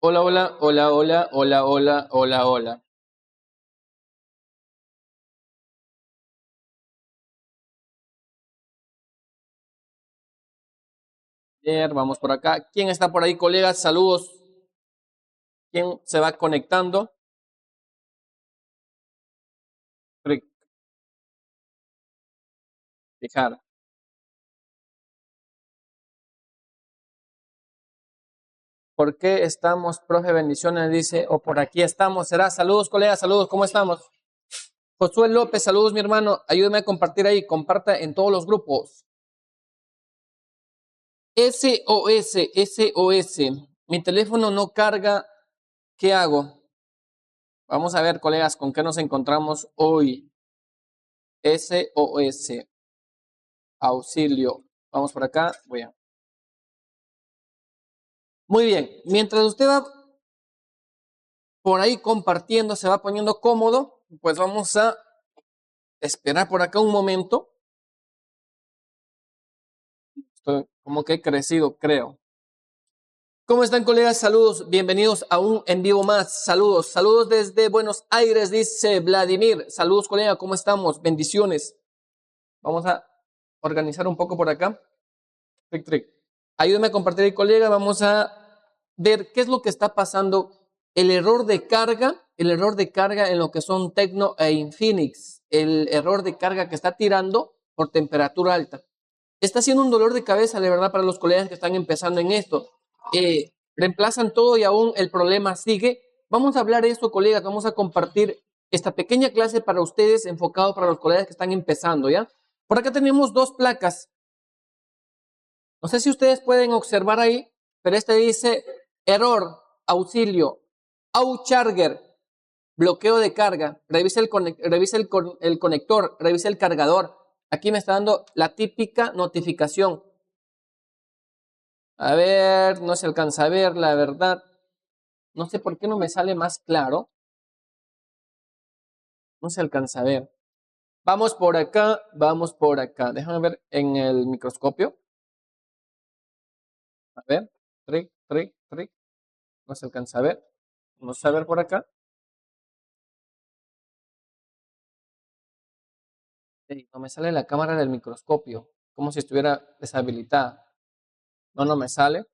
Hola, hola, hola, hola, hola, hola, hola, hola. Bien, vamos por acá. ¿Quién está por ahí, colegas? Saludos. ¿Quién se va conectando? Fijar. ¿Por qué estamos, profe? Bendiciones, dice, o por aquí estamos. Será. Saludos, colegas, saludos, ¿cómo estamos? Josué López, saludos, mi hermano. Ayúdeme a compartir ahí, comparta en todos los grupos. SOS, SOS. Mi teléfono no carga. ¿Qué hago? Vamos a ver, colegas, con qué nos encontramos hoy. SOS. Auxilio. Vamos por acá. Voy a. Muy bien. Mientras usted va por ahí compartiendo, se va poniendo cómodo, pues vamos a esperar por acá un momento. Estoy como que he crecido, creo. ¿Cómo están, colegas? Saludos. Bienvenidos a un en vivo más. Saludos. Saludos desde Buenos Aires, dice Vladimir. Saludos, colega. ¿Cómo estamos? Bendiciones. Vamos a organizar un poco por acá. Trick, trick. Ayúdame a compartir, colega. Vamos a ver qué es lo que está pasando. El error de carga en lo que son Tecno e Infinix. El error de carga que está tirando por temperatura alta. Está siendo un dolor de cabeza, de verdad, para los colegas que están empezando en esto. Reemplazan todo y aún el problema sigue. Vamos a hablar de eso, colegas. Vamos a compartir esta pequeña clase para ustedes, enfocado para los colegas que están empezando, ¿ya? Por acá tenemos dos placas. No sé si ustedes pueden observar ahí, pero este dice error, auxilio, charger, bloqueo de carga. Revisa el conector, revisa el cargador. Aquí me está dando la típica notificación. A ver, no se alcanza a ver, la verdad. No sé por qué no me sale más claro. No se alcanza a ver. Vamos por acá, vamos por acá. Déjame ver en el microscopio. A ver, trick, trick, trick. No se alcanza a ver. Vamos a ver por acá. No me sale la cámara del microscopio. Como si estuviera deshabilitada. No me sale.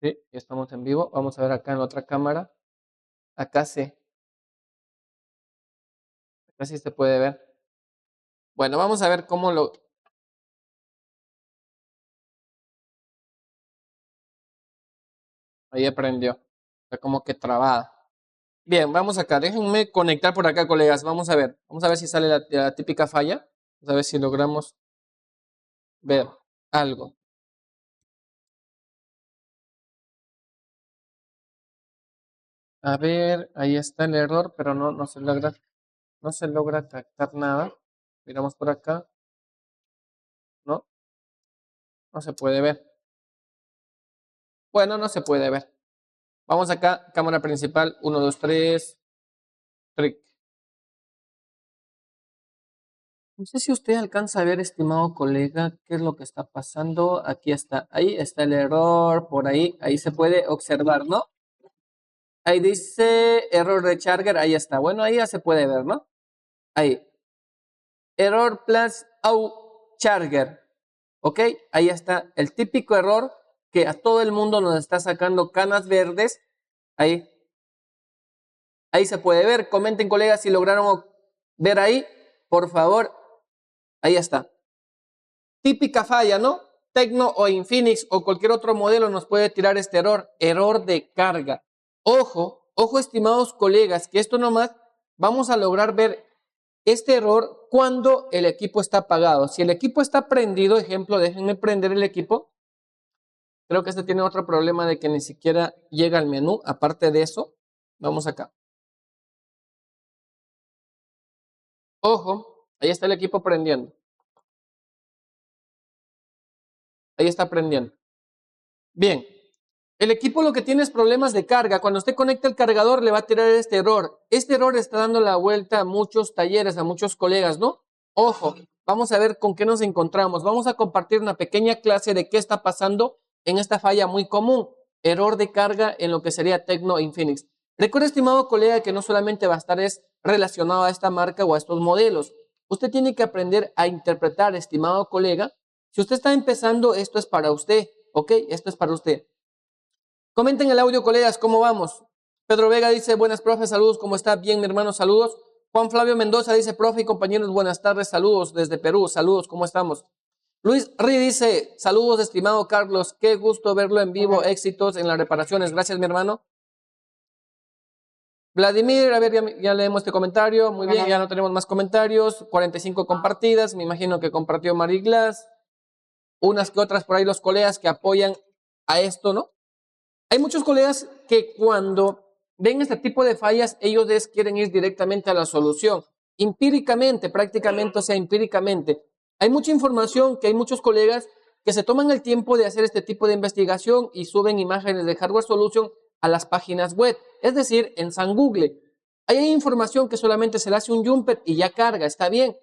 Sí, ya estamos en vivo. Vamos a ver acá en la otra cámara. Acá sí. Acá sí se puede ver. Bueno, vamos a ver cómo lo. Ahí aprendió. Está como que trabada. Bien, vamos acá. Déjenme conectar por acá, colegas. Vamos a ver. Vamos a ver si sale la típica falla. Vamos a ver si logramos ver algo. A ver, ahí está el error, pero no se logra captar nada. Miramos por acá. No se puede ver. Bueno, no se puede ver. Vamos acá, cámara principal, 1, 2, 3. Trick. No sé si usted alcanza a ver, estimado colega, qué es lo que está pasando. Aquí está, ahí está el error, por ahí se puede observar, ¿no? Ahí dice error de charger, ahí está. Bueno, ahí ya se puede ver, ¿no? Ahí. Error plus out charger. ¿Ok? Ahí está el típico error que a todo el mundo nos está sacando canas verdes. Ahí. Ahí se puede ver. Comenten, colegas, si lograron ver ahí. Por favor. Ahí está. Típica falla, ¿no? Tecno o Infinix o cualquier otro modelo nos puede tirar este error. Error de carga. Ojo, ojo, estimados colegas, que esto nomás vamos a lograr ver este error cuando el equipo está apagado. Si el equipo está prendido, ejemplo, déjenme prender el equipo. Creo que este tiene otro problema de que ni siquiera llega al menú. Aparte de eso, vamos acá. Ojo, ahí está el equipo prendiendo. Ahí está prendiendo. Bien, el equipo lo que tiene es problemas de carga. Cuando usted conecta el cargador le va a tirar este error. Este error está dando la vuelta a muchos talleres, a muchos colegas, ¿no? Ojo, vamos a ver con qué nos encontramos. Vamos a compartir una pequeña clase de qué está pasando en esta falla muy común, error de carga en lo que sería Tecno Infinix. Recuerde, estimado colega, que no solamente va a estar relacionado a esta marca o a estos modelos. Usted tiene que aprender a interpretar, estimado colega. Si usted está empezando, esto es para usted, ¿ok? Esto es para usted. Comenten el audio, colegas, ¿cómo vamos? Pedro Vega dice, buenas, profe, saludos, ¿cómo está? Bien, mi hermano, saludos. Juan Flavio Mendoza dice, profe y compañeros, buenas tardes, saludos desde Perú, saludos, ¿cómo estamos? Luis Ri dice, saludos, estimado Carlos, qué gusto verlo en vivo, éxitos en las reparaciones, gracias, mi hermano. Vladimir, a ver, ya leemos este comentario, muy bien, ya no tenemos más comentarios, 45 compartidas, me imagino que compartió Mariglas, unas que otras por ahí los colegas que apoyan a esto, ¿no? Hay muchos colegas que cuando ven este tipo de fallas, ellos quieren ir directamente a la solución. Empíricamente, prácticamente, o sea, empíricamente. Hay mucha información que hay muchos colegas que se toman el tiempo de hacer este tipo de investigación y suben imágenes de Hardware Solution a las páginas web, es decir, en San Google. Ahí hay información que solamente se le hace un jumper y ya carga, está bien.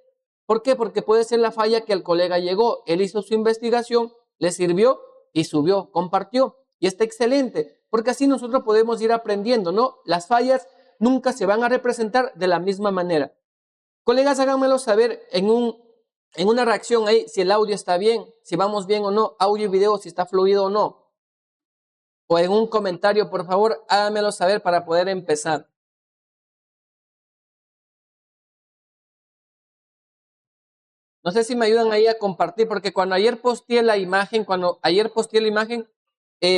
¿Por qué? Porque puede ser la falla que el colega llegó, él hizo su investigación, le sirvió y subió, compartió. Y está excelente, porque así nosotros podemos ir aprendiendo, ¿no? Las fallas nunca se van a representar de la misma manera. Colegas, háganmelo saber en una reacción ahí, si el audio está bien, si vamos bien o no, audio y video, si está fluido o no. O en un comentario, por favor, háganmelo saber para poder empezar. No sé si me ayudan ahí a compartir, porque cuando ayer posteé la imagen,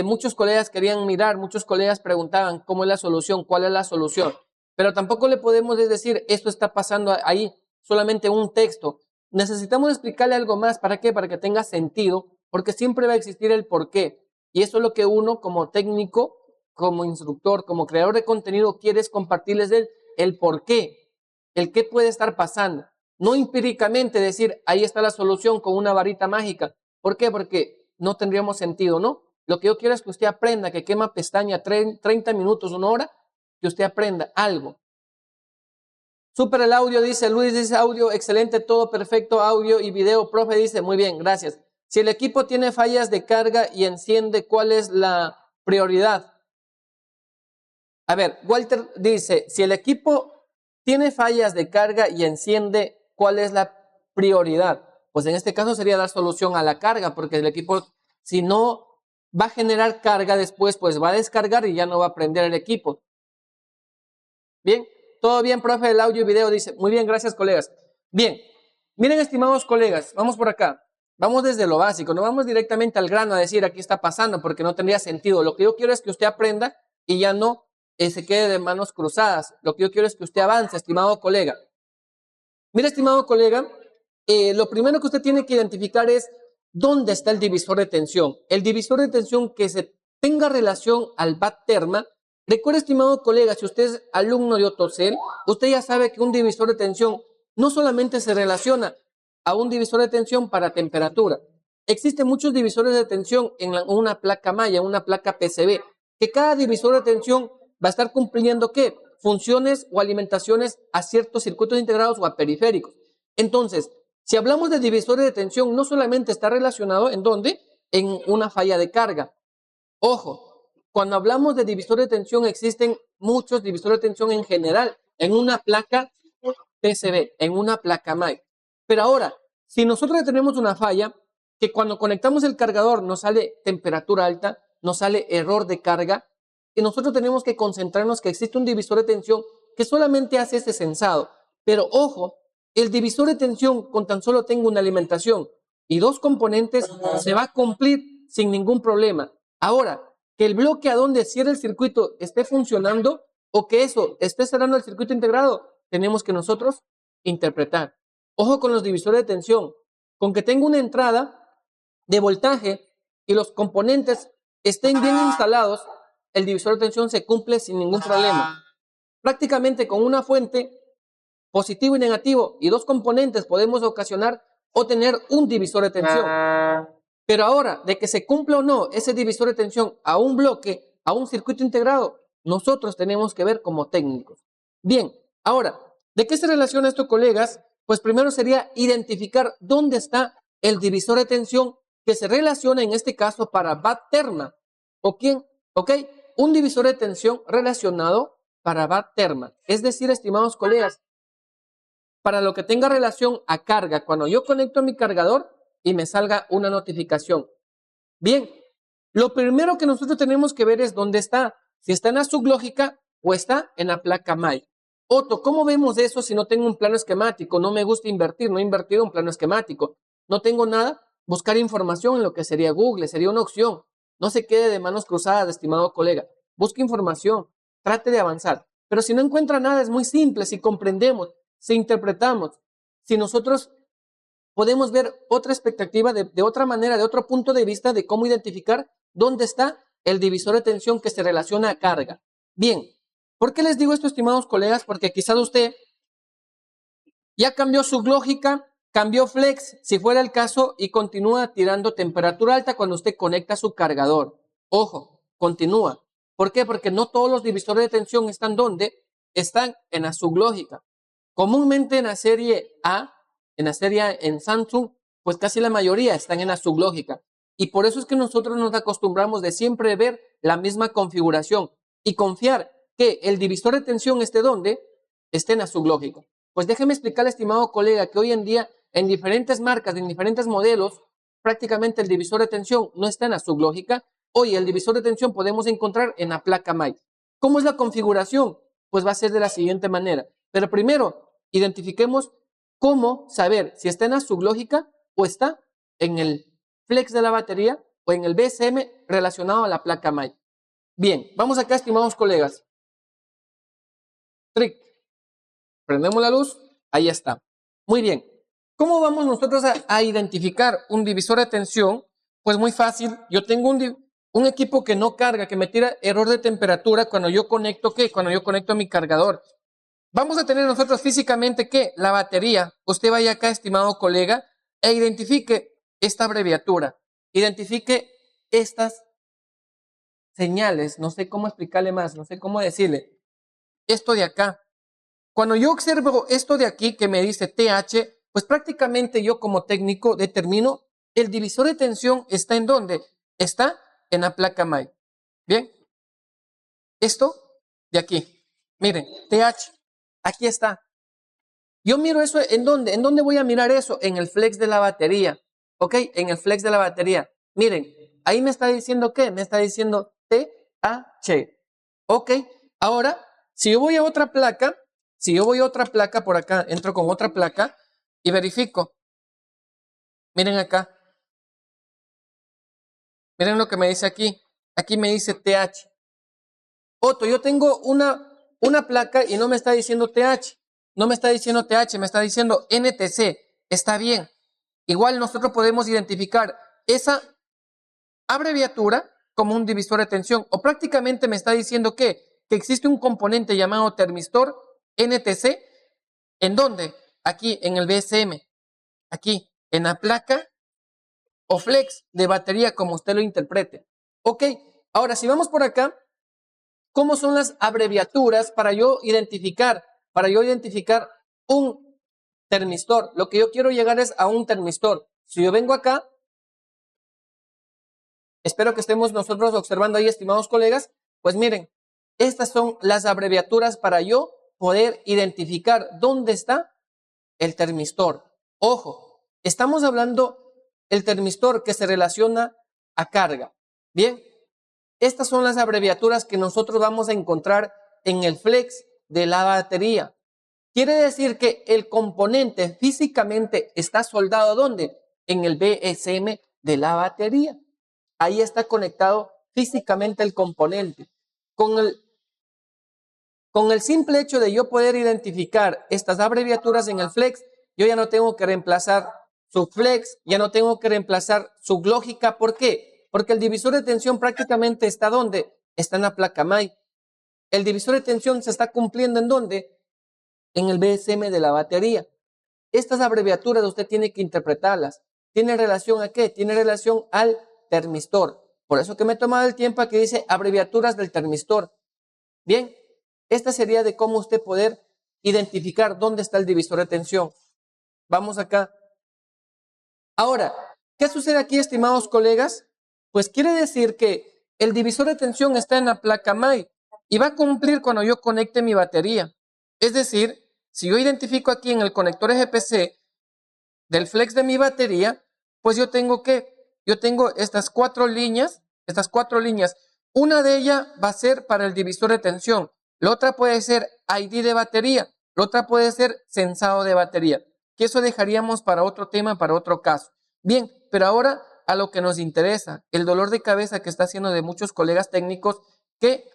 muchos colegas querían mirar, muchos colegas preguntaban cómo es la solución, cuál es la solución. Pero tampoco le podemos decir, esto está pasando ahí, solamente un texto. Necesitamos explicarle algo más. ¿Para qué? Para que tenga sentido, porque siempre va a existir el por qué. Y eso es lo que uno como técnico, como instructor, como creador de contenido quiere es compartirles el por qué, el qué puede estar pasando. No empíricamente decir, ahí está la solución con una varita mágica. ¿Por qué? Porque no tendríamos sentido, ¿no? Lo que yo quiero es que usted aprenda, que quema pestaña 30 minutos, una hora, que usted aprenda algo. Súper el audio, dice Luis, dice audio, excelente, todo perfecto, audio y video. Profe dice, muy bien, gracias. Si el equipo tiene fallas de carga y enciende, ¿cuál es la prioridad? A ver, Walter dice, si el equipo tiene fallas de carga y enciende, ¿cuál es la prioridad? Pues en este caso sería dar solución a la carga, porque el equipo, si no va a generar carga después, pues va a descargar y ya no va a prender el equipo. Bien, todo bien, profe, el audio y video dice, muy bien, gracias, colegas. Bien, miren, estimados colegas, vamos por acá. Vamos desde lo básico, no vamos directamente al grano a decir aquí está pasando, porque no tendría sentido. Lo que yo quiero es que usted aprenda y ya no se quede de manos cruzadas. Lo que yo quiero es que usted avance, estimado colega. Mira, estimado colega, lo primero que usted tiene que identificar es dónde está el divisor de tensión. El divisor de tensión que se tenga relación al BAT-TERMA. Recuerde, estimado colega, si usted es alumno de Otocel, usted ya sabe que un divisor de tensión no solamente se relaciona a un divisor de tensión para temperatura. Existen muchos divisores de tensión en una placa malla, una placa PCB, que cada divisor de tensión va a estar cumpliendo ¿qué? Funciones o alimentaciones a ciertos circuitos integrados o a periféricos. Entonces, si hablamos de divisores de tensión, no solamente está relacionado en dónde, en una falla de carga. Ojo, cuando hablamos de divisores de tensión, existen muchos divisores de tensión en general, en una placa PCB, en una placa MAC. Pero ahora, si nosotros tenemos una falla, que cuando conectamos el cargador nos sale temperatura alta, nos sale error de carga, y nosotros tenemos que concentrarnos que existe un divisor de tensión que solamente hace ese sensado. Pero ojo, el divisor de tensión con tan solo tengo una alimentación y dos componentes se va a cumplir sin ningún problema. Ahora, que el bloque a donde cierra el circuito esté funcionando o que eso esté cerrando el circuito integrado, tenemos que nosotros interpretar. Ojo con los divisores de tensión. Con que tenga una entrada de voltaje y los componentes estén bien instalados, el divisor de tensión se cumple sin ningún problema. Prácticamente con una fuente positivo y negativo y dos componentes podemos ocasionar o tener un divisor de tensión. Pero ahora, de que se cumpla o no ese divisor de tensión a un bloque, a un circuito integrado, nosotros tenemos que ver como técnicos. Bien, ahora, ¿de qué se relaciona esto, colegas? Pues primero sería identificar dónde está el divisor de tensión que se relaciona en este caso para bad terma. ¿O quién? ¿Ok? Un divisor de tensión relacionado para bad terma. Es decir, estimados colegas, para lo que tenga relación a carga, cuando yo conecto mi cargador y me salga una notificación. Bien, lo primero que nosotros tenemos que ver es dónde está. Si está en la sublógica o está en la placa MAI. Otto, ¿cómo vemos eso si no tengo un plano esquemático? No me gusta invertir, no he invertido un plano esquemático. No tengo nada, buscar información en lo que sería Google, sería una opción. No se quede de manos cruzadas, estimado colega. Busque información, trate de avanzar. Pero si no encuentra nada, es muy simple. Si comprendemos, si interpretamos, si nosotros podemos ver otra expectativa de otra manera, de otro punto de vista de cómo identificar dónde está el divisor de tensión que se relaciona a carga. Bien, ¿por qué les digo esto, estimados colegas? Porque quizás usted ya cambió su lógica, cambió flex, si fuera el caso, y continúa tirando temperatura alta cuando usted conecta su cargador. Ojo, continúa. ¿Por qué? Porque no todos los divisores de tensión están donde están en la sublógica. Comúnmente en la serie A, en la serie A en Samsung, pues casi la mayoría están en la sublógica. Y por eso es que nosotros nos acostumbramos de siempre ver la misma configuración y confiar que el divisor de tensión esté donde esté en la sublógica. Pues déjeme explicarle, estimado colega, que hoy en día en diferentes marcas, en diferentes modelos, prácticamente el divisor de tensión no está en la sublógica. Hoy el divisor de tensión podemos encontrar en la placa MAI. ¿Cómo es la configuración? Pues va a ser de la siguiente manera. Pero primero, identifiquemos cómo saber si está en la sublógica o está en el flex de la batería o en el BSM relacionado a la placa MAI. Bien, vamos acá, estimados colegas. Trick. Prendemos la luz, ahí está. Muy bien. ¿Cómo vamos nosotros a identificar un divisor de tensión? Pues muy fácil. Yo tengo un equipo que no carga, que me tira error de temperatura cuando yo conecto, ¿qué? Cuando yo conecto mi cargador. Vamos a tener nosotros físicamente que la batería, usted vaya acá, estimado colega, e identifique esta abreviatura, identifique estas señales, no sé cómo explicarle más, no sé cómo decirle, esto de acá. Cuando yo observo esto de aquí que me dice TH, pues prácticamente yo como técnico determino el divisor de tensión está en dónde, está en la placa MAI. Bien, esto de aquí, miren, TH, aquí está. Yo miro eso ¿en dónde? ¿En dónde voy a mirar eso? En el flex de la batería. ¿Ok? En el flex de la batería. Miren, ahí me está diciendo ¿qué? Me está diciendo TH. ¿Ok? Ahora, si yo voy a otra placa, por acá, entro con otra placa y verifico. Miren acá. Miren lo que me dice aquí. Aquí me dice TH. Otto, yo tengo una placa y no me está diciendo TH. No me está diciendo TH, me está diciendo NTC. Está bien. Igual nosotros podemos identificar esa abreviatura como un divisor de tensión. O prácticamente me está diciendo que existe un componente llamado termistor NTC. ¿En dónde? Aquí en el BSM. Aquí en la placa o flex de batería, como usted lo interprete. Ok, ahora si vamos por acá, ¿cómo son las abreviaturas para yo identificar un termistor? Lo que yo quiero llegar es a un termistor. Si yo vengo acá, espero que estemos nosotros observando ahí, estimados colegas, pues miren, estas son las abreviaturas para yo poder identificar dónde está el termistor. Ojo, estamos hablando el termistor que se relaciona a carga. Bien, estas son las abreviaturas que nosotros vamos a encontrar en el flex de la batería. Quiere decir que el componente físicamente está soldado ¿dónde? En el BSM de la batería. Ahí está conectado físicamente el componente. Con el simple hecho de yo poder identificar estas abreviaturas en el flex, yo ya no tengo que reemplazar su flex, ya no tengo que reemplazar su lógica. ¿Por qué? Porque el divisor de tensión prácticamente está ¿dónde? Está en la placa MAI. El divisor de tensión se está cumpliendo ¿en dónde? En el BSM de la batería. Estas abreviaturas usted tiene que interpretarlas. ¿Tiene relación a qué? Tiene relación al termistor. Por eso que me he tomado el tiempo aquí dice abreviaturas del termistor. Bien, esta sería de cómo usted poder identificar dónde está el divisor de tensión. Vamos acá. Ahora, ¿Qué sucede aquí, estimados colegas? Pues quiere decir que el divisor de tensión está en la placa MAI y va a cumplir cuando yo conecte mi batería. Es decir, si yo identifico aquí en el conector EGPC del flex de mi batería, pues yo tengo estas cuatro líneas. Una de ellas va a ser para el divisor de tensión, la otra puede ser ID de batería, la otra puede ser sensado de batería, que eso dejaríamos para otro tema, para otro caso. Bien, pero ahora a lo que nos interesa, el dolor de cabeza que está haciendo de muchos colegas técnicos que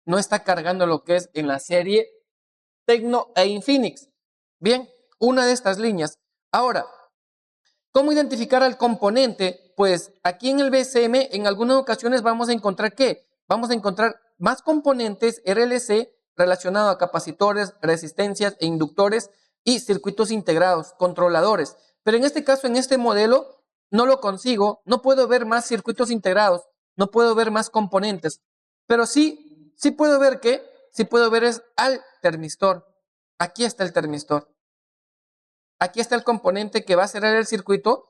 no está cargando lo que es en la serie Tecno e Infinix. Bien, una de estas líneas. Ahora, ¿cómo identificar al componente? Pues aquí en el BSM en algunas ocasiones vamos a encontrar ¿qué? Vamos a encontrar más componentes RLC relacionados a capacitores, resistencias e inductores y circuitos integrados, controladores. Pero en este caso, en este modelo, no lo consigo, no puedo ver más circuitos integrados, no puedo ver más componentes, pero sí puedo ver sí puedo ver es al termistor. Aquí está el termistor. Aquí está el componente que va a cerrar el circuito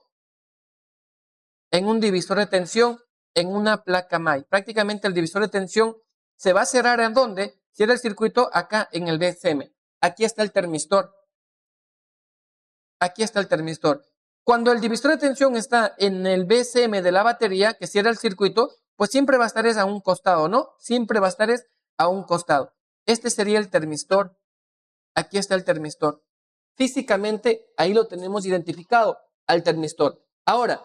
en un divisor de tensión, en una placa MAI. Prácticamente el divisor de tensión se va a cerrar ¿en dónde? Cierra el circuito acá en el BSM. Aquí está el termistor. Aquí está el termistor. Cuando el divisor de tensión está en el BSM de la batería, que cierra el circuito, pues siempre va a estar a un costado, ¿no? Siempre va a estar a un costado. Este sería el termistor. Aquí está el termistor. Físicamente, ahí lo tenemos identificado, al termistor. Ahora,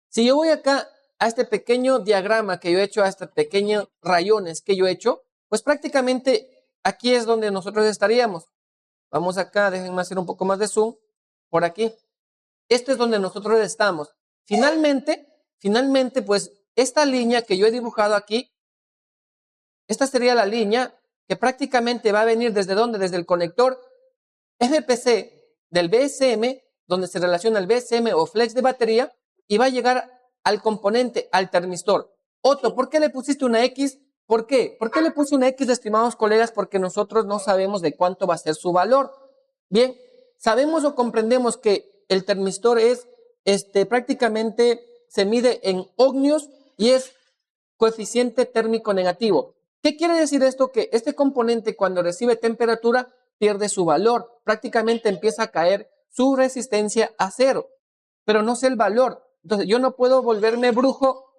si yo voy acá a este pequeño diagrama que yo he hecho, a estos pequeños rayones que yo he hecho, pues prácticamente aquí es donde nosotros estaríamos. Vamos acá, déjenme hacer un poco más de zoom, por aquí. Esto es donde nosotros estamos. Finalmente, pues esta línea que yo he dibujado aquí, esta sería la línea que prácticamente va a venir ¿desde dónde? Desde el conector FPC del BSM, donde se relaciona el BSM o flex de batería, y va a llegar al componente, al termistor. Otto, ¿por qué le pusiste una X? ¿Por qué? ¿Por qué le puse una X, estimados colegas? Porque nosotros no sabemos de cuánto va a ser su valor. Bien, sabemos o comprendemos que el termistor es, prácticamente se mide en ohmios y es coeficiente térmico negativo. ¿Qué quiere decir esto? Que este componente cuando recibe temperatura pierde su valor, prácticamente empieza a caer su resistencia a cero, pero no sé el valor. Entonces yo no puedo volverme brujo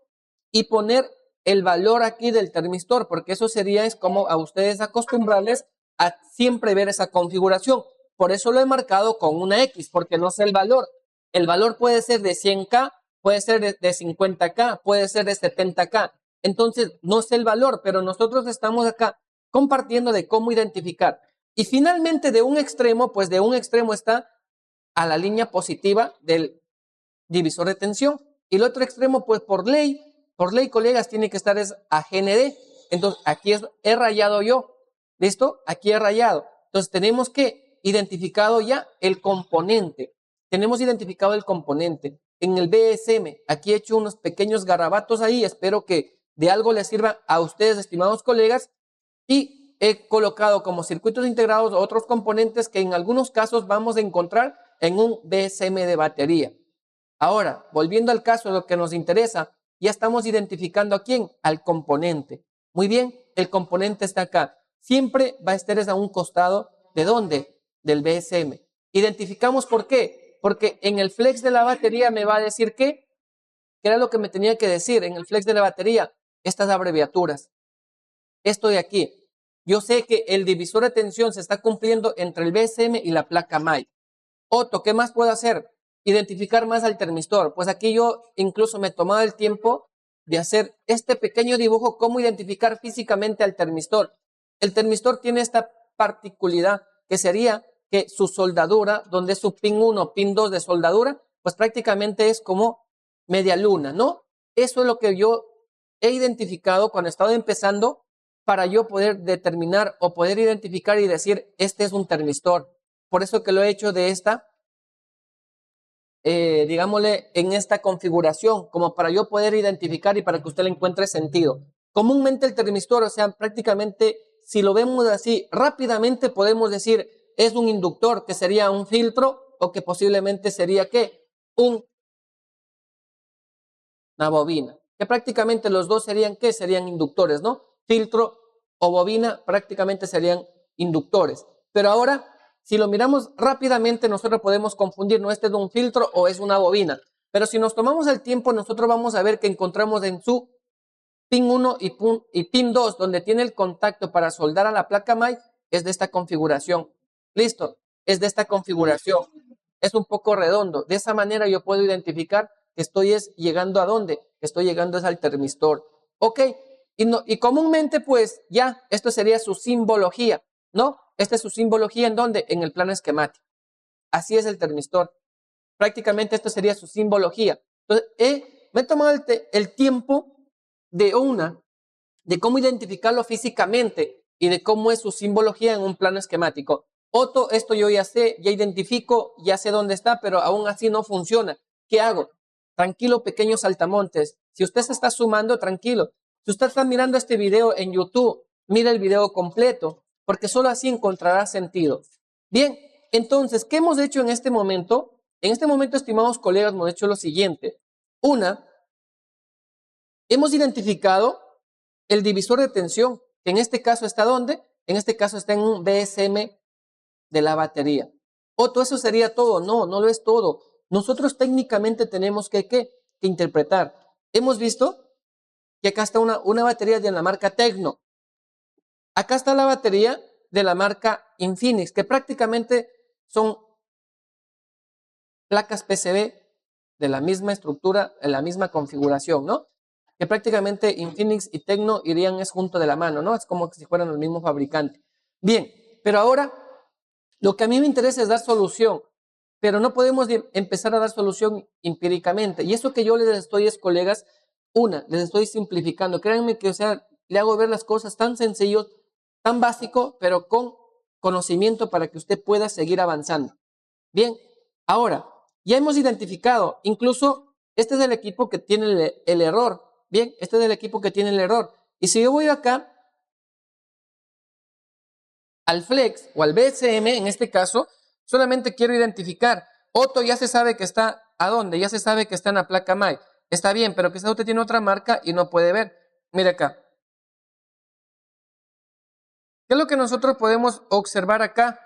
y poner el valor aquí del termistor, porque eso sería es como a ustedes acostumbrarles a siempre ver esa configuración. Por eso lo he marcado con una X, porque no sé el valor. El valor puede ser de 100K, puede ser de 50K, puede ser de 70K. Entonces, no sé el valor, pero nosotros estamos acá compartiendo de cómo identificar. Y finalmente, de un extremo, pues de un extremo está a la línea positiva del divisor de tensión. Y el otro extremo, pues por ley, colegas, tiene que estar es a GND. Entonces, aquí he rayado yo. ¿Listo? Aquí he rayado. Entonces, tenemos que identificado ya el componente. Tenemos identificado el componente. En el BSM, aquí he hecho unos pequeños garabatos ahí. Espero que de algo les sirva a ustedes, estimados colegas. Y he colocado como circuitos integrados otros componentes que en algunos casos vamos a encontrar en un BSM de batería. Ahora, volviendo al caso de lo que nos interesa, ya estamos identificando a quién, al componente. Muy bien, el componente está acá. Siempre va a estar a un costado, ¿de dónde? Del BSM. Identificamos por qué. Porque en el flex de la batería me va a decir ¿qué era lo que me tenía que decir en el flex de la batería? Estas abreviaturas. Esto de aquí. Yo sé que el divisor de tensión se está cumpliendo entre el BSM y la placa MAI. Otto, ¿qué más puedo hacer? Identificar más al termistor. Pues aquí yo incluso me he tomado el tiempo de hacer este pequeño dibujo, cómo identificar físicamente al termistor. El termistor tiene esta particularidad que sería que su soldadura, donde es su pin 1, pin 2 de soldadura, pues prácticamente es como media luna, ¿no? Eso es lo que yo he identificado cuando he estado empezando para yo poder determinar o poder identificar y decir, este es un termistor. Por eso que lo he hecho de esta, digámosle, en esta configuración, como para yo poder identificar y para que usted le encuentre sentido. Comúnmente el termistor, o sea, prácticamente, si lo vemos así rápidamente, podemos decir, es un inductor, que sería un filtro, o que posiblemente sería, ¿qué? Un una bobina. Que prácticamente los dos serían, ¿qué? Serían inductores, ¿no? Filtro o bobina prácticamente serían inductores. Pero ahora, si lo miramos rápidamente, nosotros podemos confundir, ¿no? Este es un filtro o es una bobina. Pero si nos tomamos el tiempo, nosotros vamos a ver que encontramos en su pin 1 y pin 2, donde tiene el contacto para soldar a la placa MAI, es de esta configuración. Listo, es de esta configuración. Es un poco redondo. De esa manera yo puedo identificar que estoy llegando a dónde. Estoy llegando al termistor. Ok, y comúnmente pues ya, esto sería su simbología, ¿no? Esta es su simbología ¿en dónde? En el plano esquemático. Así es el termistor. Prácticamente esto sería su simbología. Entonces, me he tomado el tiempo de cómo identificarlo físicamente y de cómo es su simbología en un plano esquemático. Otto, esto yo ya sé, ya identifico, ya sé dónde está, pero aún así no funciona. ¿Qué hago? Tranquilo, pequeños saltamontes. Si usted se está sumando, tranquilo. Si usted está mirando este video en YouTube, mira el video completo, porque solo así encontrará sentido. Bien, entonces, ¿qué hemos hecho en este momento? En este momento, estimados colegas, hemos hecho lo siguiente. Hemos identificado el divisor de tensión, que en este caso está ¿dónde? En este caso está en un BSM de la batería. Otto, eso sería todo. No, no lo es todo. Nosotros técnicamente tenemos que interpretar. Hemos visto que acá está una batería de la marca Tecno. Acá está la batería de la marca Infinix, que prácticamente son placas PCB de la misma estructura, en la misma configuración, ¿no? Que prácticamente Infinix y Tecno irían junto de la mano, ¿no? Es como si fueran el mismo fabricante. Bien, pero ahora lo que a mí me interesa es dar solución, pero no podemos empezar a dar solución empíricamente. Y eso que yo les estoy, colegas, les estoy simplificando. Créanme que, o sea, le hago ver las cosas tan sencillos, tan básico, pero con conocimiento para que usted pueda seguir avanzando. Bien, ahora, ya hemos identificado, incluso este es el equipo que tiene el error. Bien, este es el equipo que tiene el error. Y si yo voy acá al Flex o al BSM, en este caso, solamente quiero identificar. Otto ya se sabe que está, ¿a dónde? Ya se sabe que está en la placa MAI. Está bien, pero quizás usted tiene otra marca y no puede ver. Mire acá. ¿Qué es lo que nosotros podemos observar acá?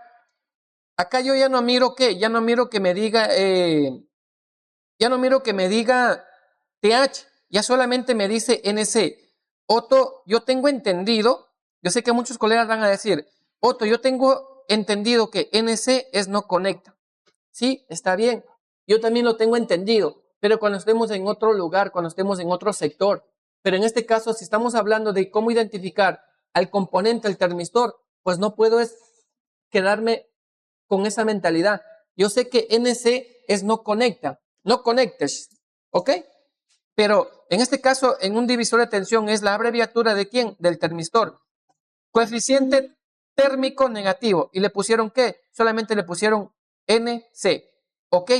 Acá yo ya no miro qué, ya no miro que me diga, ya no miro que me diga TH, ya solamente me dice NC. Otto, yo tengo entendido, yo sé que muchos colegas van a decir, Otto, yo tengo entendido que NC es no conecta. Sí, está bien, yo también lo tengo entendido, pero cuando estemos en otro lugar, cuando estemos en otro sector, pero en este caso, si estamos hablando de cómo identificar al componente, el termistor, pues no puedo quedarme con esa mentalidad. Yo sé que NC es no conecta, no conectes, ¿ok? Pero en este caso, en un divisor de tensión es la abreviatura de ¿quién? Del termistor. Coeficiente térmico negativo. ¿Y le pusieron qué? Solamente le pusieron NC, ¿ok?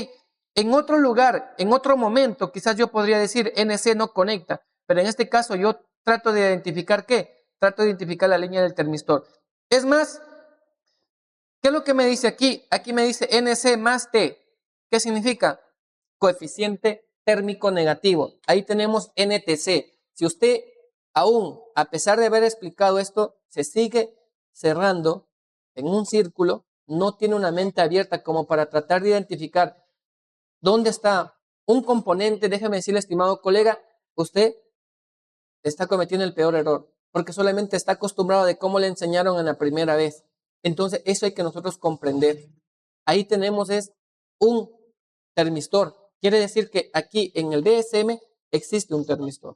En otro lugar, en otro momento, quizás yo podría decir NC no conecta, pero en este caso yo trato de identificar ¿qué? Trato de identificar la línea del termistor. Es más, ¿qué es lo que me dice aquí? Aquí me dice NC más T. ¿Qué significa? Coeficiente térmico negativo. Ahí tenemos NTC. Si usted aún, a pesar de haber explicado esto, se sigue cerrando en un círculo, no tiene una mente abierta como para tratar de identificar dónde está un componente, déjeme decirle, estimado colega, usted está cometiendo el peor error, porque solamente está acostumbrado de cómo le enseñaron en la primera vez. Entonces, eso hay que nosotros comprender. Ahí tenemos un termistor. Quiere decir que aquí en el DSM existe un termistor.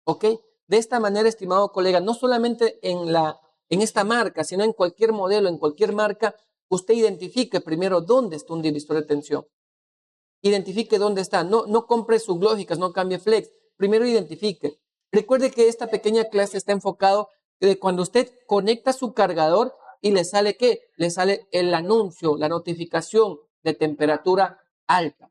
¿Ok? De esta manera, estimado colega, no solamente en esta marca, sino en cualquier modelo, en cualquier marca, usted identifique primero dónde está un divisor de tensión. Identifique dónde está. No compre sublógicas, no cambie flex. Primero identifique. Recuerde que esta pequeña clase está enfocado de cuando usted conecta su cargador y le sale ¿qué? Le sale el anuncio, la notificación de temperatura alta.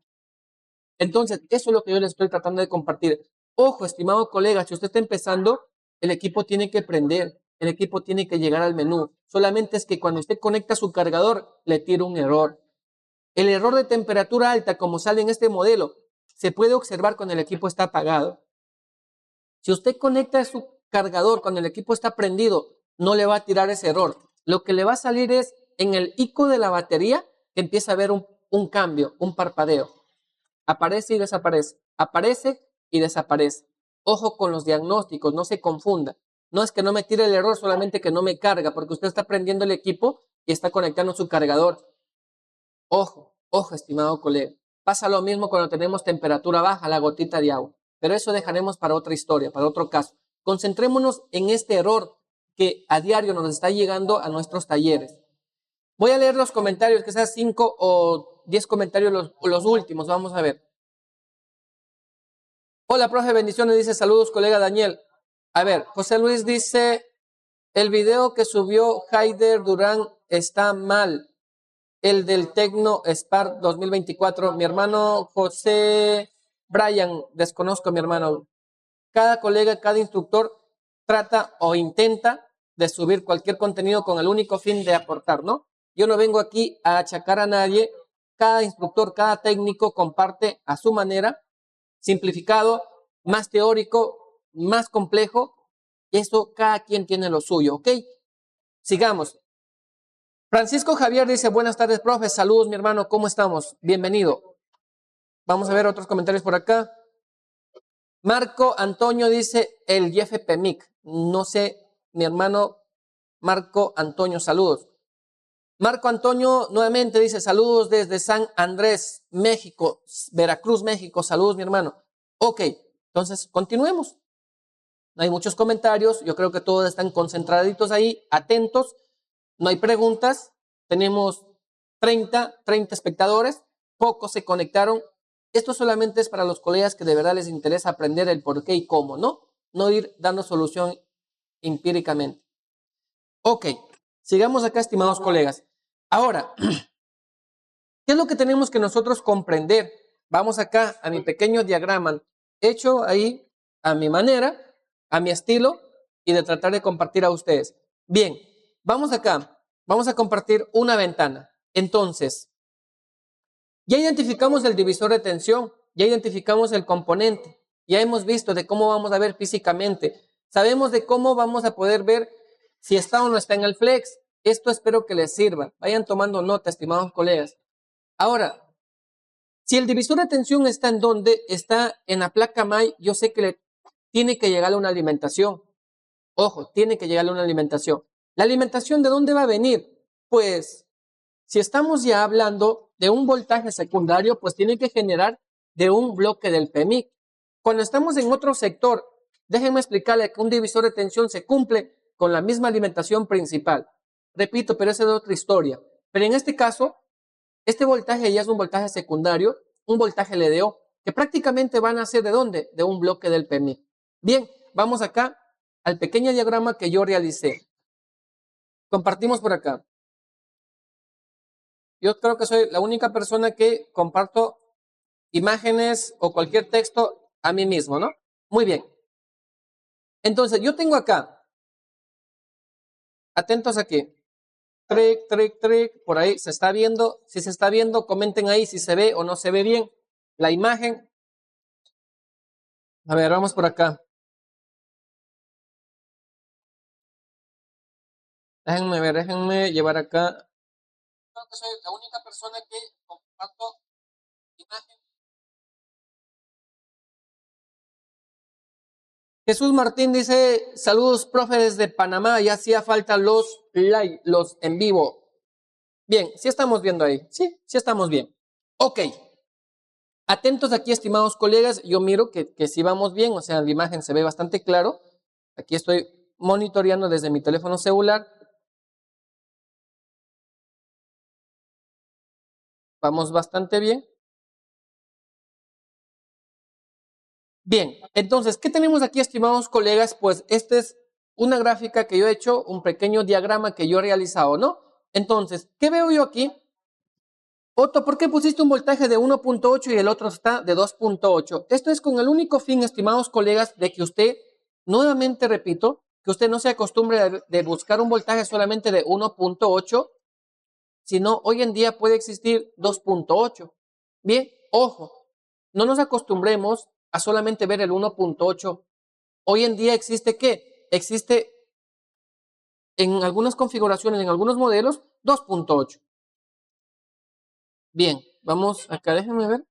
Entonces, eso es lo que yo les estoy tratando de compartir. Ojo, estimado colega, si usted está empezando, el equipo tiene que prender, el equipo tiene que llegar al menú. Solamente es que cuando usted conecta su cargador, le tira un error. El error de temperatura alta, como sale en este modelo, se puede observar cuando el equipo está apagado. Si usted conecta su cargador cuando el equipo está prendido, no le va a tirar ese error. Lo que le va a salir es en el icono de la batería que empieza a ver un cambio, un parpadeo. Aparece y desaparece, aparece y desaparece. Ojo con los diagnósticos, no se confunda. No es que no me tire el error, solamente que no me carga, porque usted está prendiendo el equipo y está conectando su cargador. Ojo, ojo, estimado colega. Pasa lo mismo cuando tenemos temperatura baja, la gotita de agua. Pero eso dejaremos para otra historia, para otro caso. Concentrémonos en este error que a diario nos está llegando a nuestros talleres. Voy a leer los comentarios, que sean 5 o 10 comentarios los últimos. Vamos a ver. Hola, profe, bendiciones. Dice, saludos, colega Daniel. A ver, José Luis dice, el video que subió Haider Durán está mal. El del Tecno Spark 2024. Mi hermano José Brian, desconozco mi hermano. Cada colega, cada instructor trata o intenta de subir cualquier contenido con el único fin de aportar, ¿no? Yo no vengo aquí a achacar a nadie. Cada instructor, cada técnico comparte a su manera, simplificado, más teórico, más complejo. Eso cada quien tiene lo suyo, ¿ok? Sigamos. Francisco Javier dice, buenas tardes, profe. Saludos, mi hermano. ¿Cómo estamos? Bienvenido. Vamos a ver otros comentarios por acá. Marco Antonio dice, el YFPMIC. No sé, mi hermano Marco Antonio, saludos. Marco Antonio nuevamente dice, saludos desde San Andrés, México, Veracruz, México. Saludos, mi hermano. Ok, entonces continuemos. Hay muchos comentarios. Yo creo que todos están concentraditos ahí, atentos. No hay preguntas, tenemos 30 espectadores, pocos se conectaron. Esto solamente es para los colegas que de verdad les interesa aprender el por qué y cómo, ¿no? No ir dando solución empíricamente. Ok, sigamos acá, estimados colegas. Ahora, ¿qué es lo que tenemos que nosotros comprender? Vamos acá a mi pequeño diagrama, hecho ahí a mi manera, a mi estilo, y de tratar de compartir a ustedes. Bien, vamos acá. Vamos a compartir una ventana. Entonces, ya identificamos el divisor de tensión, ya identificamos el componente, ya hemos visto de cómo vamos a ver físicamente, sabemos de cómo vamos a poder ver si está o no está en el flex. Esto espero que les sirva. Vayan tomando nota, estimados colegas. Ahora, si el divisor de tensión está en donde está en la placa MAI, yo sé que le tiene que llegar a una alimentación. Ojo, tiene que llegar a una alimentación. ¿La alimentación de dónde va a venir? Pues, si estamos ya hablando de un voltaje secundario, pues tiene que generar de un bloque del PMIC. Cuando estamos en otro sector, déjenme explicarle que un divisor de tensión se cumple con la misma alimentación principal. Repito, pero esa es otra historia. Pero en este caso, este voltaje ya es un voltaje secundario, un voltaje LDO, que prácticamente van a ser ¿de dónde? De un bloque del PMIC. Bien, vamos acá al pequeño diagrama que yo realicé. Compartimos por acá. Yo creo que soy la única persona que comparto imágenes o cualquier texto a mí mismo, ¿no? Muy bien. Entonces, yo tengo acá, atentos aquí, por ahí se está viendo. Si se está viendo, comenten ahí si se ve o no se ve bien la imagen. A ver, vamos por acá. Déjenme ver, déjenme llevar acá. Creo que soy la única persona que comparto imagen. Jesús Martín dice, saludos, profe, desde Panamá. Ya hacía falta los live, los en vivo. Bien, sí estamos viendo ahí. Sí estamos bien. Ok. Atentos aquí, estimados colegas. Yo miro que sí vamos bien. O sea, la imagen se ve bastante claro. Aquí estoy monitoreando desde mi teléfono celular. Vamos bastante bien. Bien, entonces, ¿qué tenemos aquí, estimados colegas? Pues esta es una gráfica que yo he hecho, un pequeño diagrama que yo he realizado, ¿no? Entonces, ¿qué veo yo aquí? Otto, ¿por qué pusiste un voltaje de 1.8 y el otro está de 2.8? Esto es con el único fin, estimados colegas, de que usted, nuevamente repito, que usted no se acostumbre de buscar un voltaje solamente de 1.8, sino hoy en día puede existir 2.8. Bien, ojo, no nos acostumbremos a solamente ver el 1.8. Hoy en día existe ¿qué? Existe en algunas configuraciones, en algunos modelos, 2.8. Bien, vamos acá, déjenme ver.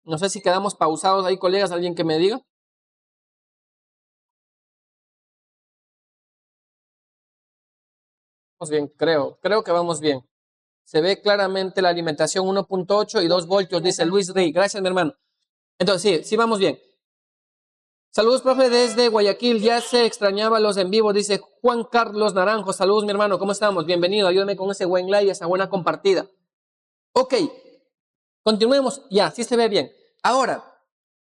No sé si quedamos pausados ahí, colegas, alguien que me diga. Vamos bien, creo que vamos bien. Se ve claramente la alimentación 1.8 y 2 voltios, dice Luis Rey. Gracias, mi hermano. Entonces, sí vamos bien. Saludos, profe, desde Guayaquil. Ya se extrañaba los en vivo, dice Juan Carlos Naranjo. Saludos, mi hermano. ¿Cómo estamos? Bienvenido. Ayúdame con ese buen like, esa buena compartida. Ok, continuemos. Ya, sí se ve bien. Ahora,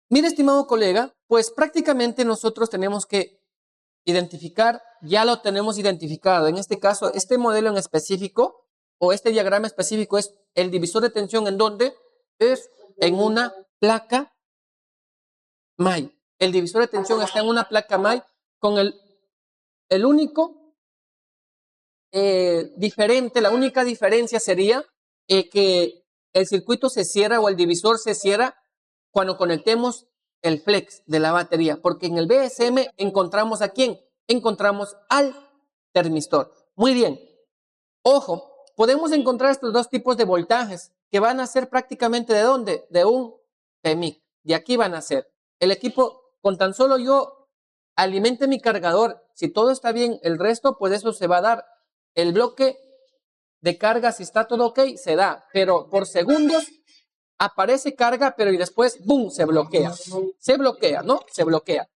mire, estimado colega, pues prácticamente nosotros tenemos que identificar, ya lo tenemos identificado. En este caso, este modelo en específico o este diagrama específico es el divisor de tensión en donde es en una placa MAI. El divisor de tensión está en una placa MAI con el único diferente, la única diferencia sería que el circuito se cierra o el divisor se cierra cuando conectemos el flex de la batería, porque en el BSM encontramos ¿a quién? Encontramos al termistor. Muy bien. Ojo, podemos encontrar estos dos tipos de voltajes que van a ser prácticamente ¿de dónde? De un PMIC. De aquí van a ser. El equipo, con tan solo yo alimente mi cargador, si todo está bien, el resto, pues eso se va a dar. El bloque de carga, si está todo ok, se da, pero por segundos aparece carga, pero y después, ¡boom!, se bloquea. Se bloquea, ¿no? Se bloquea.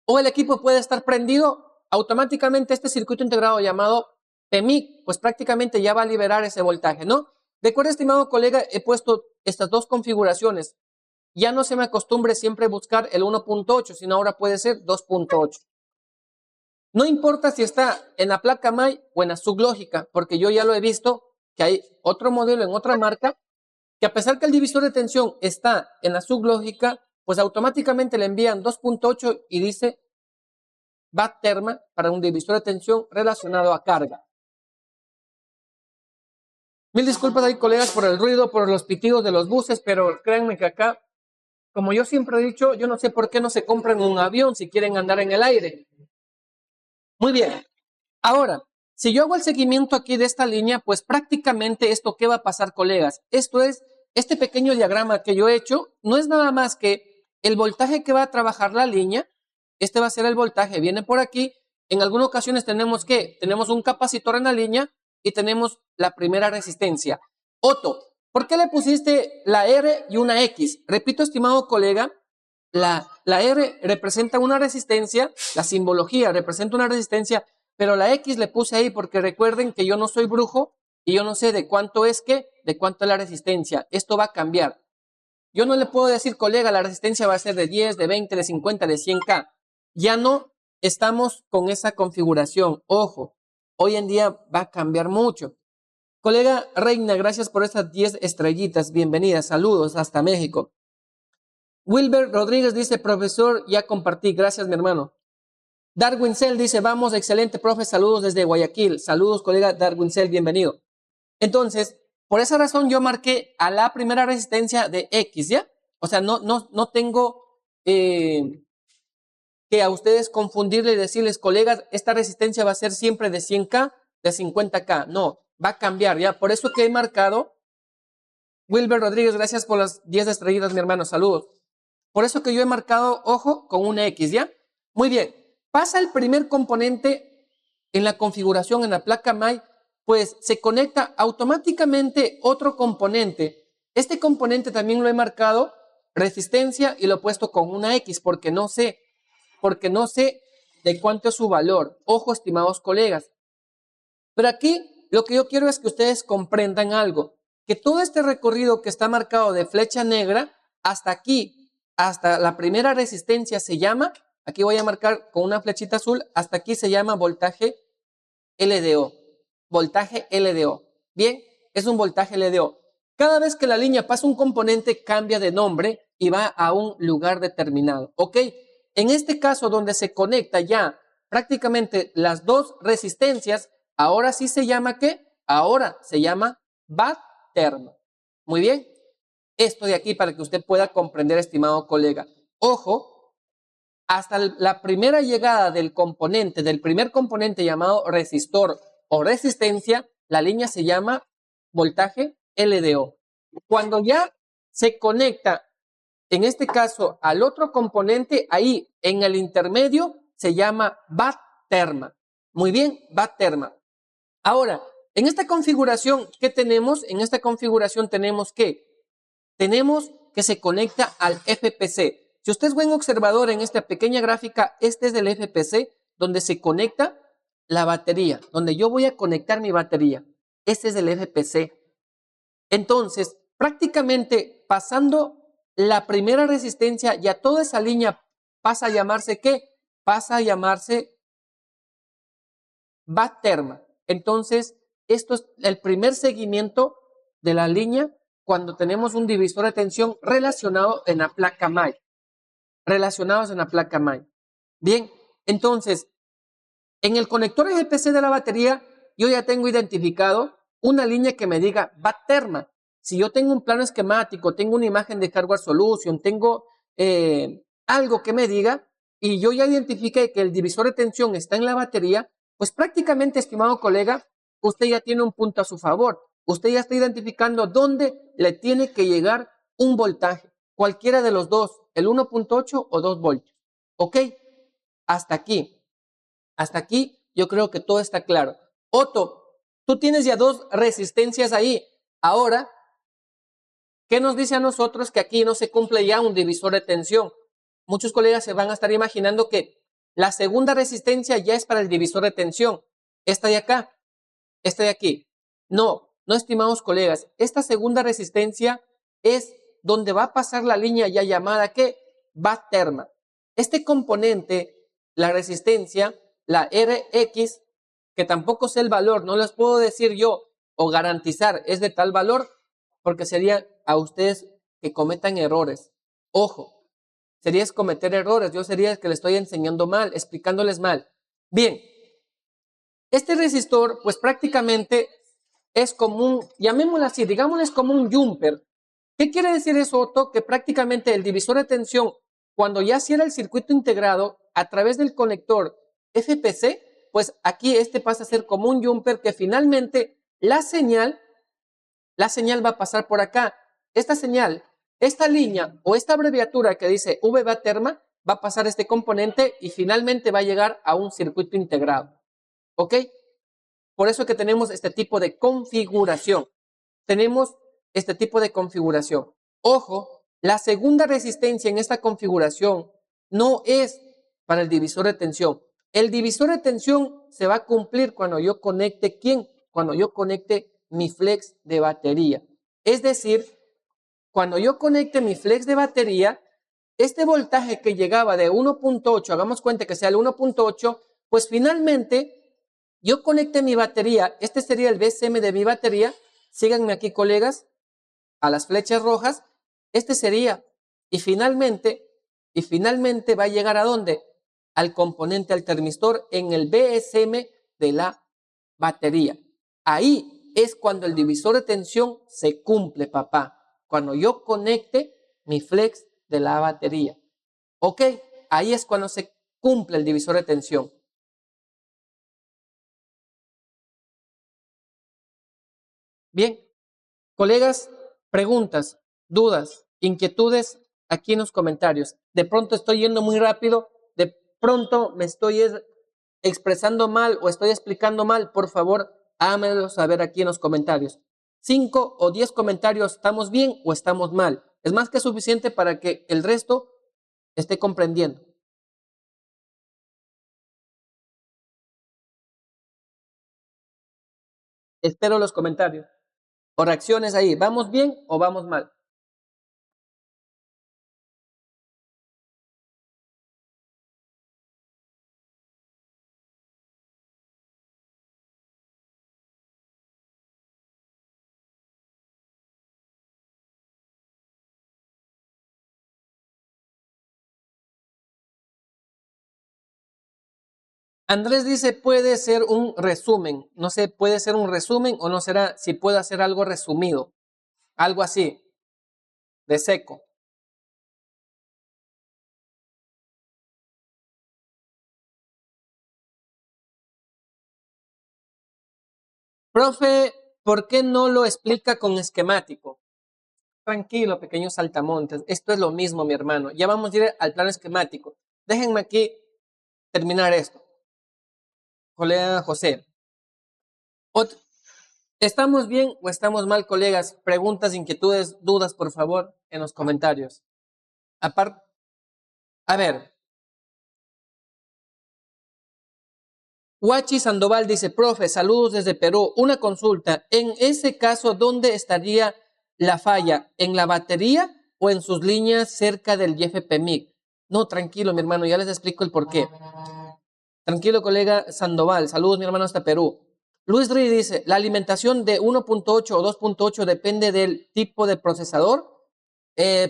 O el equipo puede estar prendido, automáticamente este circuito integrado llamado PMIC, pues prácticamente ya va a liberar ese voltaje, ¿no? De acuerdo, estimado colega, he puesto estas dos configuraciones. Ya no se me acostumbre siempre buscar el 1.8, sino ahora puede ser 2.8. No importa si está en la placa MAI o en la sublógica, porque yo ya lo he visto que hay otro modelo en otra marca que a pesar que el divisor de tensión está en la sublógica, pues automáticamente le envían 2.8 y dice BAT terma para un divisor de tensión relacionado a carga. Mil disculpas ahí, colegas, por el ruido, por los pitidos de los buses, pero créanme que acá, como yo siempre he dicho, yo no sé por qué no se compran un avión si quieren andar en el aire. Muy bien. Ahora, si yo hago el seguimiento aquí de esta línea, pues prácticamente esto, ¿qué va a pasar, colegas? Esto es, este pequeño diagrama que yo he hecho, no es nada más que el voltaje que va a trabajar la línea. Este va a ser el voltaje, viene por aquí. En algunas ocasiones tenemos ¿qué? Tenemos un capacitor en la línea y tenemos la primera resistencia. Otto, ¿por qué le pusiste la R y una X? Repito, estimado colega, la R representa una resistencia, la simbología representa una resistencia, pero la X le puse ahí porque recuerden que yo no soy brujo y yo no sé de cuánto es de cuánto es la resistencia. Esto va a cambiar. Yo no le puedo decir, colega, la resistencia va a ser de 10, de 20, de 50, de 100K. Ya no estamos con esa configuración. Ojo, hoy en día va a cambiar mucho. Colega Reina, gracias por estas 10 estrellitas. Bienvenida, saludos hasta México. Wilber Rodríguez dice, profesor, ya compartí. Gracias, mi hermano. Darwin Cell dice, vamos, excelente, profe, saludos desde Guayaquil. Saludos, colega Darwin Cell, bienvenido. Entonces, por esa razón yo marqué a la primera resistencia de X, ¿ya? O sea, no tengo que a ustedes confundirle y decirles, colegas, esta resistencia va a ser siempre de 100K, de 50K. No, va a cambiar, ¿ya? Por eso que he marcado, Wilber Rodríguez, gracias por las 10 estrellitas, mi hermano, saludos. Por eso que yo he marcado, ojo, con una X, ¿ya? Muy bien. Pasa el primer componente en la configuración, en la placa MAI, pues se conecta automáticamente otro componente. Este componente también lo he marcado resistencia y lo he puesto con una X porque no sé de cuánto es su valor. Ojo, estimados colegas. Pero aquí lo que yo quiero es que ustedes comprendan algo, que todo este recorrido que está marcado de flecha negra hasta aquí, hasta la primera resistencia se llama, aquí voy a marcar con una flechita azul, hasta aquí se llama voltaje LDO. Voltaje LDO. Bien, es un voltaje LDO. Cada vez que la línea pasa un componente, cambia de nombre y va a un lugar determinado. ¿Ok? En este caso, donde se conecta ya prácticamente las dos resistencias, ahora sí se llama ¿qué? Ahora se llama BAT termo. Muy bien. esto de aquí para que usted pueda comprender, estimado colega. Ojo, hasta la primera llegada del componente, del primer componente llamado resistor o resistencia, la línea se llama voltaje LDO. Cuando ya se conecta, en este caso, al otro componente, ahí en el intermedio se llama watt-terma. Muy bien, watt-terma. Ahora, en esta configuración, ¿qué tenemos? En esta configuración tenemos que se conecta al FPC. Si usted es buen observador en esta pequeña gráfica, este es el FPC donde se conecta la batería, donde yo voy a conectar mi batería. Este es el FPC. Entonces, prácticamente pasando la primera resistencia, ya toda esa línea pasa a llamarse ¿qué? Pasa a llamarse watt-terma. Entonces, esto es el primer seguimiento de la línea cuando tenemos un divisor de tensión relacionado en la placa MAI. Relacionados en la placa MAI. Bien, entonces, en el conector FPC de la batería, yo ya tengo identificado una línea que me diga watt-terma. Si yo tengo un plano esquemático, tengo una imagen de hardware solution, tengo algo que me diga, y yo ya identifiqué que el divisor de tensión está en la batería, pues prácticamente, estimado colega, usted ya tiene un punto a su favor. Usted ya está identificando dónde le tiene que llegar un voltaje, cualquiera de los dos, el 1.8 o 2 voltios. ¿Ok? Hasta aquí. Hasta aquí yo creo que todo está claro. Otto, tú tienes ya dos resistencias ahí. Ahora, ¿qué nos dice a nosotros que aquí no se cumple ya un divisor de tensión? Muchos colegas se van a estar imaginando que la segunda resistencia ya es para el divisor de tensión. Esta de acá, esta de aquí. No, no, estimados colegas. Esta segunda resistencia es donde va a pasar la línea ya llamada ¿qué? Watt-terma. Este componente, la resistencia, la RX, que tampoco sé el valor, no les puedo decir yo o garantizar es de tal valor, porque sería a ustedes que cometan errores. Ojo, sería cometer errores, yo sería el que le estoy enseñando mal, explicándoles mal. Bien, este resistor, pues prácticamente es como un, llamémoslo así, digámoslo, es como un jumper. ¿Qué quiere decir eso, Otto? Que prácticamente el divisor de tensión, cuando ya cierra el circuito integrado a través del conector FPC, pues aquí este pasa a ser como un jumper que finalmente la señal va a pasar por acá. Esta señal, esta línea o esta abreviatura que dice watt-terma va a pasar este componente y finalmente va a llegar a un circuito integrado. ¿Ok? Por eso que tenemos este tipo de configuración. Tenemos este tipo de configuración. Ojo, la segunda resistencia en esta configuración no es para el divisor de tensión. El divisor de tensión se va a cumplir cuando yo conecte, ¿quién? Cuando yo conecte mi flex de batería. Es decir, cuando yo conecte mi flex de batería, este voltaje que llegaba de 1.8, hagamos cuenta que sea el 1.8, pues finalmente yo conecté mi batería, este sería el VCM de mi batería, síganme aquí colegas, a las flechas rojas, este sería, y finalmente va a llegar ¿a dónde? Al componente al termistor en el VSM de la batería. Ahí es cuando el divisor de tensión se cumple, papá, cuando yo conecte mi flex de la batería. ¿Ok? Ahí es cuando se cumple el divisor de tensión. Bien, colegas, preguntas, dudas, inquietudes aquí en los comentarios. De pronto estoy yendo muy rápido, de pronto me estoy expresando mal o estoy explicando mal, por favor, háganmelo saber aquí en los comentarios. 5 o 10 comentarios, ¿estamos bien o estamos mal? Es más que suficiente para que el resto esté comprendiendo. Espero los comentarios o reacciones ahí. ¿Vamos bien o vamos mal? Andrés dice, puede ser un resumen. No sé, puede ser un resumen o no será si puedo hacer algo resumido. Algo así. de seco. Profe, ¿por qué no lo explica con esquemático? Tranquilo, pequeños saltamontes. Esto es lo mismo, mi hermano. Ya vamos a ir al plano esquemático. Déjenme aquí terminar esto. Colega José. ¿Estamos bien o estamos mal, colegas? Preguntas, inquietudes, dudas, por favor, en los comentarios. A ver. Huachi Sandoval dice, profe, saludos desde Perú. Una consulta. En ese caso, ¿dónde estaría la falla? ¿En la batería o en sus líneas cerca del YFP-MIG? No, tranquilo, mi hermano, ya les explico el porqué. Tranquilo, colega Sandoval. Saludos, mi hermano, hasta Perú. Luis Ri dice, ¿la alimentación de 1.8 o 2.8 depende del tipo de procesador?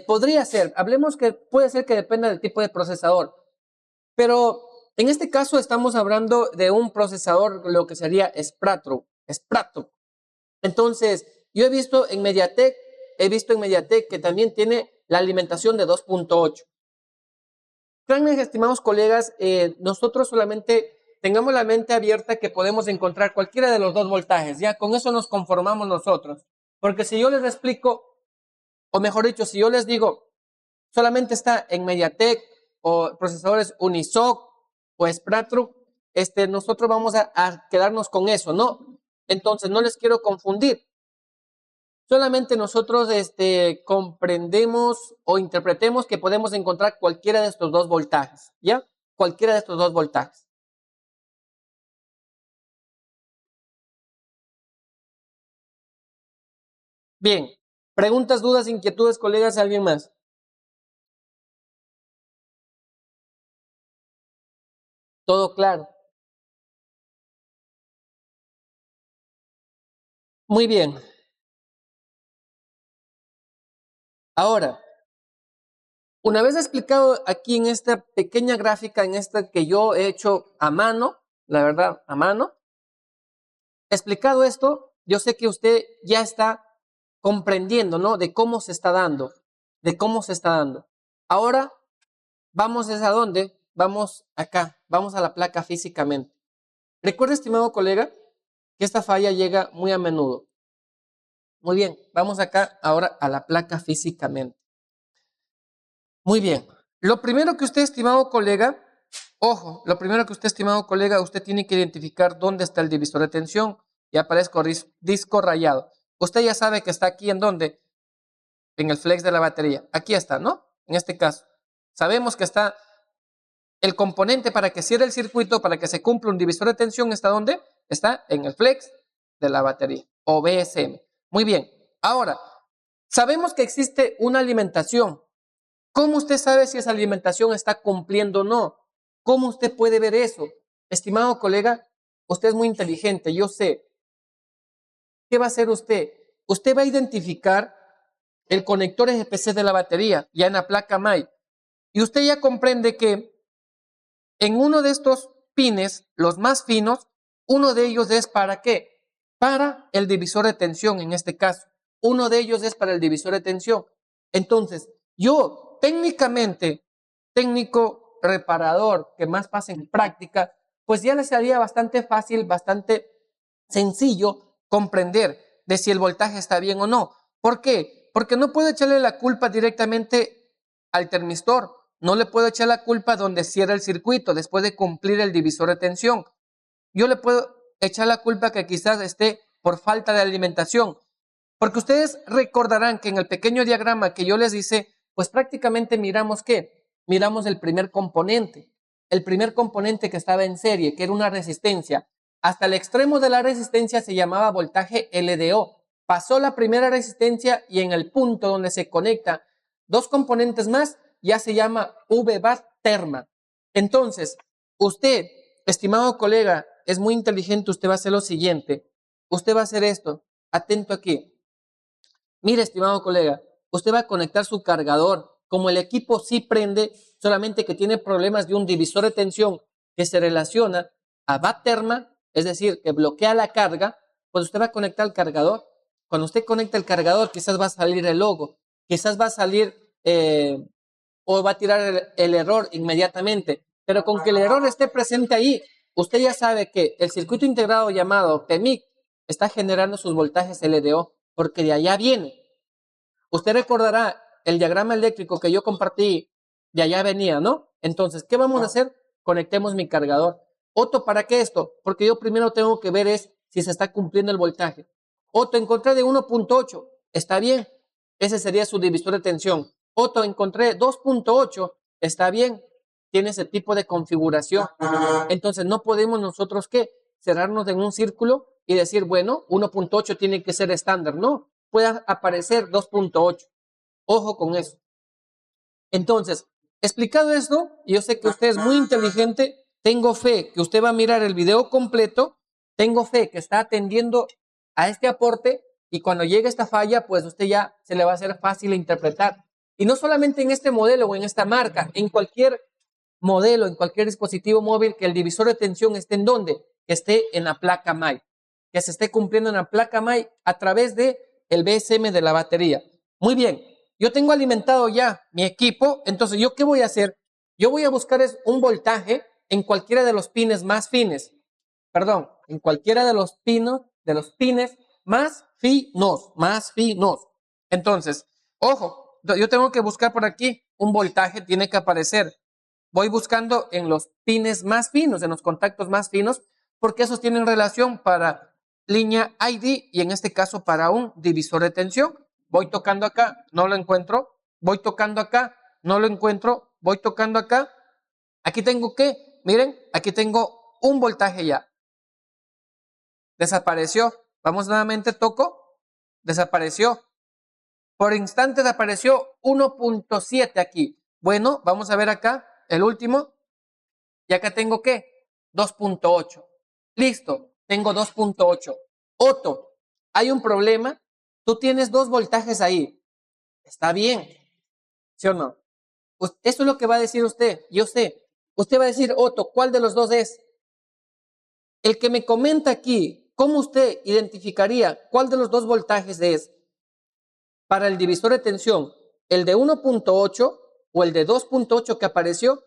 Podría ser. Hablemos que puede ser que dependa del tipo de procesador. Pero en este caso estamos hablando de un procesador, lo que sería Spratro. Entonces, yo he visto en MediaTek que también tiene la alimentación de 2.8. Créanme, estimados colegas, nosotros solamente tengamos la mente abierta que podemos encontrar cualquiera de los dos voltajes. Ya con eso nos conformamos nosotros. Porque si yo les explico, o mejor dicho, si yo les digo, solamente está en MediaTek o procesadores Unisoc o Spratro, nosotros vamos a quedarnos con eso, ¿no? Entonces, no les quiero confundir. Solamente nosotros comprendemos o interpretemos que podemos encontrar cualquiera de estos dos voltajes, ¿ya? Cualquiera de estos dos voltajes. Bien. Preguntas, dudas, inquietudes, colegas, ¿alguien más? Todo claro. Muy bien. Ahora, una vez explicado aquí en esta pequeña gráfica, en esta que yo he hecho a mano, la verdad, a mano, explicado esto, yo sé que usted ya está comprendiendo, ¿no? De cómo se está dando, de cómo se está dando. Ahora, vamos a dónde? Vamos acá, vamos a la placa físicamente. Recuerda, estimado colega, que esta falla llega muy a menudo. Muy bien, vamos acá ahora a la placa físicamente. Muy bien. Lo primero que usted, estimado colega, ojo, lo primero que usted, estimado colega, usted tiene que identificar dónde está el divisor de tensión y aparezca disco rayado. Usted ya sabe que está aquí en dónde, en el flex de la batería. Aquí está, ¿no? En este caso. Sabemos que está el componente para que cierre el circuito, para que se cumpla un divisor de tensión, ¿está dónde? Está en el flex de la batería o BSM. Muy bien. Ahora, sabemos que existe una alimentación. ¿Cómo usted sabe si esa alimentación está cumpliendo o no? ¿Cómo usted puede ver eso? Estimado colega, usted es muy inteligente, yo sé. ¿Qué va a hacer usted? Usted va a identificar el conector EGPC de la batería, ya en la placa MAI. Y usted ya comprende que en uno de estos pines, los más finos, uno de ellos es ¿para qué? Para el divisor de tensión en este caso. Uno de ellos es para el divisor de tensión. Entonces, yo técnicamente, técnico reparador, que más pasa en práctica, pues ya les haría bastante fácil, bastante sencillo comprender de si el voltaje está bien o no. ¿Por qué? Porque no puedo echarle la culpa directamente al termistor. No le puedo echar la culpa donde cierra el circuito después de cumplir el divisor de tensión. Yo le puedo echar la culpa que quizás esté por falta de alimentación. Porque ustedes recordarán que en el pequeño diagrama que yo les hice, pues prácticamente miramos ¿qué? Miramos el primer componente. El primer componente que estaba en serie, que era una resistencia. Hasta el extremo de la resistencia se llamaba voltaje LDO. Pasó la primera resistencia y en el punto donde se conecta dos componentes más, ya se llama VBAT terma. Entonces, usted, estimado colega, es muy inteligente, usted va a hacer lo siguiente. Usted va a hacer esto. Atento aquí. Mire, estimado colega, usted va a conectar su cargador. Como el equipo sí prende, solamente que tiene problemas de un divisor de tensión que se relaciona a BAT terma, es decir, que bloquea la carga, pues usted va a conectar el cargador. Cuando usted conecta el cargador, quizás va a salir el logo. quizás va a salir o va a tirar el error inmediatamente, pero con que el error esté presente ahí, usted ya sabe que el circuito integrado llamado TEMIC está generando sus voltajes LDO, porque de allá viene. Usted recordará el diagrama eléctrico que yo compartí, de allá venía, ¿no? Entonces, ¿qué vamos a hacer? Conectemos mi cargador. Otto, ¿para qué esto? Porque yo primero tengo que ver es si se está cumpliendo el voltaje. Otto, encontré de 1.8. Está bien. Ese sería su divisor de tensión. Otto, encontré 2.8. Está bien. Tiene ese tipo de configuración. Entonces, no podemos nosotros, ¿qué? Cerrarnos en un círculo y decir, bueno, 1.8 tiene que ser estándar. No, puede aparecer 2.8. Ojo con eso. Entonces, explicado esto, yo sé que usted es muy inteligente, tengo fe que usted va a mirar el video completo, tengo fe que está atendiendo a este aporte y cuando llegue esta falla, pues usted ya se le va a hacer fácil interpretar. Y no solamente en este modelo o en esta marca, en cualquier modelo, en cualquier dispositivo móvil que el divisor de tensión esté en donde, que esté en la placa MAI, que se esté cumpliendo en la placa MAI a través de el BSM de la batería. Muy bien, yo tengo alimentado ya mi equipo, entonces ¿yo qué voy a hacer? Yo voy a buscar un voltaje en cualquiera de los pines más fines, perdón, en cualquiera de los pines más finos. Entonces, ojo, yo tengo que buscar por aquí un voltaje, tiene que aparecer. Voy buscando en los pines más finos, en los contactos más finos, porque esos tienen relación para línea ID y en este caso para un divisor de tensión. Voy tocando acá, no lo encuentro. Voy tocando acá, no lo encuentro. Voy tocando acá. Aquí tengo ¿qué? Miren, aquí tengo un voltaje ya. Desapareció. Vamos nuevamente, toco. Desapareció. Por instantes apareció 1.7 aquí. Bueno, vamos a ver acá el último. Y acá tengo ¿qué? 2.8. Listo, tengo 2.8. Otto, hay un problema. Tú tienes 2 voltajes ahí. Está bien, ¿sí o no? Pues eso es lo que va a decir usted. Yo sé. Usted va a decir, Otto, ¿cuál de los dos es? El que me comenta aquí, ¿cómo usted identificaría cuál de los 2 voltajes es? Para el divisor de tensión, el de 1.8 o el de 2.8 que apareció,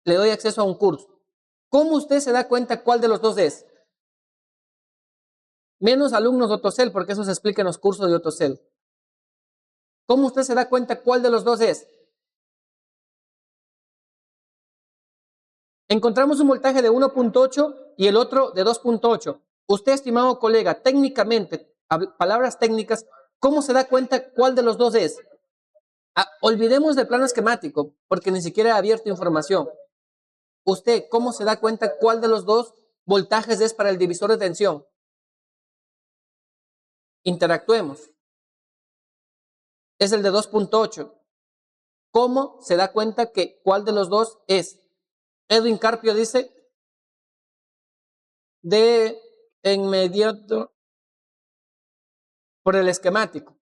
le doy acceso a un curso. ¿Cómo usted se da cuenta cuál de los dos es? Menos alumnos de Otocel, porque eso se explica en los cursos de Otocel. ¿Cómo usted se da cuenta cuál de los dos es? Encontramos un voltaje de 1.8 y el otro de 2.8. Usted, estimado colega, técnicamente, palabras técnicas, ¿cómo se da cuenta cuál de los dos es? Olvidemos del plano esquemático, porque ni siquiera he abierto información. Usted, ¿cómo se da cuenta cuál de los dos voltajes es para el divisor de tensión? Interactuemos. Es el de 2.8. ¿Cómo se da cuenta que cuál de los dos es? Edwin Carpio dice, de inmediato por el esquemático.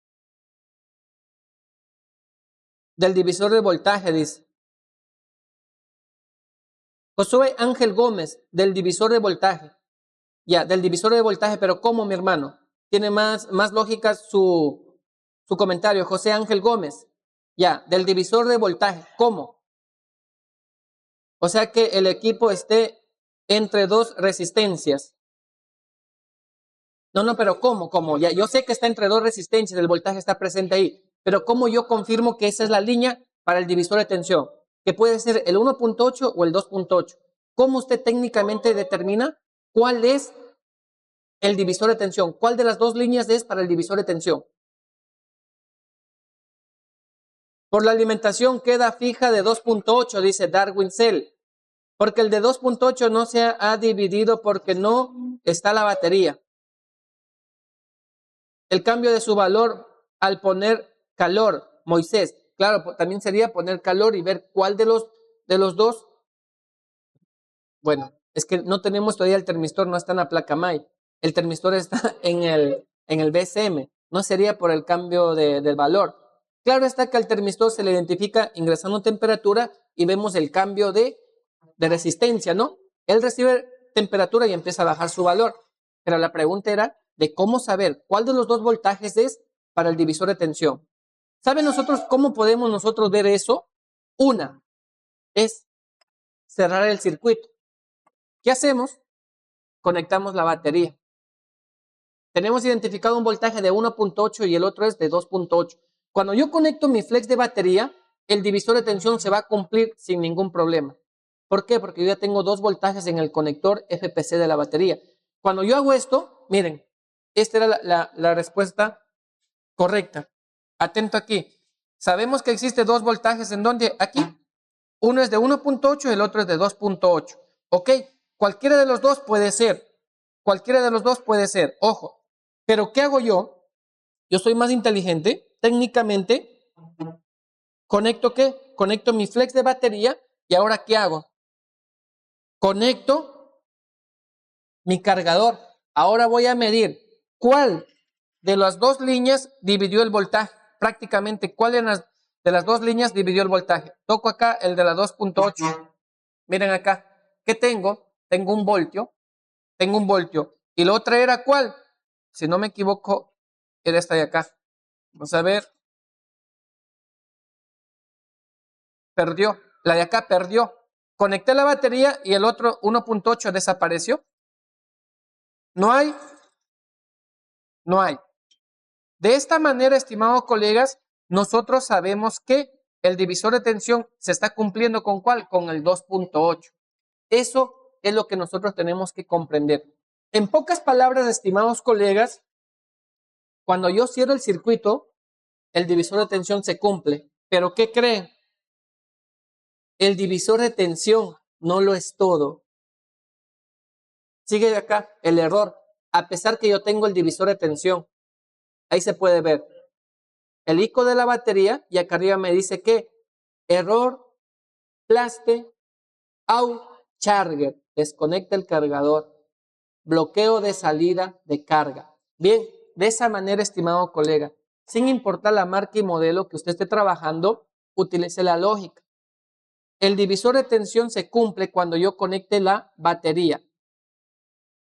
Del divisor de voltaje, dice. Josué Ángel Gómez, del divisor de voltaje. Ya, del divisor de voltaje, pero ¿cómo, mi hermano? Tiene más lógica su comentario. José Ángel Gómez, ya, del divisor de voltaje, ¿cómo? O sea que el equipo esté entre 2 resistencias. No, pero ¿cómo? ¿Cómo? Ya, yo sé que está entre 2 resistencias, el voltaje está presente ahí, pero ¿cómo yo confirmo que esa es la línea para el divisor de tensión? Que puede ser el 1.8 o el 2.8. ¿Cómo usted técnicamente determina cuál es el divisor de tensión? ¿Cuál de las 2 líneas es para el divisor de tensión? Por la alimentación queda fija de 2.8, dice Darwin Cell, porque el de 2.8 no se ha dividido porque no está la batería. El cambio de su valor al poner calor, Moisés, claro, también sería poner calor y ver cuál de los 2. Bueno, es que no tenemos todavía el termistor, no está en la placa MAI. El termistor está en el BSM, no sería por el cambio del valor. Claro está que al termistor se le identifica ingresando temperatura y vemos el cambio de resistencia, ¿no? Él recibe temperatura y empieza a bajar su valor. Pero la pregunta era de cómo saber cuál de los 2 voltajes es para el divisor de tensión. ¿Saben nosotros cómo podemos nosotros ver eso? Una es cerrar el circuito. ¿Qué hacemos? Conectamos la batería. Tenemos identificado un voltaje de 1.8 y el otro es de 2.8. Cuando yo conecto mi flex de batería, el divisor de tensión se va a cumplir sin ningún problema. ¿Por qué? Porque yo ya tengo 2 voltajes en el conector FPC de la batería. Cuando yo hago esto, miren, esta era la respuesta correcta. Atento aquí. Sabemos que existe 2 voltajes en donde aquí. Uno es de 1.8 y el otro es de 2.8. ¿Ok? Cualquiera de los dos puede ser. Cualquiera de los dos puede ser. Ojo. Pero ¿qué hago yo? Yo soy más inteligente. Técnicamente, ¿conecto qué? Conecto mi flex de batería. ¿Y ahora qué hago? Conecto mi cargador. Ahora voy a medir cuál de las 2 líneas dividió el voltaje. Prácticamente, ¿cuál de las 2 líneas dividió el voltaje? Toco acá el de la 2.8. Miren acá. ¿Qué tengo? Tengo un voltio. Tengo un voltio. ¿Y la otra era cuál? Si no me equivoco, era esta de acá. Vamos a ver. Perdió. La de acá perdió. Conecté la batería y el otro 1.8 desapareció. No hay. No hay. De esta manera, estimados colegas, nosotros sabemos que el divisor de tensión se está cumpliendo ¿con cuál? Con el 2.8. Eso es lo que nosotros tenemos que comprender. En pocas palabras, estimados colegas, cuando yo cierro el circuito, el divisor de tensión se cumple. ¿Pero qué creen? El divisor de tensión no lo es todo. Sigue acá el error. A pesar que yo tengo el divisor de tensión, ahí se puede ver el icono de la batería y acá arriba me dice que error, plaste, out, charger, desconecta el cargador, bloqueo de salida de carga. Bien, de esa manera, estimado colega, sin importar la marca y modelo que usted esté trabajando, utilice la lógica. El divisor de tensión se cumple cuando yo conecte la batería.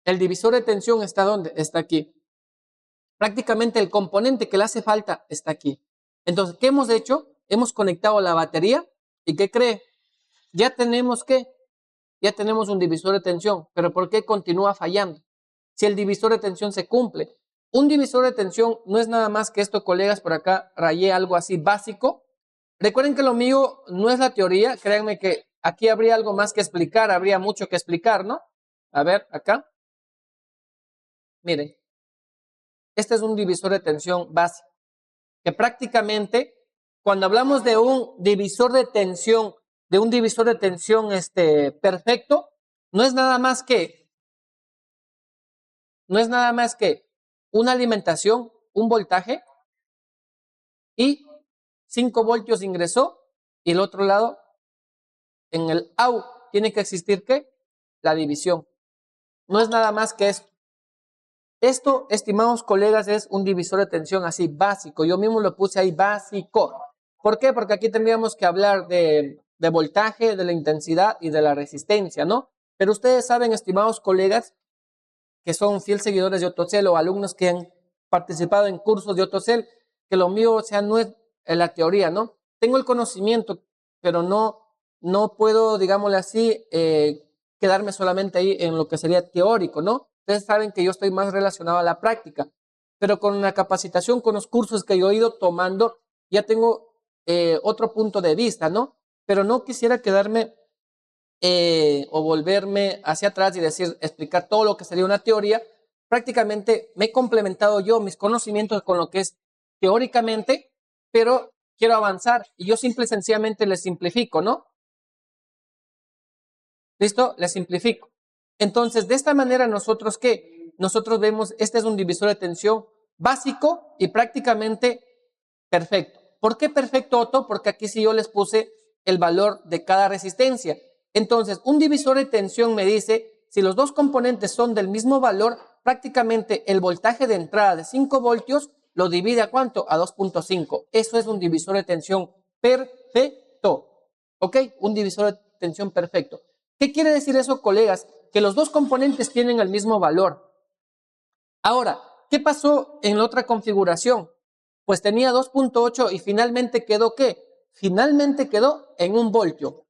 El divisor de tensión está ¿dónde? Está aquí. Prácticamente el componente que le hace falta está aquí. Entonces, ¿qué hemos hecho? Hemos conectado la batería y ¿qué cree? Ya tenemos un divisor de tensión, pero ¿por qué continúa fallando? Si el divisor de tensión se cumple. Un divisor de tensión no es nada más que esto, colegas, por acá rayé algo así básico. Recuerden que lo mío no es la teoría, créanme que aquí habría algo más que explicar, habría mucho que explicar, ¿no? A ver, acá. Miren, este es un divisor de tensión básico, que prácticamente cuando hablamos de un divisor de tensión, perfecto, no es nada más que una alimentación, un voltaje y 5 voltios ingresó y el otro lado en el out tiene que existir ¿qué? La división. No es nada más que esto. Esto, estimados colegas, es un divisor de tensión así básico. Yo mismo lo puse ahí básico. ¿Por qué? Porque aquí tendríamos que hablar de voltaje, de la intensidad y de la resistencia, ¿no? Pero ustedes saben, estimados colegas, que son fieles seguidores de Otocel o alumnos que han participado en cursos de Otocel, que lo mío, o sea, no es la teoría, ¿no? Tengo el conocimiento, pero no puedo, digámosle así, quedarme solamente ahí en lo que sería teórico, ¿no? Ustedes saben que yo estoy más relacionado a la práctica, pero con la capacitación, con los cursos que yo he ido tomando, ya tengo otro punto de vista, ¿no? Pero no quisiera quedarme o volverme hacia atrás y explicar todo lo que sería una teoría. Prácticamente me he complementado yo mis conocimientos con lo que es teóricamente, pero quiero avanzar y yo simple y sencillamente les simplifico, ¿no? ¿Listo? Les simplifico. Entonces, de esta manera nosotros, ¿qué? Nosotros vemos, este es un divisor de tensión básico y prácticamente perfecto. ¿Por qué perfecto, Otto? Porque aquí sí yo les puse el valor de cada resistencia. Entonces, un divisor de tensión me dice, si los dos componentes son del mismo valor, prácticamente el voltaje de entrada de 5 voltios lo divide ¿a cuánto? A 2.5. Eso es un divisor de tensión perfecto. ¿Ok? Un divisor de tensión perfecto. ¿Qué quiere decir eso, colegas? Que los dos componentes tienen el mismo valor. Ahora, ¿qué pasó en la otra configuración? Pues tenía 2.8 y finalmente quedó ¿qué? Finalmente quedó en 1 voltio.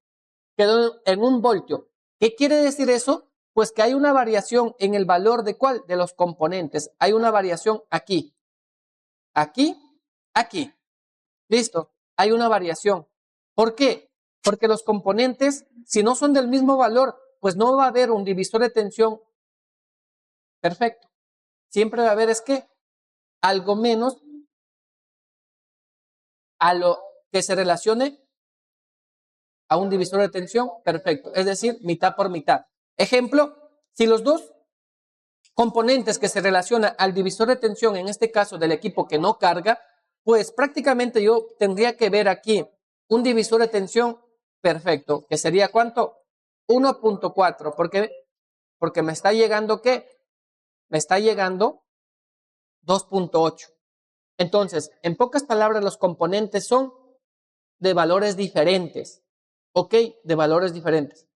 Quedó en 1 voltio. ¿Qué quiere decir eso? Pues que hay una variación en el valor de ¿cuál? De los componentes. Hay una variación aquí. Aquí, aquí. ¿Listo? Hay una variación. ¿Por qué? Porque los componentes, si no son del mismo valor, pues no va a haber un divisor de tensión perfecto. Siempre va a haber es que algo menos a lo que se relacione a un divisor de tensión perfecto, es decir, mitad por mitad. Ejemplo, si los dos componentes que se relacionan al divisor de tensión, en este caso del equipo que no carga, pues prácticamente yo tendría que ver aquí un divisor de tensión perfecto, que sería ¿cuánto? 1.4, porque me está llegando ¿qué? Me está llegando 2.8. Entonces, en pocas palabras, los componentes son de valores diferentes. ¿Ok? De valores diferentes.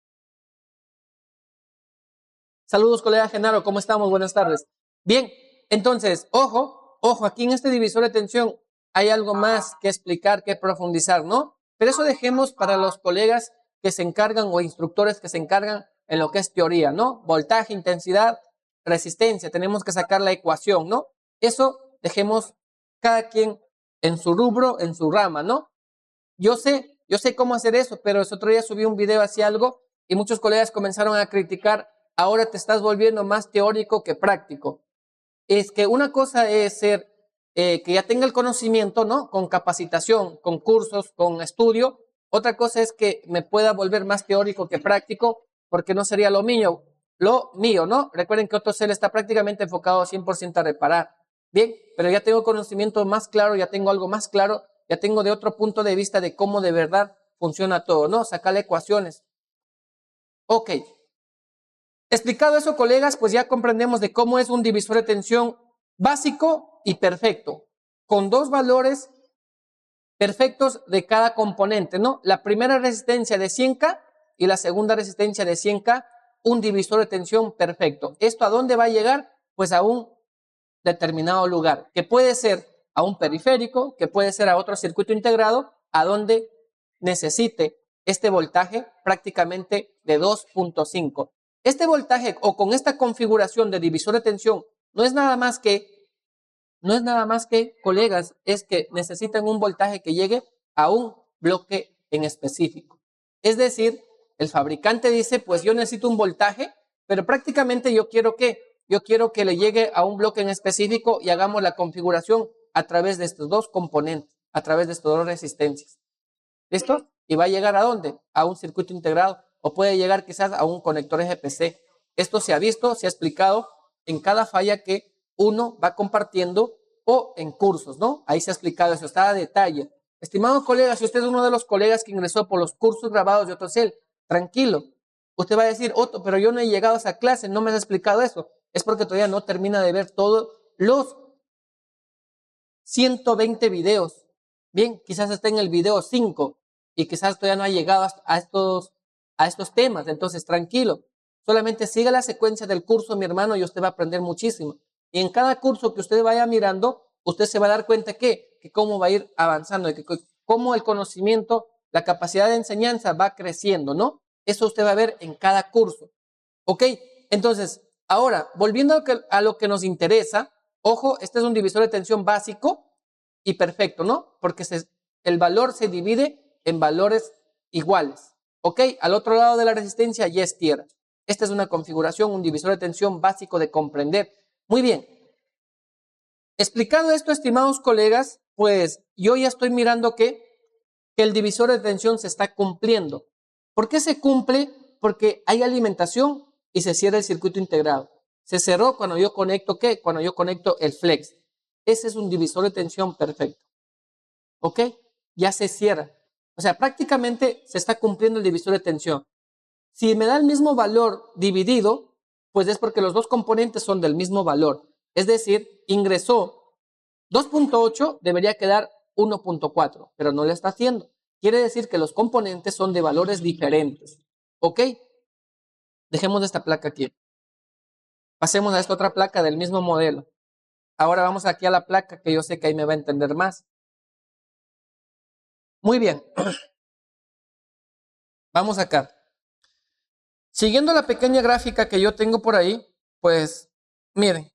Saludos, colega Genaro, ¿cómo estamos? Buenas tardes. Bien, entonces, ojo, aquí en este divisor de tensión hay algo más que explicar, que profundizar, ¿no? Pero eso dejemos para los colegas que se encargan o instructores que se encargan en lo que es teoría, ¿no? Voltaje, intensidad, resistencia, tenemos que sacar la ecuación, ¿no? Eso dejemos cada quien en su rubro, en su rama, ¿no? Yo sé cómo hacer eso, pero el otro día subí un video hacia algo y muchos colegas comenzaron a criticar, ahora te estás volviendo más teórico que práctico. Es que una cosa es ser, que ya tenga el conocimiento, ¿no? Con capacitación, con cursos, con estudio. Otra cosa es que me pueda volver más teórico que práctico, porque no sería lo mío, ¿no? Recuerden que OttoCell está prácticamente enfocado 100% a reparar. Bien, pero ya tengo conocimiento más claro, ya tengo algo más claro, ya tengo de otro punto de vista de cómo de verdad funciona todo, ¿no? Sacarle ecuaciones. Ok. Explicado eso, colegas, pues ya comprendemos de cómo es un divisor de tensión básico y perfecto, con dos valores perfectos de cada componente, ¿no? La primera resistencia de 100K y la segunda resistencia de 100K, un divisor de tensión perfecto. ¿Esto a dónde va a llegar? Pues a un determinado lugar, que puede ser a un periférico, que puede ser a otro circuito integrado, a donde necesite este voltaje prácticamente de 2.5. Este voltaje o con esta configuración de divisor de tensión no es nada más que, colegas, es que necesitan un voltaje que llegue a un bloque en específico. Es decir, el fabricante dice, pues yo necesito un voltaje, pero prácticamente yo quiero que le llegue a un bloque en específico y hagamos la configuración a través de estos dos componentes, a través de estas dos resistencias. ¿Listo? ¿Y va a llegar a dónde? A un circuito integrado o puede llegar quizás a un conector GPC. Esto se ha visto, se ha explicado en cada falla que uno va compartiendo o en cursos, ¿no? Ahí se ha explicado eso, está a detalle. Estimado colega, si usted es uno de los colegas que ingresó por los cursos grabados de OttoCell, tranquilo. Usted va a decir, Otto, pero yo no he llegado a esa clase, no me has explicado eso. Es porque todavía no termina de ver todos los 120 videos. Bien, quizás esté en el video 5 y quizás todavía no ha llegado a estos temas. Entonces, tranquilo. Solamente siga la secuencia del curso, mi hermano, y usted va a aprender muchísimo. Y en cada curso que usted vaya mirando, usted se va a dar cuenta que cómo va a ir avanzando, que cómo el conocimiento, la capacidad de enseñanza va creciendo, ¿no? Eso usted va a ver en cada curso. ¿Ok? Entonces, ahora, volviendo a lo que nos interesa, ojo, este es un divisor de tensión básico y perfecto, ¿no? Porque el valor se divide en valores iguales. ¿Ok? Al otro lado de la resistencia ya es tierra. Esta es una configuración, un divisor de tensión básico de comprender. Muy bien. Explicado esto, estimados colegas, pues yo ya estoy mirando que el divisor de tensión se está cumpliendo. ¿Por qué se cumple? Porque hay alimentación y se cierra el circuito integrado. Se cerró cuando yo conecto, ¿qué? Cuando yo conecto el flex. Ese es un divisor de tensión perfecto. ¿Ok? Ya se cierra. O sea, prácticamente se está cumpliendo el divisor de tensión. Si me da el mismo valor dividido, pues es porque los dos componentes son del mismo valor. Es decir, ingresó 2.8, debería quedar 1.4, pero no lo está haciendo. Quiere decir que los componentes son de valores diferentes. ¿Ok? Dejemos esta placa aquí. Pasemos a esta otra placa del mismo modelo. Ahora vamos aquí a la placa, que yo sé que ahí me va a entender más. Muy bien. Vamos acá. Siguiendo la pequeña gráfica que yo tengo por ahí, pues miren,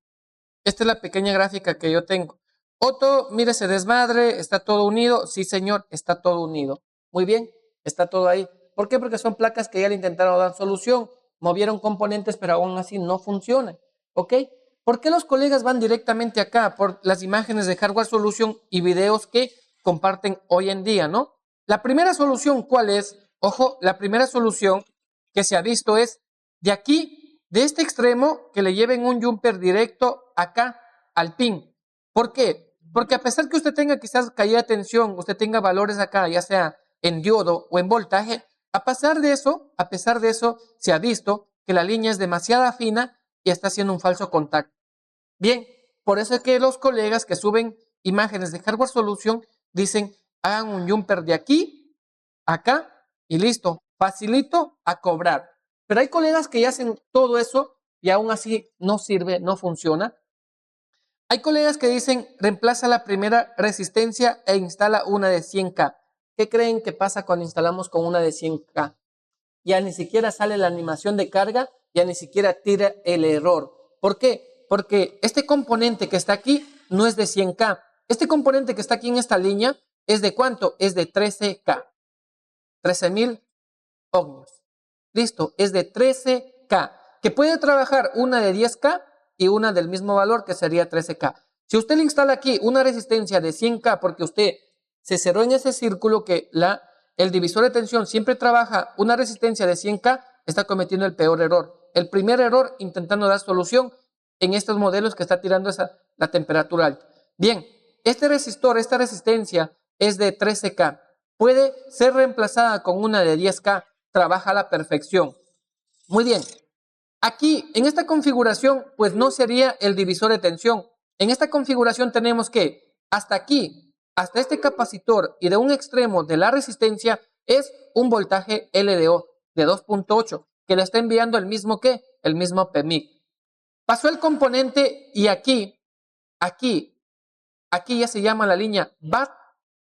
esta es la pequeña gráfica que yo tengo. Otto, mire ese desmadre, está todo unido. Sí, señor, está todo unido. Muy bien, está todo ahí. ¿Por qué? Porque son placas que ya le intentaron dar solución, movieron componentes, pero aún así no funcionan. ¿Ok? ¿Por qué los colegas van directamente acá? Por las imágenes de Hardware Solution y videos que comparten hoy en día, ¿no? La primera solución, ¿cuál es? Ojo, la primera solución que se ha visto es de aquí, de este extremo, que le lleven un jumper directo acá al pin. ¿Por qué? Porque a pesar que usted tenga quizás caída de tensión, usted tenga valores acá, ya sea en diodo o en voltaje, a pesar de eso, se ha visto que la línea es demasiado fina y está haciendo un falso contacto. Bien, por eso es que los colegas que suben imágenes de Hardware Solution dicen, hagan un jumper de aquí, acá y listo, facilito a cobrar. Pero hay colegas que ya hacen todo eso y aún así no sirve, no funciona. Hay colegas que dicen, reemplaza la primera resistencia e instala una de 100K. ¿Qué creen que pasa cuando instalamos con una de 100K? Ya ni siquiera sale la animación de carga, ya ni siquiera tira el error. ¿Por qué? Porque este componente que está aquí no es de 100K. Este componente que está aquí en esta línea es de ¿cuánto? Es de 13K. 13.000 ohmios. Listo, es de 13K. Que puede trabajar una de 10K y una del mismo valor que sería 13K. Si usted le instala aquí una resistencia de 100K porque usted se cerró en ese círculo que el divisor de tensión siempre trabaja una resistencia de 100K, está cometiendo el peor error. El primer error intentando dar solución en estos modelos que está tirando la temperatura alta. Bien, este resistor, esta resistencia es de 13K. Puede ser reemplazada con una de 10K. Trabaja a la perfección. Muy bien. Aquí, en esta configuración, pues no sería el divisor de tensión. En esta configuración tenemos que hasta aquí, hasta este capacitor y de un extremo de la resistencia es un voltaje LDO de 2.8 que le está enviando el mismo PMIC. Pasó el componente y aquí ya se llama la línea BAT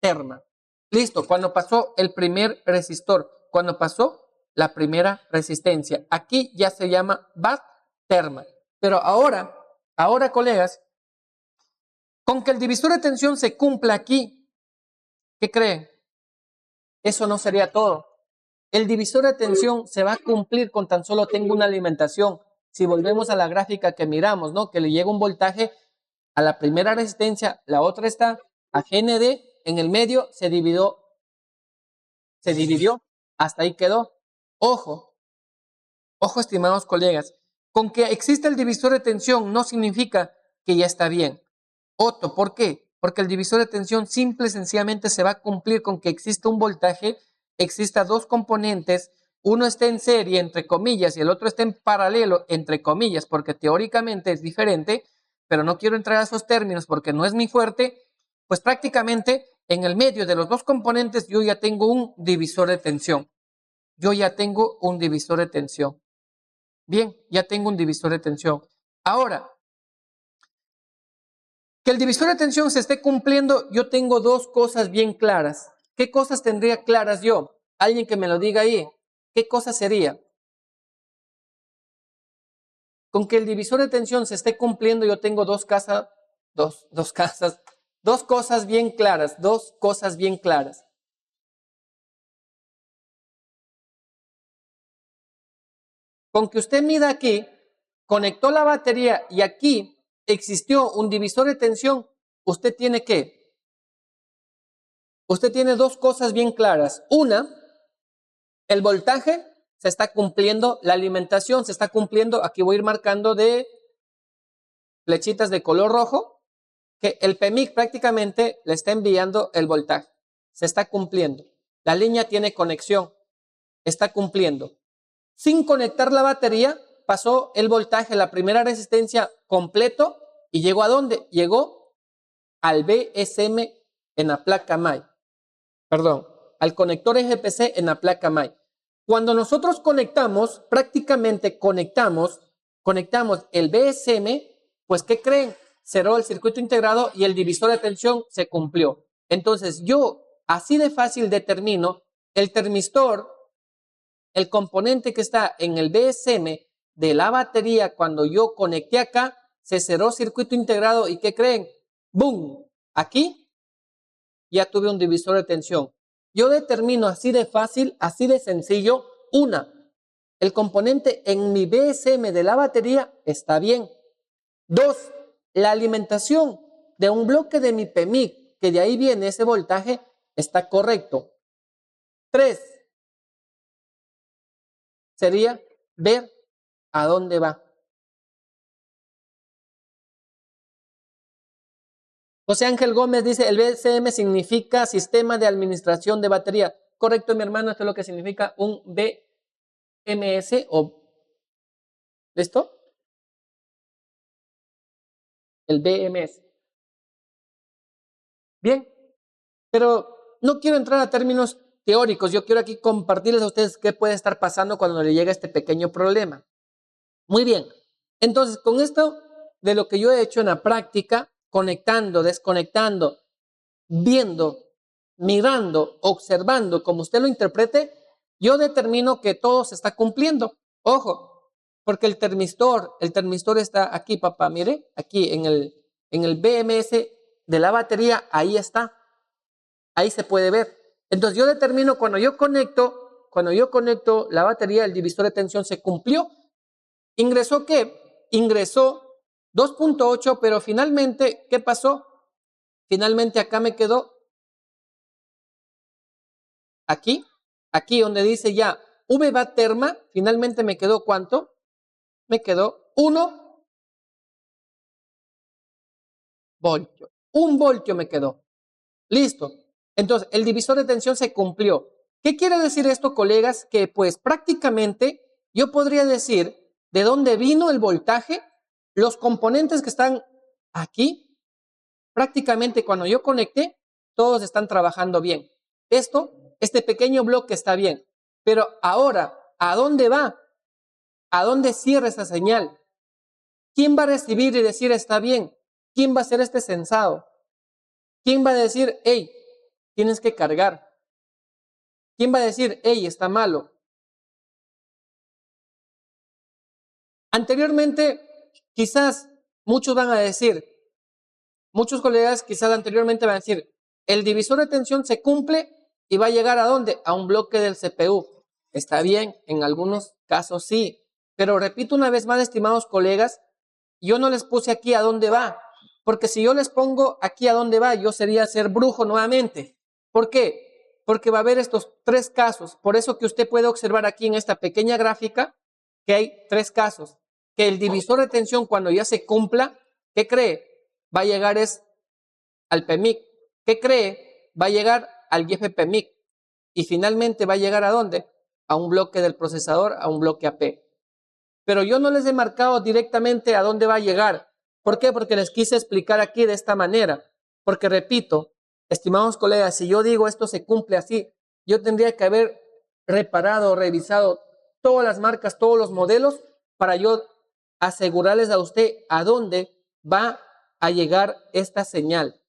terma. Listo, cuando pasó el primer resistor, cuando pasó la primera resistencia. Aquí ya se llama BAT terma. Pero ahora, colegas, con que el divisor de tensión se cumpla aquí, ¿qué creen? Eso no sería todo. El divisor de tensión se va a cumplir con tan solo tengo una alimentación. Si volvemos a la gráfica que miramos, ¿no? Que le llega un voltaje a la primera resistencia, la otra está a GND, en el medio se dividió, hasta ahí quedó. Ojo, estimados colegas, con que existe el divisor de tensión no significa que ya está bien. Otto, ¿por qué? Porque el divisor de tensión simple y sencillamente se va a cumplir con que exista un voltaje, exista dos componentes, uno esté en serie, entre comillas, y el otro esté en paralelo, entre comillas, porque teóricamente es diferente, pero no quiero entrar a esos términos porque no es mi fuerte, pues prácticamente en el medio de los dos componentes yo ya tengo un divisor de tensión. Bien, ya tengo un divisor de tensión. Ahora, que el divisor de tensión se esté cumpliendo, yo tengo dos cosas bien claras. ¿Qué cosas tendría claras yo? Alguien que me lo diga ahí. ¿Qué cosa sería? Con que el divisor de tensión se esté cumpliendo, yo tengo dos cosas bien claras. Con que usted mida aquí, conectó la batería y aquí existió un divisor de tensión, usted tiene dos cosas bien claras. Una, el voltaje se está cumpliendo, la alimentación se está cumpliendo. Aquí voy a ir marcando de flechitas de color rojo, que el PMIC prácticamente le está enviando el voltaje. Se está cumpliendo. La línea tiene conexión. Está cumpliendo. Sin conectar la batería, pasó el voltaje, la primera resistencia completo, y llegó ¿a dónde? Llegó al BSM en la placa MAI. Perdón, al conector EGPC en la placa MAI. Cuando nosotros conectamos, prácticamente conectamos el BSM, pues ¿qué creen? cerró el circuito integrado y el divisor de tensión se cumplió. Entonces yo así de fácil determino el termistor, el componente que está en el BSM de la batería. Cuando yo conecté acá, se cerró circuito integrado y ¿qué creen? ¡Boom! Aquí ya tuve un divisor de tensión. Yo determino así de fácil, así de sencillo, el componente en mi BSM de la batería está bien. 2, la alimentación de un bloque de mi PMIC, que de ahí viene ese voltaje, está correcto. 3, sería ver a dónde va. José Ángel Gómez dice, el BSM significa Sistema de Administración de Batería. Correcto, mi hermano, esto es lo que significa un BMS o... ¿Listo? El BMS. Bien, pero no quiero entrar a términos teóricos. Yo quiero aquí compartirles a ustedes qué puede estar pasando cuando le llega este pequeño problema. Muy bien, entonces con esto de lo que yo he hecho en la práctica, conectando, desconectando, viendo, mirando, observando, como usted lo interprete, yo determino que todo se está cumpliendo. Ojo, porque el termistor está aquí, papá, mire, aquí en el BMS de la batería, ahí está, ahí se puede ver. Entonces yo determino cuando yo conecto la batería, el divisor de tensión se cumplió. ¿Ingresó qué? Ingresó 2.8, pero finalmente, ¿qué pasó? Finalmente acá me quedó, aquí donde dice ya VBAT terma, finalmente me quedó ¿cuánto? Me quedó 1 voltio. 1 voltio me quedó. Listo. Entonces, el divisor de tensión se cumplió. ¿Qué quiere decir esto, colegas? Que pues prácticamente yo podría decir de dónde vino el voltaje, los componentes que están aquí, prácticamente cuando yo conecté, todos están trabajando bien. Este pequeño bloque está bien. Pero ahora, ¿a dónde va? ¿A dónde cierra esa señal? ¿Quién va a recibir y decir está bien? ¿Quién va a ser este censado? ¿Quién va a decir, hey, tienes que cargar? ¿Quién va a decir, hey, está malo? Anteriormente, quizás muchos van a decir, muchos colegas quizás anteriormente van a decir, el divisor de tensión se cumple y va a llegar ¿a dónde? A un bloque del CPU. Está bien, en algunos casos sí, pero repito una vez más, estimados colegas, yo no les puse aquí a dónde va, porque si yo les pongo aquí a dónde va, yo sería ser brujo nuevamente. ¿Por qué? Porque va a haber estos 3 casos. Por eso que usted puede observar aquí en esta pequeña gráfica que hay 3 casos. Que el divisor de tensión cuando ya se cumpla, ¿qué cree? Va a llegar al PMIC. ¿Qué cree? Va a llegar al IFPMIC. Y finalmente va a llegar ¿a dónde? A un bloque del procesador, a un bloque AP. Pero yo no les he marcado directamente a dónde va a llegar. ¿Por qué? Porque les quise explicar aquí de esta manera. Porque repito, estimados colegas, si yo digo esto se cumple así, yo tendría que haber reparado, revisado todas las marcas, todos los modelos, para yo asegurarles a usted a dónde va a llegar esta señal.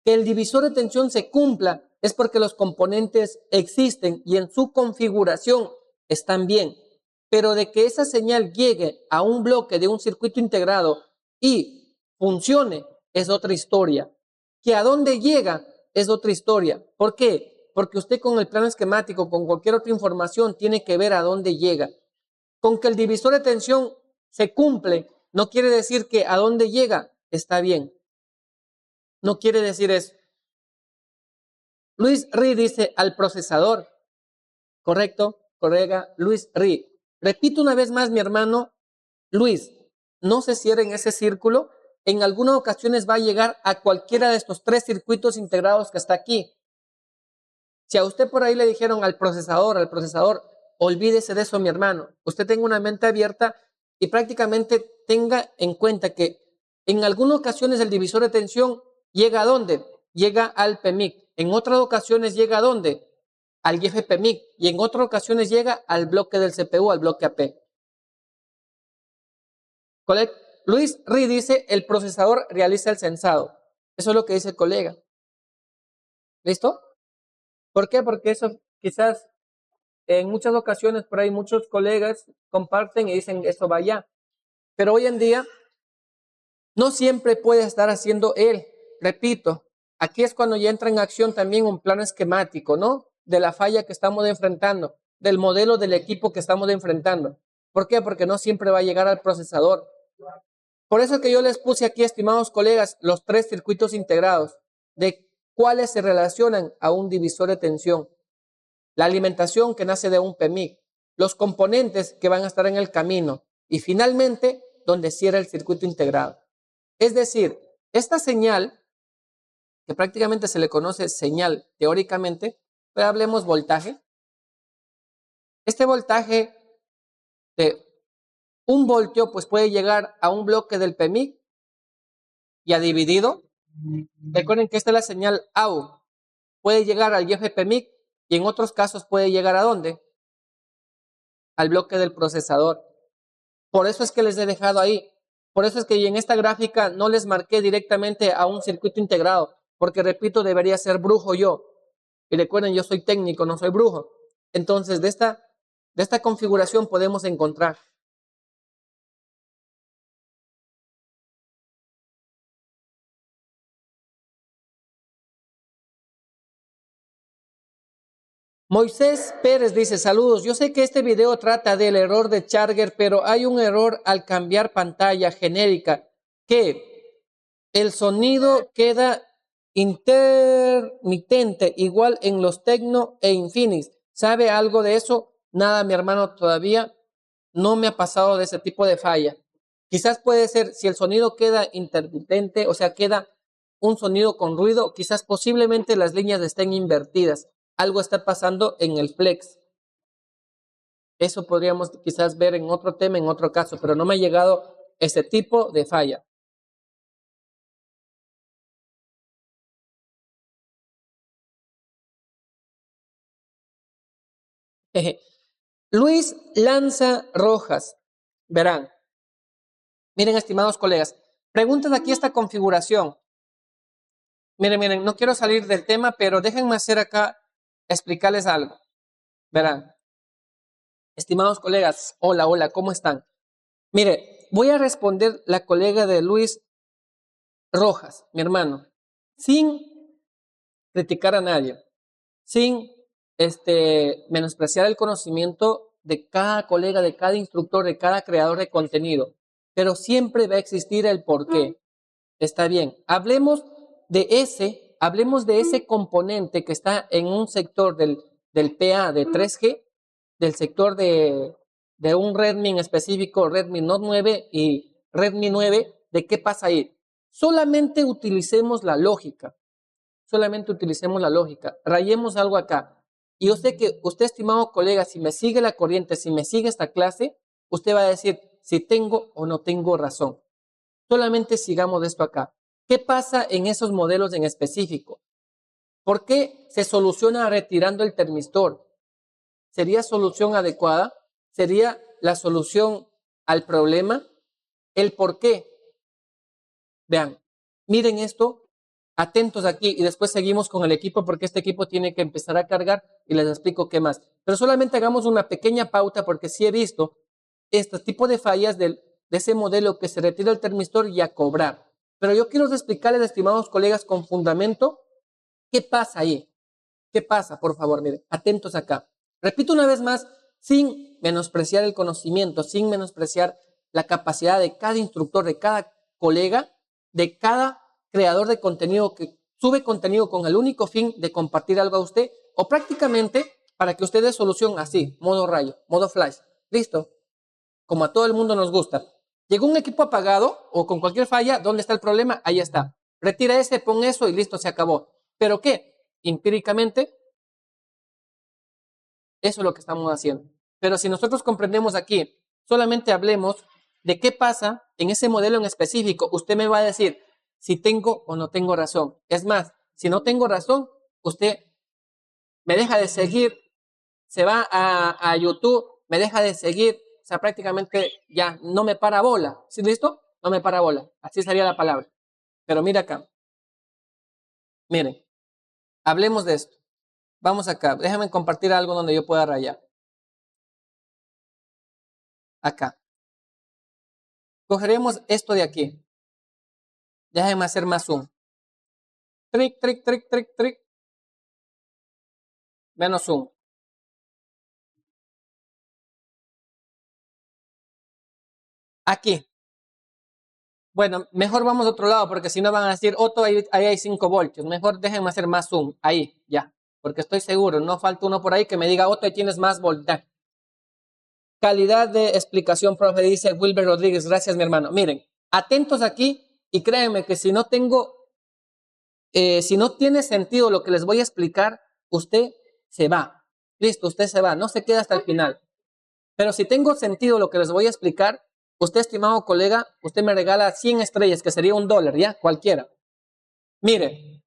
Que el divisor de tensión se cumpla es porque los componentes existen y en su configuración están bien. Pero de que esa señal llegue a un bloque de un circuito integrado y funcione es otra historia. Que a dónde llega es otra historia. ¿Por qué? Porque usted con el plano esquemático, con cualquier otra información, tiene que ver a dónde llega. Con que el divisor de tensión se cumple, no quiere decir que a dónde llega está bien. No quiere decir eso. Luis Ri dice al procesador. Correcto, colega Luis Ri. Repito una vez más, mi hermano Luis, no se cierren ese círculo. En algunas ocasiones va a llegar a cualquiera de estos 3 circuitos integrados que está aquí. Si a usted por ahí le dijeron al procesador, olvídese de eso, mi hermano. Usted tenga una mente abierta y prácticamente tenga en cuenta que en algunas ocasiones el divisor de tensión llega ¿a dónde? Llega al PMIC. En otras ocasiones llega ¿a dónde? Al IFPMIC. Y en otras ocasiones llega al bloque del CPU, al bloque AP. Luis Ri dice, el procesador realiza el sensado. Eso es lo que dice el colega. ¿Listo? ¿Por qué? Porque eso quizás en muchas ocasiones por ahí muchos colegas comparten y dicen eso va allá. Pero hoy en día no siempre puede estar haciendo él. Repito, aquí es cuando ya entra en acción también un plan esquemático, ¿no? De la falla que estamos enfrentando, del modelo del equipo que estamos enfrentando. ¿Por qué? Porque no siempre va a llegar al procesador. Por eso que yo les puse aquí, estimados colegas, los 3 circuitos integrados, de cuáles se relacionan a un divisor de tensión. La alimentación que nace de un PMIC, los componentes que van a estar en el camino y finalmente donde cierra el circuito integrado. Es decir, esta señal, que prácticamente se le conoce señal teóricamente, pero hablemos voltaje. Este voltaje de 1 voltio pues puede llegar a un bloque del PMIC y a dividido. Recuerden que esta es la señal AU. Puede llegar al IF PMIC y en otros casos puede llegar ¿a dónde? Al bloque del procesador. Por eso es que les he dejado ahí. Por eso es que en esta gráfica no les marqué directamente a un circuito integrado, porque repito, debería ser brujo yo. Y recuerden, yo soy técnico, no soy brujo. Entonces, de esta configuración podemos encontrar. Moisés Pérez dice, saludos, yo sé que este video trata del error de Charger, pero hay un error al cambiar pantalla genérica, que el sonido queda intermitente, igual en los Tecno e Infinix. ¿Sabe algo de eso? Nada, mi hermano, todavía no me ha pasado de ese tipo de falla. Quizás puede ser, si el sonido queda intermitente, o sea, queda un sonido con ruido, quizás posiblemente las líneas estén invertidas. Algo está pasando en el flex. Eso podríamos quizás ver en otro tema, en otro caso, pero no me ha llegado ese tipo de falla. Luis Lanza Rojas. Verán. Miren, estimados colegas, pregunten aquí esta configuración. Miren, no quiero salir del tema, pero déjenme hacer acá, explicarles algo. Verán. Estimados colegas, hola, ¿cómo están? Mire, voy a responder la colega de Luis Rojas, mi hermano, sin criticar a nadie, sin menospreciar el conocimiento de cada colega, de cada instructor, de cada creador de contenido, pero siempre va a existir el porqué. Está bien, hablemos de ese componente que está en un sector del PA de 3G, del sector de un Redmi en específico, Redmi Note 9 y Redmi 9, ¿de qué pasa ahí? Solamente utilicemos la lógica, rayemos algo acá. Y yo sé que usted, estimado colega, si me sigue la corriente, si me sigue esta clase, usted va a decir si tengo o no tengo razón. Solamente sigamos esto acá. ¿Qué pasa en esos modelos en específico? ¿Por qué se soluciona retirando el termistor? ¿Sería solución adecuada? ¿Sería la solución al problema? ¿El por qué? Vean, miren esto, atentos aquí y después seguimos con el equipo porque este equipo tiene que empezar a cargar y les explico qué más. Pero solamente hagamos una pequeña pauta porque sí he visto este tipo de fallas de ese modelo que se retira el termistor y a cobrar. Pero yo quiero explicarles, estimados colegas, con fundamento, ¿qué pasa ahí? ¿Qué pasa? Por favor, miren, atentos acá. Repito una vez más, sin menospreciar el conocimiento, sin menospreciar la capacidad de cada instructor, de cada colega, de cada creador de contenido que sube contenido con el único fin de compartir algo a usted o prácticamente para que usted dé solución así, modo rayo, modo flash. ¿Listo? Como a todo el mundo nos gusta. Llegó un equipo apagado o con cualquier falla, ¿dónde está el problema? Ahí está. Retira ese, pon eso y listo, se acabó. ¿Pero qué? Empíricamente, eso es lo que estamos haciendo. Pero si nosotros comprendemos aquí, solamente hablemos de qué pasa en ese modelo en específico, usted me va a decir si tengo o no tengo razón. Es más, si no tengo razón, usted me deja de seguir, se va a YouTube, me deja de seguir, o sea, prácticamente ya no me para bola. ¿Sí, listo? no me para bola. Así sería la palabra. Pero mira acá. Miren, hablemos de esto. Vamos acá. Déjame compartir algo donde yo pueda rayar. Acá. Cogeremos esto de aquí. Déjenme hacer más zoom. Trick, trick, trick, trick, trick. Menos zoom. Aquí. Bueno, mejor vamos a otro lado porque si no van a decir, Otto, ahí hay 5 voltios. Mejor déjenme hacer más zoom. Ahí, ya. Porque estoy seguro, no falta uno por ahí que me diga, Otto, ahí tienes más voltaje. Calidad de explicación, profe, dice Wilber Rodríguez. Gracias, mi hermano. Miren, atentos aquí y créanme que si no tiene sentido lo que les voy a explicar, usted se va. Listo, usted se va. No se queda hasta el final. Pero si tengo sentido lo que les voy a explicar, usted, estimado colega, usted me regala 100 estrellas, que sería $1, ¿ya? Cualquiera. Mire,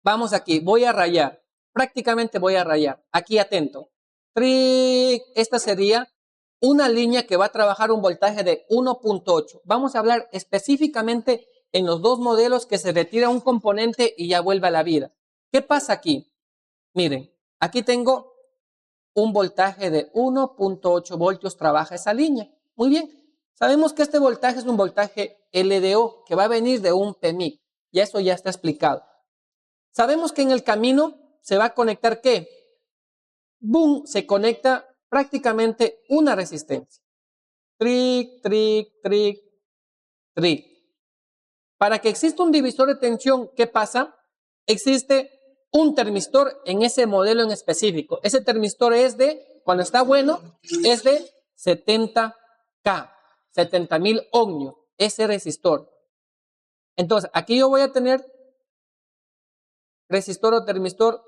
vamos aquí. Voy a rayar. Prácticamente voy a rayar. Aquí, atento. Esta sería una línea que va a trabajar un voltaje de 1.8. Vamos a hablar específicamente en los dos modelos que se retira un componente y ya vuelve a la vida. ¿Qué pasa aquí? Miren, aquí tengo un voltaje de 1.8 voltios, trabaja esa línea. Muy bien. Sabemos que este voltaje es un voltaje LDO que va a venir de un PMIC. Y eso ya está explicado. Sabemos que en el camino se va a conectar ¿qué? ¡Boom! Se conecta prácticamente una resistencia. Tric, tric, tric, tric. Para que exista un divisor de tensión, ¿qué pasa? Existe un termistor en ese modelo en específico. Ese termistor es de, cuando está bueno, es de 70K, 70.000 ohmios, ese resistor. Entonces, aquí yo voy a tener resistor o termistor,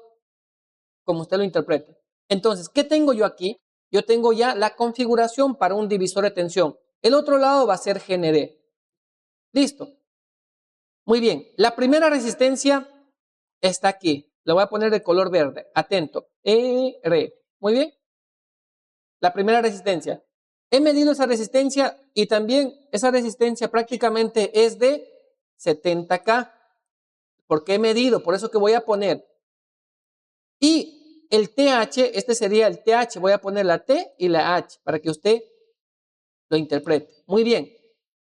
como usted lo interprete. Entonces, ¿qué tengo yo aquí? Yo tengo ya la configuración para un divisor de tensión. El otro lado va a ser GND. Listo. Muy bien. La primera resistencia está aquí. Lo voy a poner de color verde. Atento. R. Muy bien. La primera resistencia. He medido esa resistencia y también esa resistencia prácticamente es de 70K. Porque he medido, por eso que voy a poner. Y el TH, este sería el TH, voy a poner la T y la H para que usted lo interprete. Muy bien.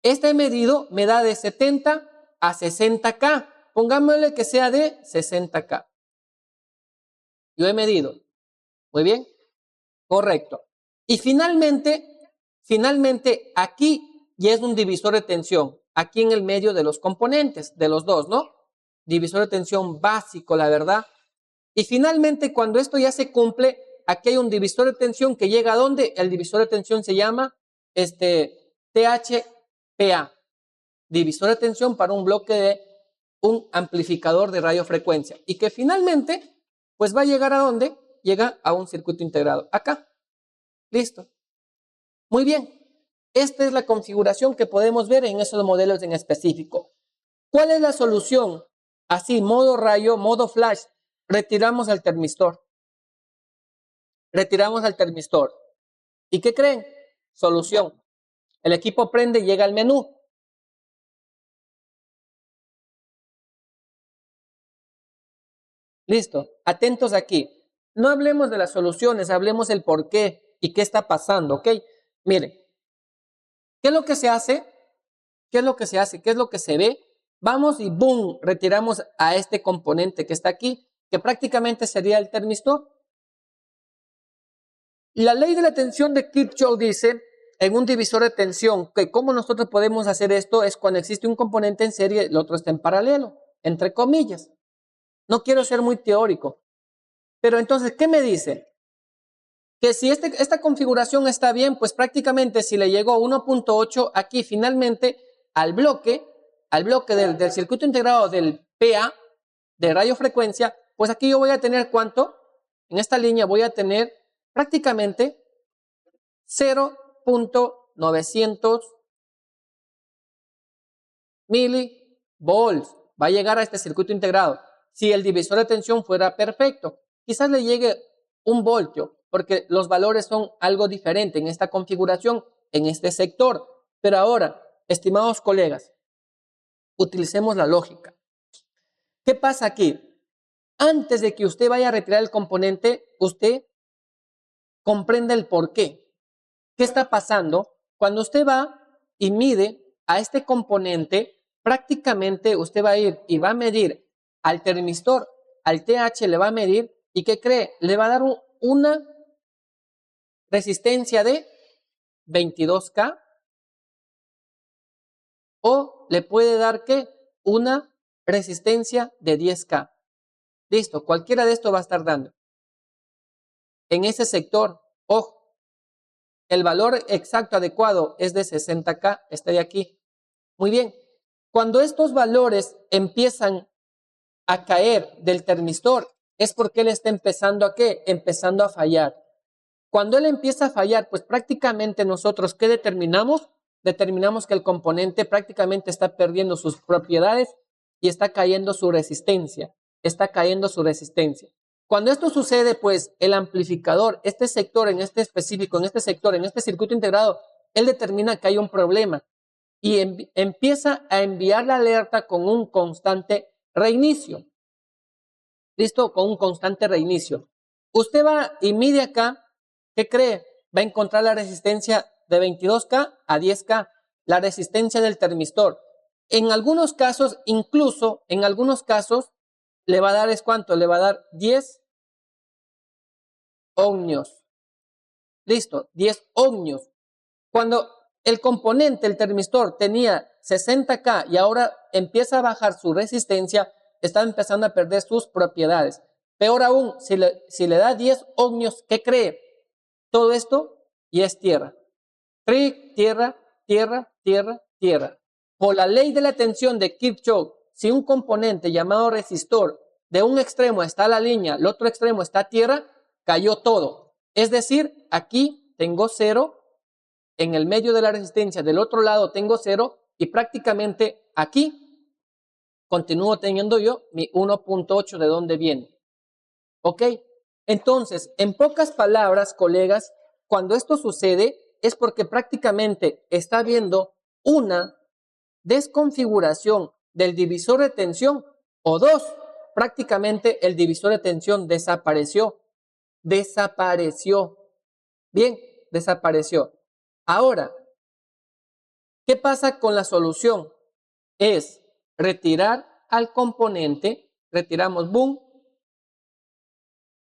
Este medido me da de 70 a 60K. Pongámosle que sea de 60K. Yo he medido. Muy bien. Correcto. Y finalmente aquí ya es un divisor de tensión. Aquí en el medio de los componentes, de los dos, ¿no? Divisor de tensión básico, la verdad. Y finalmente, cuando esto ya se cumple, aquí hay un divisor de tensión que llega a ¿dónde? El divisor de tensión se llama THPA. Divisor de tensión para un bloque de un amplificador de radiofrecuencia. Y que finalmente, pues va a llegar a ¿dónde? Llega a un circuito integrado. Acá. Listo. Muy bien. Esta es la configuración que podemos ver en esos modelos en específico. ¿Cuál es la solución? Así, modo rayo, modo flash. Retiramos al termistor. Retiramos al termistor. ¿Y qué creen? Solución. El equipo prende y llega al menú. Listo. Atentos aquí. No hablemos de las soluciones, hablemos del por qué y qué está pasando, ¿ok? Miren. ¿Qué es lo que se hace? ¿Qué es lo que se hace? ¿Qué es lo que se ve? Vamos y ¡boom! Retiramos a este componente que está aquí, que prácticamente sería el termistor. La ley de la tensión de Kirchhoff dice, en un divisor de tensión, que cómo nosotros podemos hacer esto es cuando existe un componente en serie, el otro está en paralelo, entre comillas. No quiero ser muy teórico. Pero entonces, ¿qué me dice? Que si esta configuración está bien, pues prácticamente si le llegó 1.8 aquí finalmente al bloque del circuito integrado del PA, de radiofrecuencia, pues aquí yo voy a tener ¿cuánto? En esta línea voy a tener prácticamente 0.900 milivolts. Va a llegar a este circuito integrado. Si el divisor de tensión fuera perfecto, quizás le llegue 1 voltio, porque los valores son algo diferente en esta configuración, en este sector. Pero ahora, estimados colegas, utilicemos la lógica. ¿Qué pasa aquí? Antes de que usted vaya a retirar el componente, usted comprende el por qué. ¿Qué está pasando? Cuando usted va y mide a este componente, prácticamente usted va a ir y va a medir al termistor, al TH le va a medir, ¿y qué cree? Le va a dar una resistencia de 22K o le puede dar, ¿qué? Una resistencia de 10K. Listo, cualquiera de estos va a estar dando. En ese sector, ojo, el valor exacto adecuado es de 60K, está de aquí. Muy bien, cuando estos valores empiezan a caer del termistor, es porque él está empezando a ¿qué? Empezando a fallar. Cuando él empieza a fallar, pues prácticamente nosotros, ¿qué determinamos? Determinamos que el componente prácticamente está perdiendo sus propiedades y está cayendo su resistencia. Está cayendo su resistencia. Cuando esto sucede, pues el amplificador, este sector en este específico, en este sector, en este circuito integrado, él determina que hay un problema y empieza a enviar la alerta con un constante reinicio. ¿Listo? Con un constante reinicio. Usted va y mide acá, ¿qué cree? Va a encontrar la resistencia de 22K a 10K, la resistencia del termistor. En algunos casos, incluso en algunos casos, le va a dar, ¿es cuánto? Le va a dar 10 ohmios. Listo, 10 ohmios. Cuando el componente, el termistor, tenía 60K y ahora empieza a bajar su resistencia, está empezando a perder sus propiedades. Peor aún, si le da 10 ohmios, ¿qué cree? Todo esto y es tierra. Tierra, tierra, tierra, tierra. Por la ley de la tensión de Kirchhoff, si un componente llamado resistor de un extremo está a la línea, el otro extremo está a tierra, cayó todo. Es decir, aquí tengo 0, en el medio de la resistencia del otro lado tengo 0 y prácticamente aquí continúo teniendo yo mi 1.8 de dónde viene. ¿Ok? Entonces, en pocas palabras, colegas, cuando esto sucede es porque prácticamente está habiendo una desconfiguración del divisor de tensión o dos, prácticamente el divisor de tensión desapareció. Desapareció. Bien, desapareció. Ahora, ¿qué pasa con la solución? Es retirar al componente, retiramos, boom,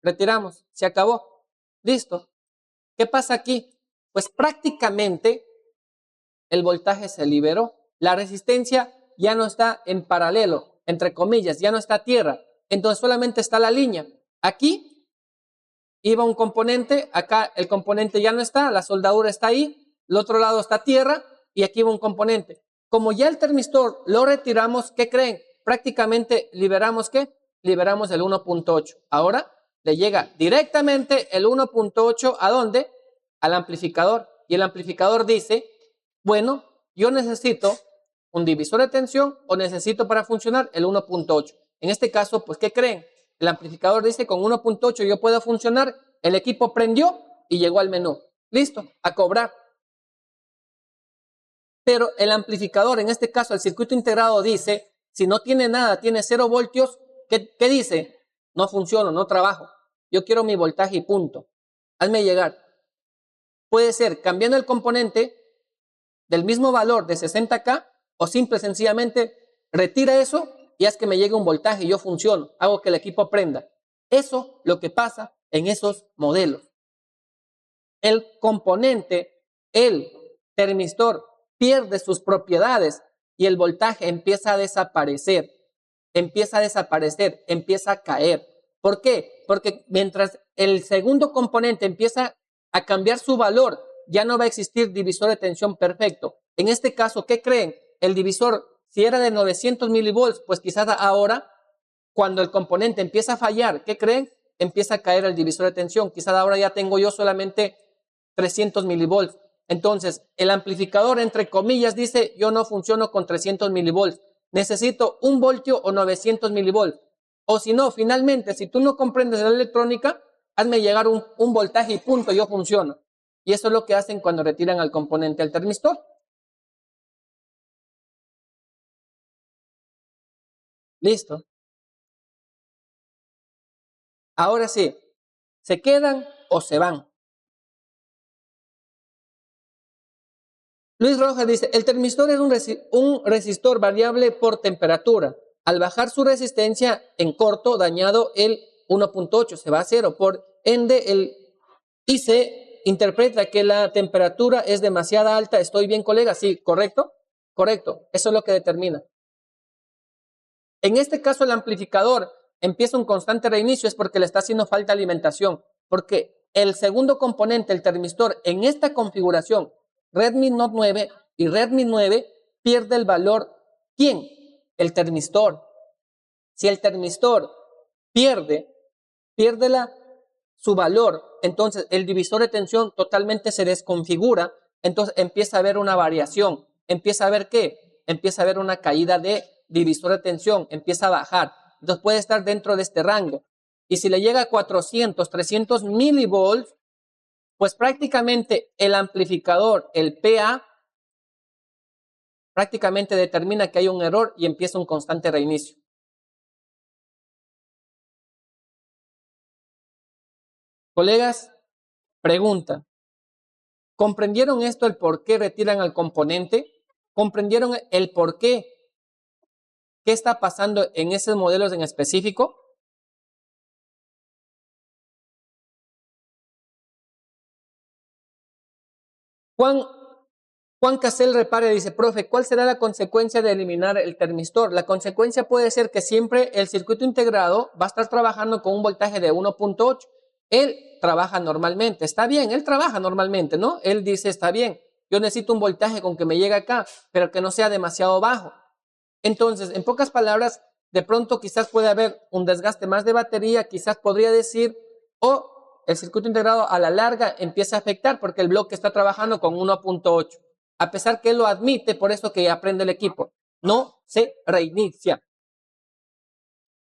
retiramos, se acabó, listo. ¿Qué pasa aquí? Pues prácticamente el voltaje se liberó, la resistencia ya no está en paralelo, entre comillas, ya no está a tierra, entonces solamente está la línea. Aquí iba un componente, acá el componente ya no está, la soldadura está ahí, el otro lado está tierra y aquí va un componente. Como ya el termistor lo retiramos, ¿qué creen? Prácticamente liberamos ¿qué? Liberamos el 1.8. Ahora le llega directamente el 1.8 ¿a dónde? Al amplificador. Y el amplificador dice, bueno, yo necesito un divisor de tensión o necesito para funcionar el 1.8. En este caso, pues, ¿qué creen? El amplificador dice con 1.8 yo puedo funcionar, el equipo prendió y llegó al menú. Listo, a cobrar. Pero el amplificador, en este caso el circuito integrado dice, si no tiene nada, tiene 0 voltios, ¿qué dice? No funciono, no trabajo. Yo quiero mi voltaje y punto. Hazme llegar. Puede ser cambiando el componente del mismo valor de 60K o simple sencillamente retira eso y haz que me llegue un voltaje y yo funciono, hago que el equipo prenda. Eso lo que pasa en esos modelos. El componente, el termistor, pierde sus propiedades y el voltaje empieza a desaparecer, empieza a caer. ¿Por qué? Porque mientras el segundo componente empieza a cambiar su valor, ya no va a existir divisor de tensión perfecto. En este caso, ¿qué creen? El divisor, si era de 900 milivolts, pues quizás ahora, cuando el componente empieza a fallar, ¿qué creen? Empieza a caer el divisor de tensión. Quizás ahora ya tengo yo solamente 300 milivolts. Entonces, el amplificador, entre comillas, dice, yo no funciono con 300 milivolts. Necesito 1 voltio o 900 milivolts. O si no, finalmente, si tú no comprendes la electrónica, hazme llegar un voltaje y punto, yo funciono. Y eso es lo que hacen cuando retiran al componente al termistor. Listo. Ahora sí, ¿se quedan o se van? Luis Rojas dice, el termistor es un resistor variable por temperatura. Al bajar su resistencia en corto, dañado el 1.8, se va a cero. Por ende, y se interpreta que la temperatura es demasiado alta. ¿Estoy bien, colega? Sí, ¿correcto? Correcto. Eso es lo que determina. En este caso, el amplificador empieza un constante reinicio, es porque le está haciendo falta alimentación. Porque el segundo componente, el termistor, en esta configuración, Redmi Note 9 y Redmi 9 pierde el valor. ¿Quién? El termistor. Si el termistor pierde su valor, entonces el divisor de tensión totalmente se desconfigura, entonces empieza a haber una variación. ¿Empieza a haber qué? Empieza a haber una caída de divisor de tensión, empieza a bajar. Entonces puede estar dentro de este rango. Y si le llega a 400, 300 milivolts, pues prácticamente el amplificador, el PA, prácticamente determina que hay un error y empieza un constante reinicio. Colegas, pregunta. ¿Comprendieron esto, el por qué retiran al componente? ¿Comprendieron el por qué? ¿Qué está pasando en esos modelos en específico? Juan Casel repare, dice, profe, ¿cuál será la consecuencia de eliminar el termistor? La consecuencia puede ser que siempre el circuito integrado va a estar trabajando con un voltaje de 1.8. Él trabaja normalmente, está bien, él trabaja normalmente, ¿no? Él dice, está bien, yo necesito un voltaje con que me llegue acá, pero que no sea demasiado bajo. Entonces, en pocas palabras, de pronto quizás puede haber un desgaste más de batería, quizás podría decir, o el circuito integrado a la larga empieza a afectar porque el bloque está trabajando con 1.8. A pesar que él lo admite, por eso que aprende el equipo. No se reinicia.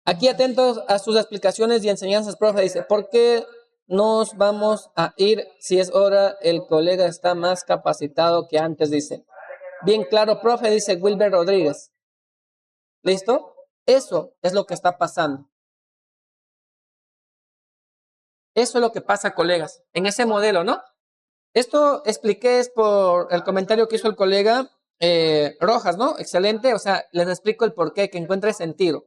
Aquí atentos a sus explicaciones y enseñanzas, profe. Dice, ¿por qué nos vamos a ir si es hora? El colega está más capacitado que antes, dice. Bien claro, profe, dice Wilber Rodríguez. ¿Listo? Eso es lo que está pasando. Eso es lo que pasa, colegas, en ese modelo, ¿no? Esto expliqué es por el comentario que hizo el colega Rojas, ¿no? Excelente, o sea, les explico el porqué, que encuentre sentido.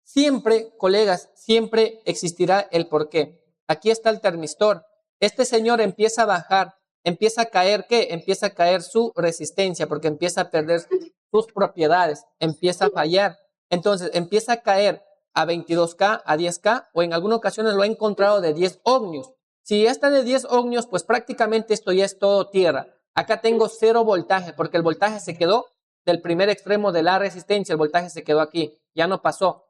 Siempre, colegas, siempre existirá el porqué. Aquí está el termistor. Este señor empieza a bajar, empieza a caer, ¿qué? Empieza a caer su resistencia, porque empieza a perder sus propiedades, empieza a fallar. Entonces, empieza a caer a 22K, a 10K, o en algunas ocasiones lo he encontrado de 10 ohmios. Si ya está de 10 ohmios, pues prácticamente esto ya es todo tierra. Acá tengo 0 voltaje, porque el voltaje se quedó del primer extremo de la resistencia, el voltaje se quedó aquí, ya no pasó.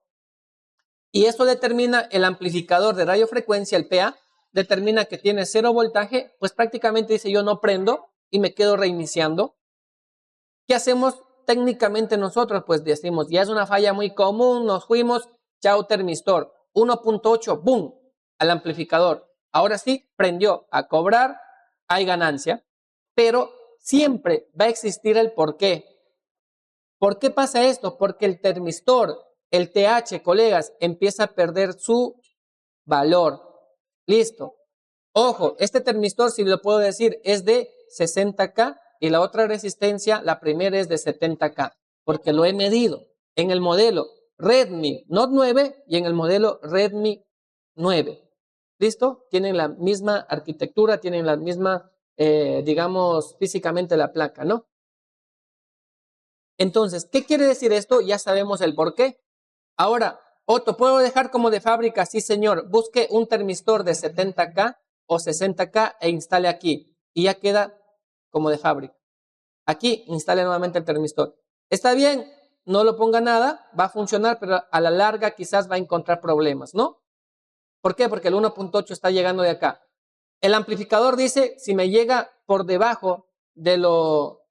Y eso determina el amplificador de radiofrecuencia, el PA, determina que tiene 0 voltaje, pues prácticamente dice yo no prendo y me quedo reiniciando. ¿Qué hacemos técnicamente nosotros? Pues decimos, ya es una falla muy común, nos fuimos, chao termistor, 1.8, boom, al amplificador. Ahora sí, prendió a cobrar, hay ganancia, pero siempre va a existir el porqué. ¿Por qué pasa esto? Porque el termistor, el TH, colegas, empieza a perder su valor. Listo. Ojo, este termistor, si lo puedo decir, es de 60K y la otra resistencia, la primera es de 70K, porque lo he medido en el modelo Redmi Note 9 y en el modelo Redmi 9. ¿Listo? Tienen la misma arquitectura, tienen la misma, digamos, físicamente la placa, ¿no? Entonces, ¿qué quiere decir esto? Ya sabemos el por qué. Ahora, Otto, ¿puedo dejar como de fábrica? Sí, señor. Busque un termistor de 70K o 60K e instale aquí. Y ya queda como de fábrica. Aquí instale nuevamente el termistor. Está bien, no lo ponga nada, va a funcionar, pero a la larga quizás va a encontrar problemas, ¿no? ¿Por qué? Porque el 1.8 está llegando de acá. El amplificador dice, si me llega por debajo de lo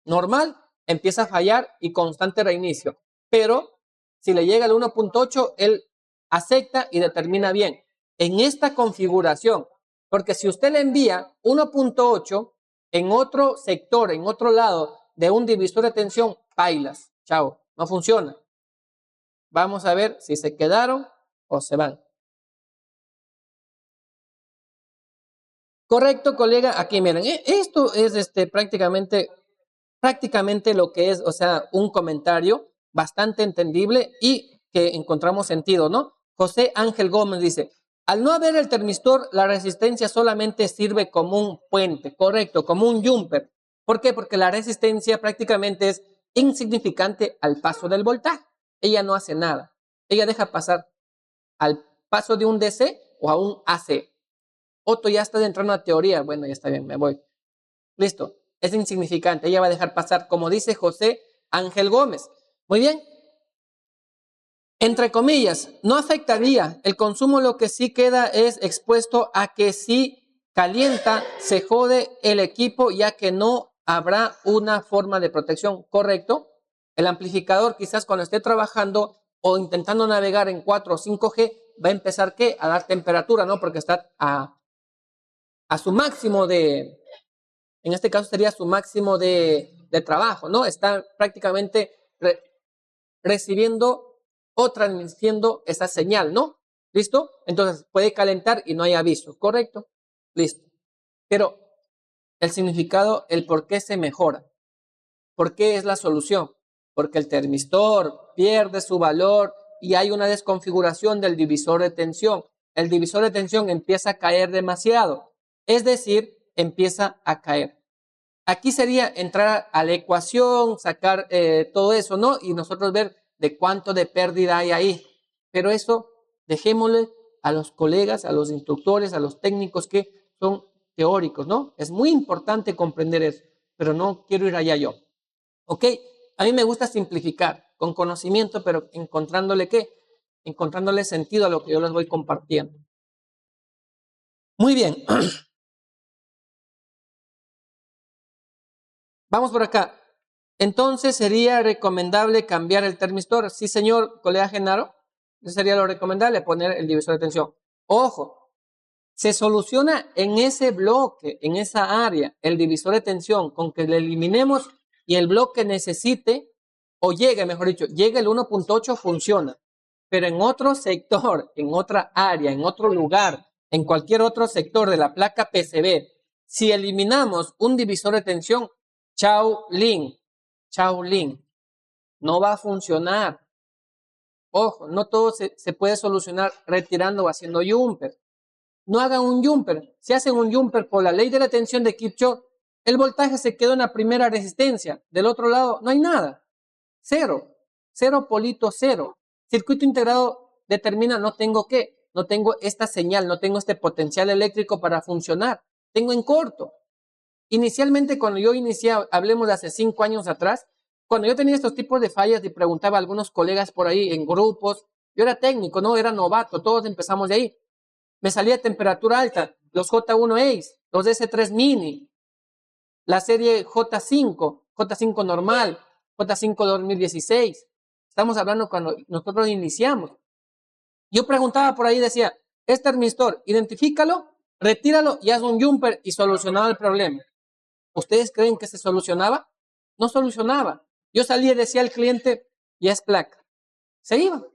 normal, empieza a fallar y constante reinicio. Pero si le llega al 1.8, él acepta y determina bien. En esta configuración, porque si usted le envía 1.8 en otro sector, en otro lado de un divisor de tensión, bailas, chao, no funciona. Vamos a ver si se quedaron o se van. Correcto, colega. Aquí miren, esto es prácticamente lo que es, o sea, un comentario bastante entendible y que encontramos sentido, ¿no? José Ángel Gómez dice, al no haber el termistor, la resistencia solamente sirve como un puente, correcto, como un jumper. ¿Por qué? Porque la resistencia prácticamente es insignificante al paso del voltaje. Ella no hace nada. Ella deja pasar al paso de un DC o a un AC. Otto ya está entrando a teoría. Bueno, ya está bien, me voy. Listo. Es insignificante. Ella va a dejar pasar, como dice José Ángel Gómez. Muy bien. Entre comillas, no afectaría. El consumo lo que sí queda es expuesto a que si calienta, se jode el equipo ya que no habrá una forma de protección. ¿Correcto? El amplificador quizás cuando esté trabajando o intentando navegar en 4 o 5G va a empezar ¿qué? A dar temperatura, ¿no? Porque está a su máximo en este caso sería su máximo de trabajo, ¿no? Está prácticamente recibiendo o transmitiendo esa señal, ¿no? ¿Listo? Entonces puede calentar y no hay aviso, ¿correcto? Listo. Pero el significado, el por qué se mejora. ¿Por qué es la solución? Porque el termistor pierde su valor y hay una desconfiguración del divisor de tensión. El divisor de tensión empieza a caer demasiado, es decir, empieza a caer. Aquí sería entrar a la ecuación, sacar todo eso, ¿no? Y nosotros ver de cuánto de pérdida hay ahí. Pero eso dejémosle a los colegas, a los instructores, a los técnicos que son teóricos, ¿no? Es muy importante comprender eso, pero no quiero ir allá yo. ¿Ok? A mí me gusta simplificar con conocimiento, pero encontrándole qué? Encontrándole sentido a lo que yo les voy compartiendo. Muy bien. Vamos por acá. Entonces, ¿sería recomendable cambiar el termistor? Sí, señor, colega Genaro. Eso sería lo recomendable, poner el divisor de tensión. Ojo, se soluciona en ese bloque, en esa área, el divisor de tensión, con que le eliminemos y el bloque necesite, o llegue, mejor dicho, llegue el 1.8, funciona. Pero en otro sector, en otra área, en otro lugar, en cualquier otro sector de la placa PCB, si eliminamos un divisor de tensión, chao lin, no va a funcionar. Ojo, no todo se puede solucionar retirando o haciendo jumper. No hagan un jumper. Si hacen un jumper por la ley de la tensión de Kirchhoff, el voltaje se quedó en la primera resistencia. Del otro lado no hay nada. Cero. Cero polito cero. Circuito integrado determina no tengo qué. No tengo esta señal, no tengo este potencial eléctrico para funcionar. Tengo en corto. Inicialmente, cuando yo inicié, hablemos de hace 5 años atrás, cuando yo tenía estos tipos de fallas y preguntaba a algunos colegas por ahí en grupos, yo era técnico, no era novato, todos empezamos de ahí. Me salía temperatura alta, los J1 Ace, los S3 Mini, la serie J5 normal, J5 2016. Estamos hablando cuando nosotros iniciamos. Yo preguntaba por ahí, decía, este termistor, identifícalo, retíralo y haz un jumper y solucionaba el problema. ¿Ustedes creen que se solucionaba? No solucionaba. Yo salía y decía al cliente, ya es placa. Se iba.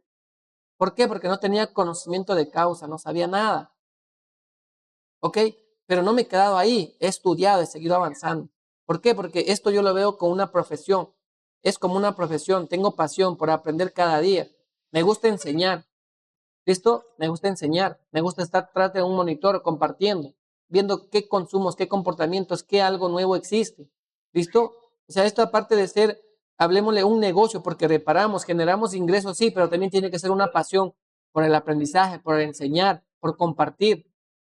¿Por qué? Porque no tenía conocimiento de causa, no sabía nada. ¿Ok? Pero no me he quedado ahí, he estudiado, he seguido avanzando. ¿Por qué? Porque esto yo lo veo como una profesión. Es como una profesión, tengo pasión por aprender cada día. Me gusta enseñar. ¿Listo? Me gusta enseñar. Me gusta estar tras de un monitor compartiendo, viendo qué consumos, qué comportamientos, qué algo nuevo existe. ¿Listo? O sea, esto aparte de ser, hablemosle un negocio, porque reparamos, generamos ingresos, sí, pero también tiene que ser una pasión por el aprendizaje, por enseñar, por compartir.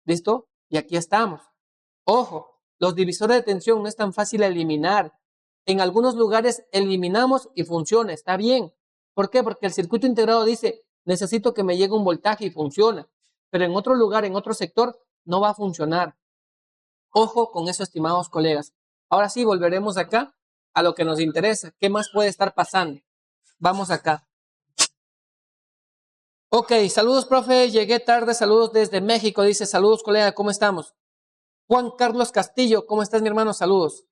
¿Listo? Y aquí estamos. Ojo, los divisores de tensión no es tan fácil de eliminar. En algunos lugares eliminamos y funciona, está bien. ¿Por qué? Porque el circuito integrado dice, necesito que me llegue un voltaje y funciona. Pero en otro lugar, en otro sector, no va a funcionar. Ojo con eso, estimados colegas. Ahora sí, volveremos acá a lo que nos interesa. ¿Qué más puede estar pasando? Vamos acá. Ok, saludos, profe. Llegué tarde. Saludos desde México. Dice, saludos, colega. ¿Cómo estamos? Juan Carlos Castillo, ¿cómo estás, mi hermano? Saludos.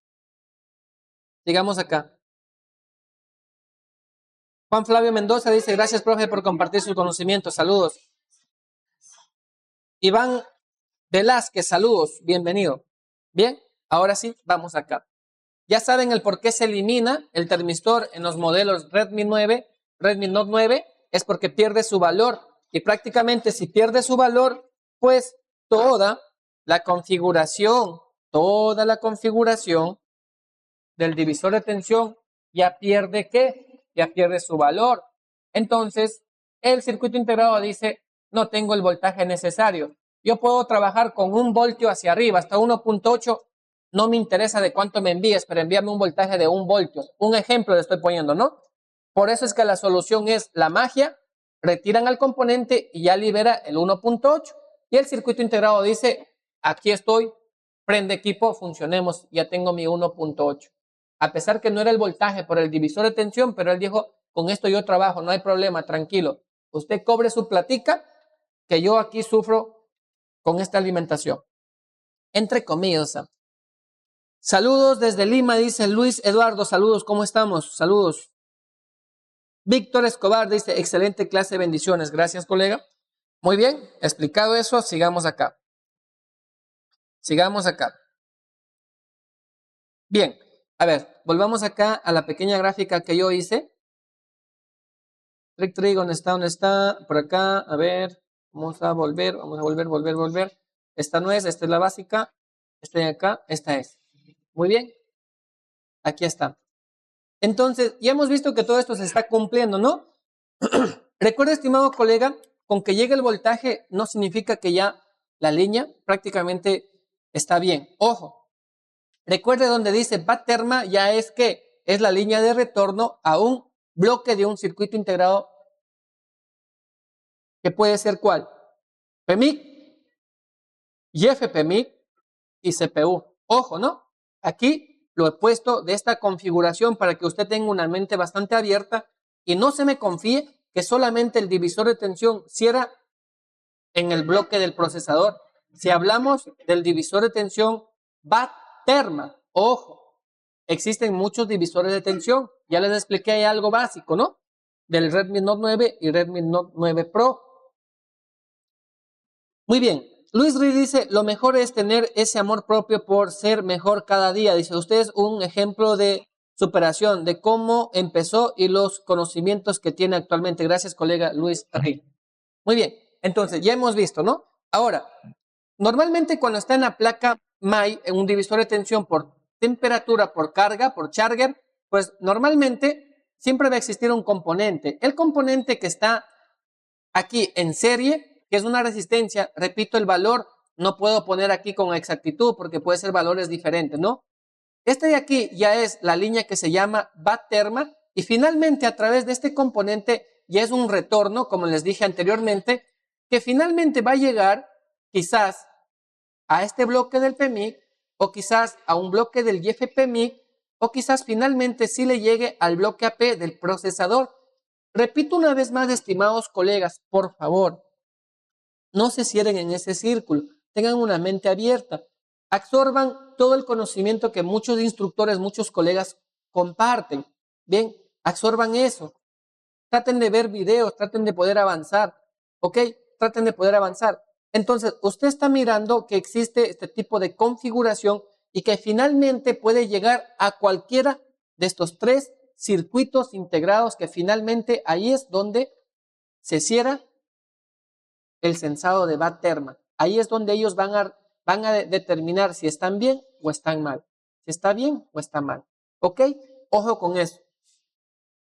Llegamos acá. Juan Flavio Mendoza dice, gracias, profe, por compartir sus conocimientos. Saludos. Iván Velázquez, saludos. Bienvenido. Bien, ahora sí, vamos acá. Ya saben el por qué se elimina el termistor en los modelos Redmi 9, Redmi Note 9, es porque pierde su valor. Y prácticamente si pierde su valor, pues toda la configuración del divisor de tensión ya pierde ¿qué? Ya pierde su valor. Entonces, el circuito integrado dice, no tengo el voltaje necesario. Yo puedo trabajar con 1 voltio hacia arriba, hasta 1.8. No me interesa de cuánto me envíes, pero envíame un voltaje de 1 voltio. Un ejemplo le estoy poniendo, ¿no? Por eso es que la solución es la magia. Retiran al componente y ya libera el 1.8. Y el circuito integrado dice, aquí estoy, prende equipo, funcionemos, ya tengo mi 1.8. A pesar que no era el voltaje por el divisor de tensión, pero él dijo, con esto yo trabajo, no hay problema, tranquilo. Usted cobre su platica, que yo aquí sufro con esta alimentación. Entre comillas. Saludos desde Lima, dice Luis Eduardo. Saludos, ¿cómo estamos? Saludos. Víctor Escobar dice, excelente clase, bendiciones. Gracias, colega. Muy bien, explicado eso, sigamos acá. Sigamos acá. Bien, a ver, volvamos acá a la pequeña gráfica que yo hice. Rick Trig, ¿dónde está? ¿Dónde está? Por acá, a ver, vamos a volver. Esta no es, esta es la básica. Esta de acá, esta es. Muy bien, aquí está. Entonces, ya hemos visto que todo esto se está cumpliendo, ¿no? Recuerda, estimado colega, con que llegue el voltaje no significa que ya la línea prácticamente está bien. Ojo, recuerde donde dice BAT-TERMA, ya es que es la línea de retorno a un bloque de un circuito integrado que puede ser ¿cuál? PMIC, YFPMIC y CPU. Ojo, ¿no? Aquí lo he puesto de esta configuración para que usted tenga una mente bastante abierta y no se me confíe que solamente el divisor de tensión cierra en el bloque del procesador. Si hablamos del divisor de tensión BAT-TERMA, ojo, existen muchos divisores de tensión. Ya les expliqué ahí algo básico, ¿no? Del Redmi Note 9 y Redmi Note 9 Pro. Muy bien. Luis Ruiz dice, lo mejor es tener ese amor propio por ser mejor cada día. Dice, usted es un ejemplo de superación, de cómo empezó y los conocimientos que tiene actualmente. Gracias, colega Luis Ruiz. Muy bien. Entonces, ya hemos visto, ¿no? Ahora, normalmente cuando está en la placa MAI, en un divisor de tensión por temperatura, por carga, por charger, pues normalmente siempre va a existir un componente. El componente que está aquí en serie, que es una resistencia, repito el valor, no puedo poner aquí con exactitud porque puede ser valores diferentes, ¿no? Este de aquí ya es la línea que se llama BAT-TERMA y finalmente a través de este componente ya es un retorno, como les dije anteriormente, que finalmente va a llegar quizás a este bloque del PMIC o quizás a un bloque del YFPMIC o quizás finalmente sí le llegue al bloque AP del procesador. Repito una vez más, estimados colegas, por favor, no se cierren en ese círculo, tengan una mente abierta, absorban todo el conocimiento que muchos instructores, muchos colegas comparten. Bien, absorban eso. Traten de ver videos, traten de poder avanzar, ¿ok? Traten de poder avanzar. Entonces, usted está mirando que existe este tipo de configuración y que finalmente puede llegar a cualquiera de estos 3 circuitos integrados que finalmente ahí es donde se cierra el sensado de BAT-TERMA. Ahí es donde ellos van a determinar si están bien o están mal. Si está bien o está mal. ¿Ok? Ojo con eso.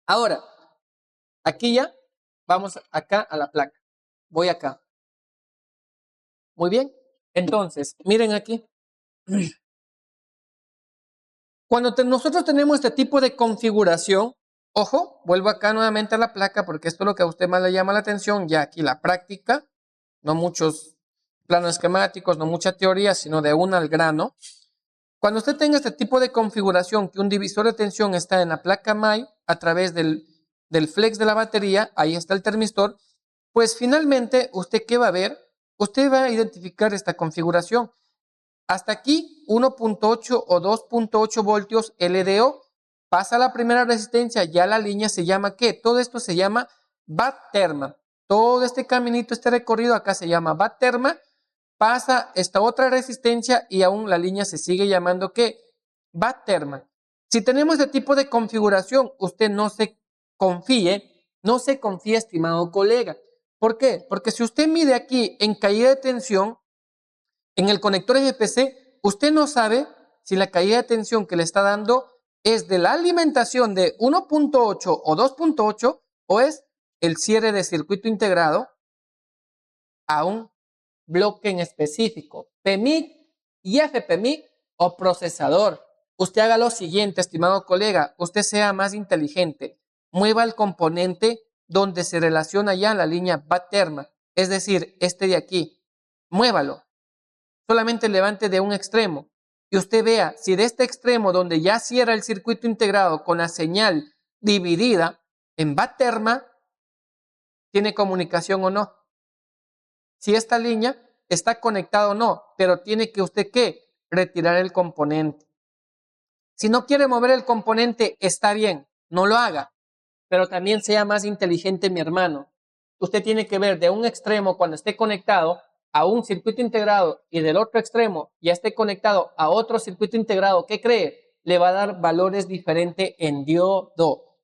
Ahora, aquí ya vamos acá a la placa. Voy acá. Muy bien. Entonces, miren aquí. Cuando nosotros tenemos este tipo de configuración, ojo, vuelvo acá nuevamente a la placa porque esto es lo que a usted más le llama la atención. Ya aquí la práctica, no muchos planos esquemáticos, no mucha teoría, sino de una al grano. Cuando usted tenga este tipo de configuración, que un divisor de tensión está en la placa MAI a través del flex de la batería, ahí está el termistor, pues finalmente, ¿usted qué va a ver? Usted va a identificar esta configuración. Hasta aquí 1.8 o 2.8 voltios LDO. pasa la primera resistencia, ya la línea se llama ¿qué? Todo esto se llama bad-terma. Todo este caminito, este recorrido acá se llama bad-terma, pasa esta otra resistencia y aún la línea se sigue llamando ¿qué? Bad-terma. Si tenemos este tipo de configuración, usted no se confíe, estimado colega. ¿Por qué? Porque si usted mide aquí en caída de tensión, en el conector FPC, usted no sabe si la caída de tensión que le está dando es de la alimentación de 1.8 o 2.8 o es el cierre de circuito integrado a un bloque en específico, PMIC y FPMIC o procesador. Usted haga lo siguiente, estimado colega, usted sea más inteligente, mueva el componente donde se relaciona ya la línea bad-terma, es decir, este de aquí, muévalo. Solamente levante de un extremo y usted vea si de este extremo donde ya cierra el circuito integrado con la señal dividida en bad-terma, tiene comunicación o no. Si esta línea está conectada o no, pero tiene que usted ¿qué? Retirar el componente. Si no quiere mover el componente, está bien, no lo haga, pero también sea más inteligente, mi hermano. Usted tiene que ver de un extremo cuando esté conectado a un circuito integrado y del otro extremo ya esté conectado a otro circuito integrado. ¿Qué cree? Le va a dar valores diferentes en diodo.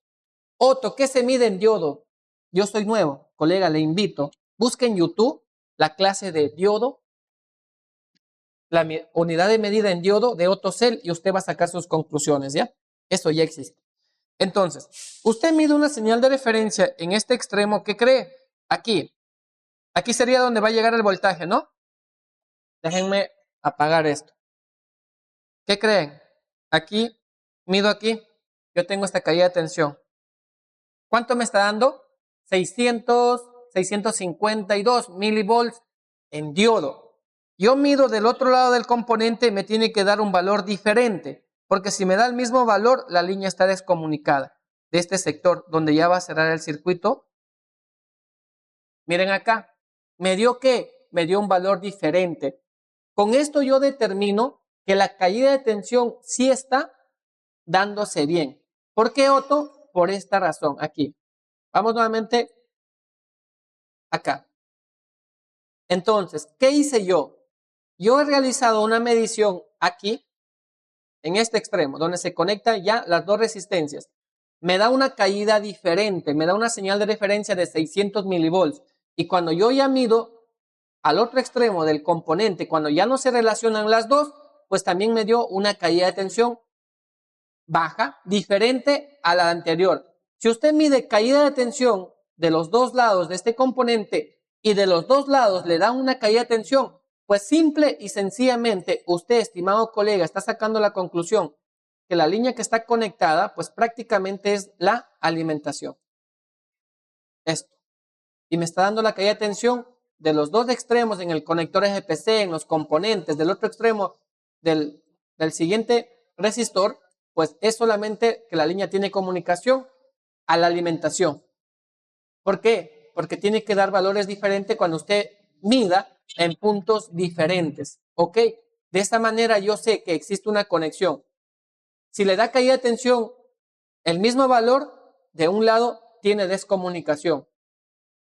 Otto, ¿qué se mide en diodo? Yo soy nuevo, colega, le invito. Busque en YouTube la clase de diodo, la unidad de medida en diodo de Otto Cell y usted va a sacar sus conclusiones, ¿ya? Eso ya existe. Entonces, usted mide una señal de referencia en este extremo, ¿qué cree? Aquí. Aquí sería donde va a llegar el voltaje, ¿no? Déjenme apagar esto. ¿Qué creen? Aquí, mido aquí, yo tengo esta caída de tensión. ¿Cuánto me está dando? 652 milivolts en diodo. Yo mido del otro lado del componente, me tiene que dar un valor diferente, porque si me da el mismo valor, la línea está descomunicada de este sector, donde ya va a cerrar el circuito. Miren acá, ¿me dio qué? Me dio un valor diferente. Con esto yo determino que la caída de tensión sí está dándose bien. ¿Por qué, Otto? Por esta razón, aquí. Vamos nuevamente acá. Entonces, ¿qué hice yo? Yo he realizado una medición aquí, en este extremo, donde se conectan ya las dos resistencias. Me da una caída diferente, me da una señal de referencia de 600 milivolts. Y cuando yo ya mido al otro extremo del componente, cuando ya no se relacionan las dos, pues también me dio una caída de tensión baja, diferente a la anterior. Si usted mide caída de tensión de los dos lados de este componente y de los dos lados le da una caída de tensión, pues simple y sencillamente usted, estimado colega, está sacando la conclusión que la línea que está conectada, pues prácticamente es la alimentación. Esto. Y me está dando la caída de tensión de los dos extremos en el conector FPC, en los componentes, del otro extremo del siguiente resistor, pues es solamente que la línea tiene comunicación a la alimentación. ¿Por qué? Porque tiene que dar valores diferentes cuando usted mida en puntos diferentes. ¿Ok? De esta manera yo sé que existe una conexión. Si le da caída de tensión, el mismo valor, de un lado tiene descomunicación.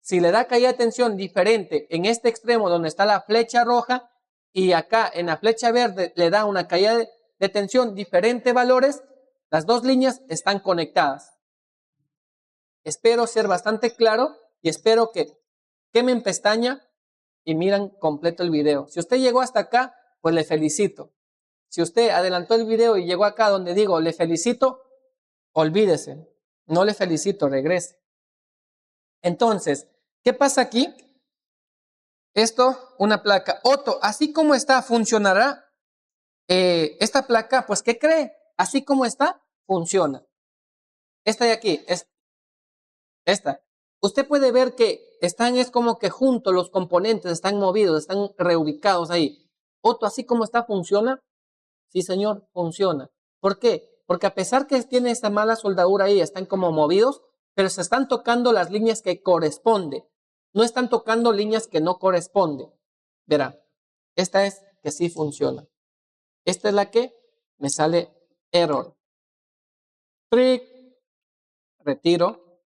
Si le da caída de tensión diferente en este extremo donde está la flecha roja y acá en la flecha verde le da una caída de tensión diferentes valores, las dos líneas están conectadas. Espero ser bastante claro y espero que quemen pestaña y miran completo el video. Si usted llegó hasta acá, pues le felicito. Si usted adelantó el video y llegó acá donde digo le felicito, olvídese. No le felicito, regrese. Entonces, ¿qué pasa aquí? Esto, una placa. Otto, así como está, funcionará. Esta placa, pues, ¿qué cree? Así como está, funciona. Esta de aquí, es esta. Usted puede ver que están, es como que juntos los componentes, están movidos, están reubicados ahí. Otto, así como está, funciona. Sí, señor, funciona. ¿Por qué? Porque a pesar que tiene esta mala soldadura ahí, están como movidos, pero se están tocando las líneas que corresponden. No están tocando líneas que no corresponden. Verá, esta es que sí funciona. Esta es la que me sale error. Trick, retiro.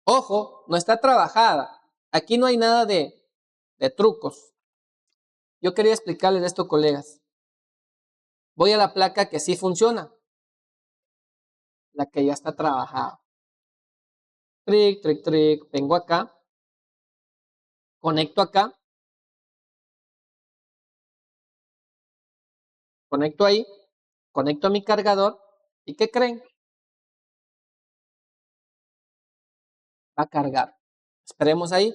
Ojo, no está trabajada. Aquí no hay nada de trucos. Yo quería explicarles esto, colegas. Voy a la placa que sí funciona. La que ya está trabajada. Trick, trick, trick. Vengo acá. Conecto acá. Conecto ahí. Conecto a mi cargador. ¿Y qué creen? Va a cargar. Esperemos ahí.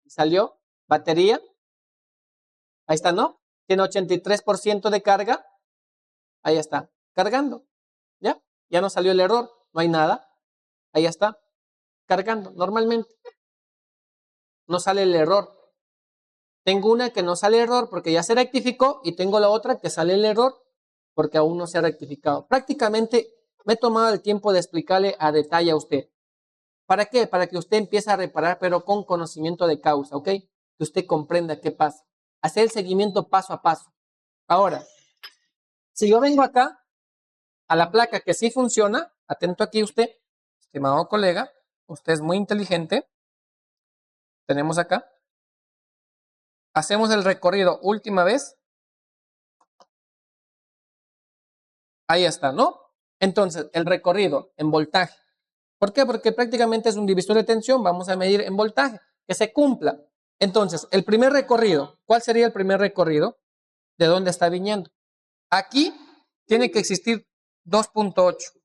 ¿Salió? ¿Batería? Ahí está, ¿no? Tiene 83% de carga. Ahí está. Cargando. ¿Ya? Ya no salió el error. No hay nada. Ahí está. Cargando. Normalmente. No sale el error. Tengo una que no sale error porque ya se rectificó y tengo la otra que sale el error porque aún no se ha rectificado. Prácticamente me he tomado el tiempo de explicarle a detalle a usted. ¿Para qué? Para que usted empiece a reparar, pero con conocimiento de causa, ¿ok? Que usted comprenda qué pasa. Hacer el seguimiento paso a paso. Ahora, si yo vengo acá a la placa que sí funciona, atento aquí usted, estimado colega, usted es muy inteligente. Tenemos acá. Hacemos el recorrido última vez. Ahí está, ¿no? Entonces, el recorrido en voltaje. ¿Por qué? Porque prácticamente es un divisor de tensión. Vamos a medir en voltaje. Que se cumpla. Entonces, el primer recorrido. ¿Cuál sería el primer recorrido? ¿De dónde está viniendo? Aquí tiene que existir 2.8.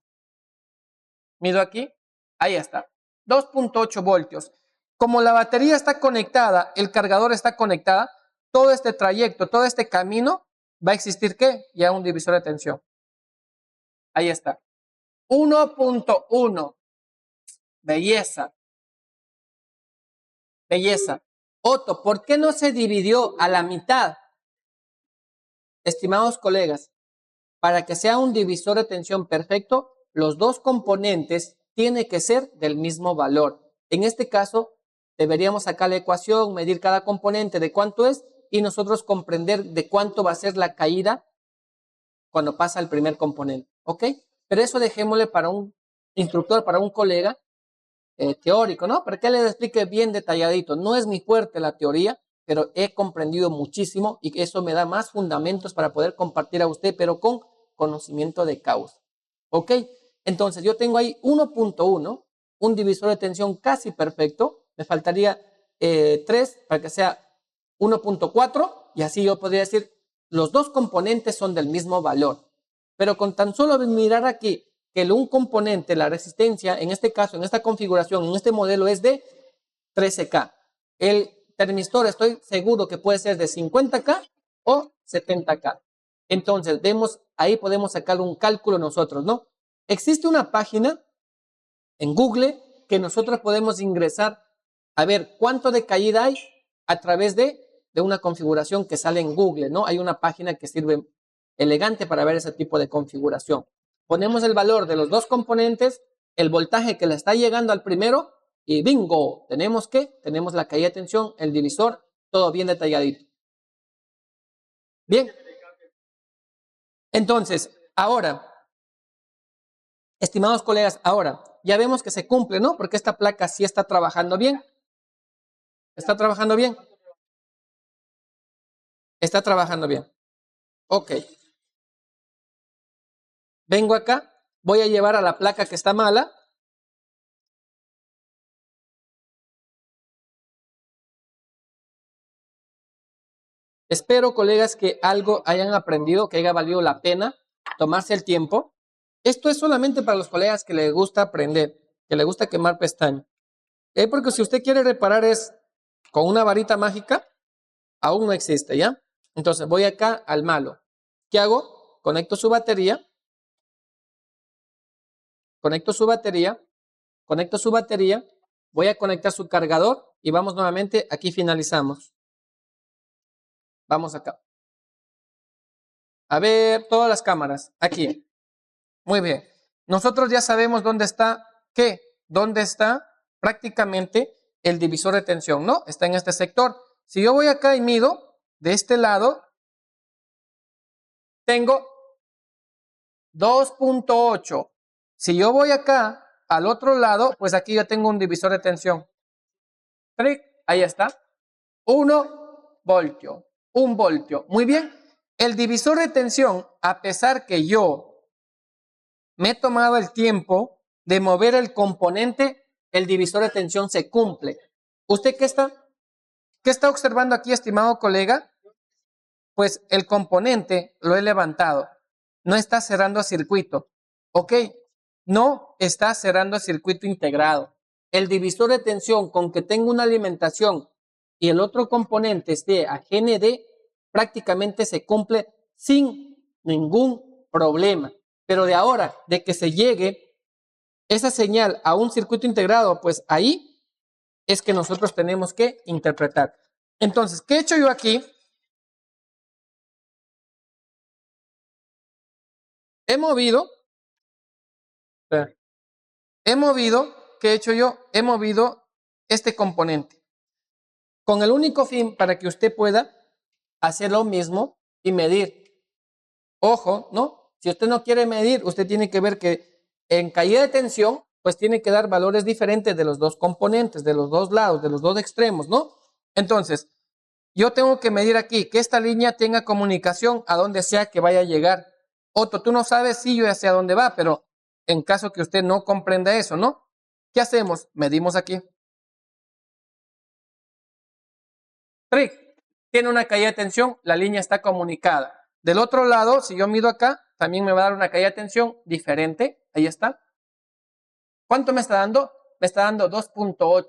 Mido aquí. Ahí está. 2.8 voltios. Como la batería está conectada, el cargador está conectada, todo este trayecto, todo este camino, va a existir ¿qué? Ya un divisor de tensión. Ahí está. 1.1. Belleza. Belleza. Otto, ¿por qué no se dividió a la mitad? Estimados colegas, para que sea un divisor de tensión perfecto, los dos componentes tienen que ser del mismo valor. En este caso, deberíamos sacar la ecuación, medir cada componente de cuánto es y nosotros comprender de cuánto va a ser la caída cuando pasa el primer componente. ¿Ok? Pero eso dejémosle para un instructor, para un colega teórico, ¿no? Para que les explique bien detalladito. No es mi fuerte la teoría, pero he comprendido muchísimo y eso me da más fundamentos para poder compartir a usted, pero con conocimiento de causa. ¿Ok? Entonces, yo tengo ahí 1.1, un divisor de tensión casi perfecto. Me faltaría 3 para que sea 1.4 y así yo podría decir, los dos componentes son del mismo valor. Pero con tan solo mirar aquí que un componente, la resistencia, en este caso, en esta configuración, en este modelo es de 13K. El termistor estoy seguro que puede ser de 50K o 70K. Entonces, vemos, ahí podemos sacar un cálculo nosotros, ¿no? Existe una página en Google que nosotros podemos ingresar a ver cuánto de caída hay a través de una configuración que sale en Google, ¿no? Hay una página que sirve elegante para ver ese tipo de configuración. Ponemos el valor de los dos componentes, el voltaje que le está llegando al primero y bingo, tenemos la caída de tensión, el divisor, todo bien detalladito. Bien. Entonces, ahora, estimados colegas, ahora ya vemos que se cumple, ¿no? Porque esta placa sí está trabajando bien. ¿Está trabajando bien? Está trabajando bien. Ok. Vengo acá, voy a llevar a la placa que está mala. Espero, colegas, que algo hayan aprendido, que haya valido la pena tomarse el tiempo. Esto es solamente para los colegas que les gusta aprender, que les gusta quemar pestañas. Porque si usted quiere reparar es con una varita mágica, aún no existe, ¿ya? Entonces voy acá al malo. ¿Qué hago? Conecto su batería. Conecto su batería. Conecto su batería. Voy a conectar su cargador y vamos nuevamente. Aquí finalizamos. Vamos acá. A ver, todas las cámaras. Aquí. Muy bien. Nosotros ya sabemos dónde está, ¿qué? ¿Dónde está prácticamente el divisor de tensión, ¿no? Está en este sector. Si yo voy acá y mido, de este lado, tengo 2.8. Si yo voy acá, al otro lado, pues aquí yo tengo un divisor de tensión. ¡Tric! Ahí está. 1 voltio. 1 voltio. Muy bien. El divisor de tensión, a pesar que yo me he tomado el tiempo de mover el componente, el divisor de tensión se cumple. ¿Usted qué está observando aquí, estimado colega? Pues el componente lo he levantado. No está cerrando circuito. ¿Ok? No está cerrando circuito integrado. El divisor de tensión con que tengo una alimentación y el otro componente esté a GND, prácticamente se cumple sin ningún problema. Pero de ahora, de que se llegue esa señal a un circuito integrado, pues ahí es que nosotros tenemos que interpretar. Entonces, ¿qué he hecho yo aquí? He movido, ¿qué he hecho yo? He movido este componente con el único fin para que usted pueda hacer lo mismo y medir. Ojo, ¿no? Si usted no quiere medir, usted tiene que ver que en caída de tensión, pues tiene que dar valores diferentes de los dos componentes, de los dos lados, de los dos extremos, ¿no? Entonces, yo tengo que medir aquí que esta línea tenga comunicación a donde sea que vaya a llegar. Otto, tú no sabes si yo ya sé a dónde va, pero en caso que usted no comprenda eso, ¿no? ¿Qué hacemos? Medimos aquí. Trick, tiene una caída de tensión, la línea está comunicada. Del otro lado, si yo mido acá, también me va a dar una caída de tensión diferente. Ahí está. ¿Cuánto me está dando? Me está dando 2.8.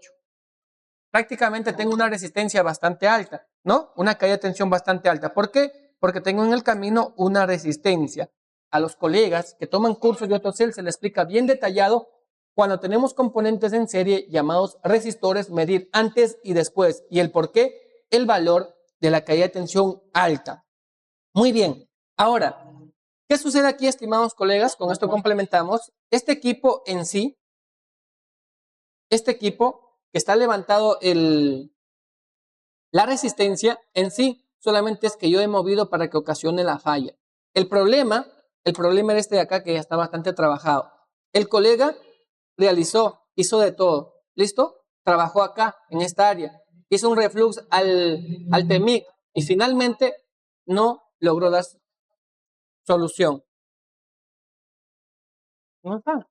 Prácticamente tengo una resistencia bastante alta, ¿no? Una caída de tensión bastante alta. ¿Por qué? Porque tengo en el camino una resistencia. A los colegas que toman cursos de AutoCell se les explica bien detallado cuando tenemos componentes en serie llamados resistores, medir antes y después. Y el por qué, el valor de la caída de tensión alta. Muy bien. Ahora, ¿qué sucede aquí, estimados colegas? Con esto complementamos. Este equipo en sí, que está levantado la resistencia en sí, solamente es que yo he movido para que ocasione la falla. El problema era este de acá que ya está bastante trabajado. El colega hizo de todo. ¿Listo? Trabajó acá, en esta área. Hizo un reflux al PMIC y finalmente no logró dar solución. No está.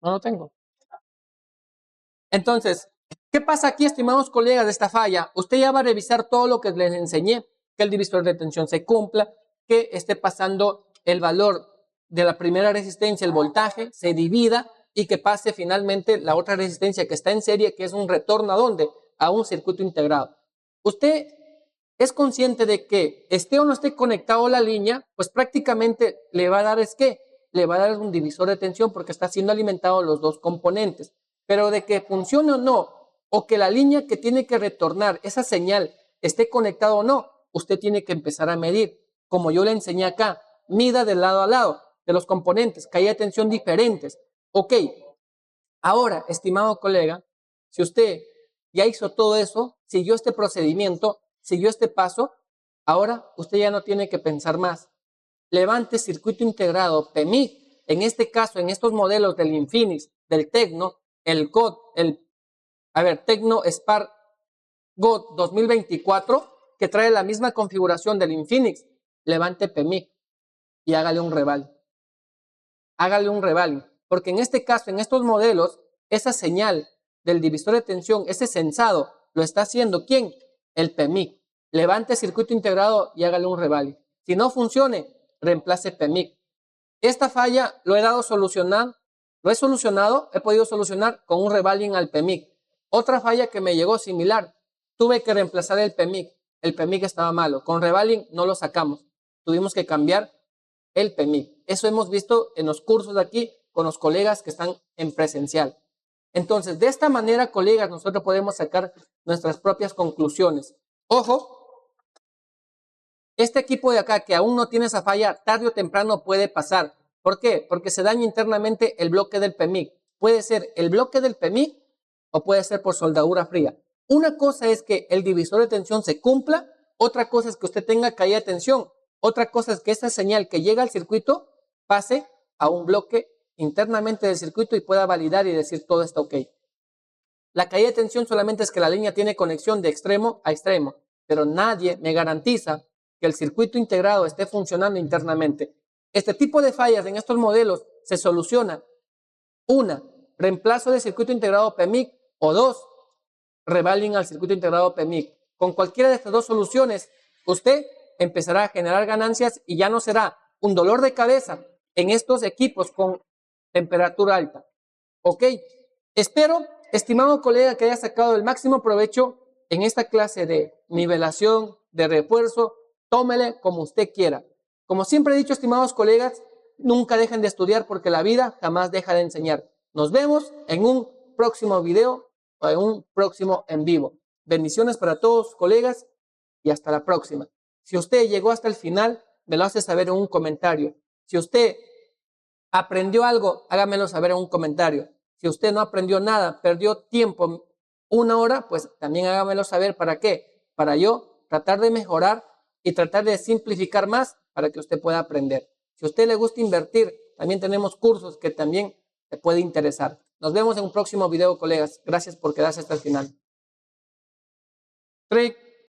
No lo tengo. Entonces, ¿qué pasa aquí, estimados colegas, de esta falla? Usted ya va a revisar todo lo que les enseñé, que el divisor de tensión se cumpla, que esté pasando el valor de la primera resistencia, el voltaje, se divida y que pase finalmente la otra resistencia que está en serie, que es un retorno ¿a dónde? A un circuito integrado. Usted es consciente de que esté o no esté conectado a la línea, pues prácticamente le va a dar le va a dar un divisor de tensión porque está siendo alimentado los dos componentes. Pero de que funcione o no, o que la línea que tiene que retornar esa señal esté conectada o no, usted tiene que empezar a medir. Como yo le enseñé acá, mida de lado a lado de los componentes, caída de tensión diferentes. Ok, ahora, estimado colega, si usted ya hizo todo eso, siguió este procedimiento, siguió este paso, ahora usted ya no tiene que pensar más. Levante circuito integrado PMIC, en este caso, en estos modelos del Infinix, del Tecno, el GOT, Tecno Spark GOT 2024, que trae la misma configuración del Infinix, levante PMIC y hágale un reval. Hágale un reval, porque en este caso, en estos modelos, esa señal del divisor de tensión, ese sensado, lo está haciendo ¿quién? El PMIC. Levante circuito integrado y hágale un reval. Si no funcione, reemplace PMIC. Esta falla lo he solucionado, he podido solucionar con un revaling al PMIC. Otra falla que me llegó similar, tuve que reemplazar el PMIC estaba malo, con revaling no lo sacamos, tuvimos que cambiar el PMIC. Eso hemos visto en los cursos de aquí con los colegas que están en presencial. Entonces, de esta manera, colegas, nosotros podemos sacar nuestras propias conclusiones. Ojo, este equipo de acá que aún no tiene esa falla, tarde o temprano puede pasar. ¿Por qué? Porque se daña internamente el bloque del PMIC. puede ser el bloque del PEMIC o puede ser por soldadura fría. Una cosa es que el divisor de tensión se cumpla, otra cosa es que usted tenga caída de tensión, otra cosa es que esa señal que llega al circuito pase a un bloque internamente del circuito y pueda validar y decir todo está ok. La caída de tensión solamente es que la línea tiene conexión de extremo a extremo, pero nadie me garantiza que el circuito integrado esté funcionando internamente. Este tipo de fallas en estos modelos se soluciona. Una, reemplazo de circuito integrado PEMIC, o dos, revaling al circuito integrado PEMIC. Con cualquiera de estas dos soluciones, usted empezará a generar ganancias y ya no será un dolor de cabeza en estos equipos con temperatura alta. ¿Ok? Espero, estimado colega, que haya sacado el máximo provecho en esta clase de nivelación, de refuerzo. Tómele como usted quiera. Como siempre he dicho, estimados colegas, nunca dejen de estudiar porque la vida jamás deja de enseñar. Nos vemos en un próximo video o en un próximo en vivo. Bendiciones para todos, colegas, y hasta la próxima. Si usted llegó hasta el final, me lo hace saber en un comentario. Si usted aprendió algo, hágamelo saber en un comentario. Si usted no aprendió nada, perdió tiempo, 1 hora, pues también hágamelo saber. ¿Para qué? Para yo tratar de mejorar y tratar de simplificar más para que usted pueda aprender. Si a usted le gusta invertir, también tenemos cursos que también le puede interesar. Nos vemos en un próximo video, colegas. Gracias por quedarse hasta el final.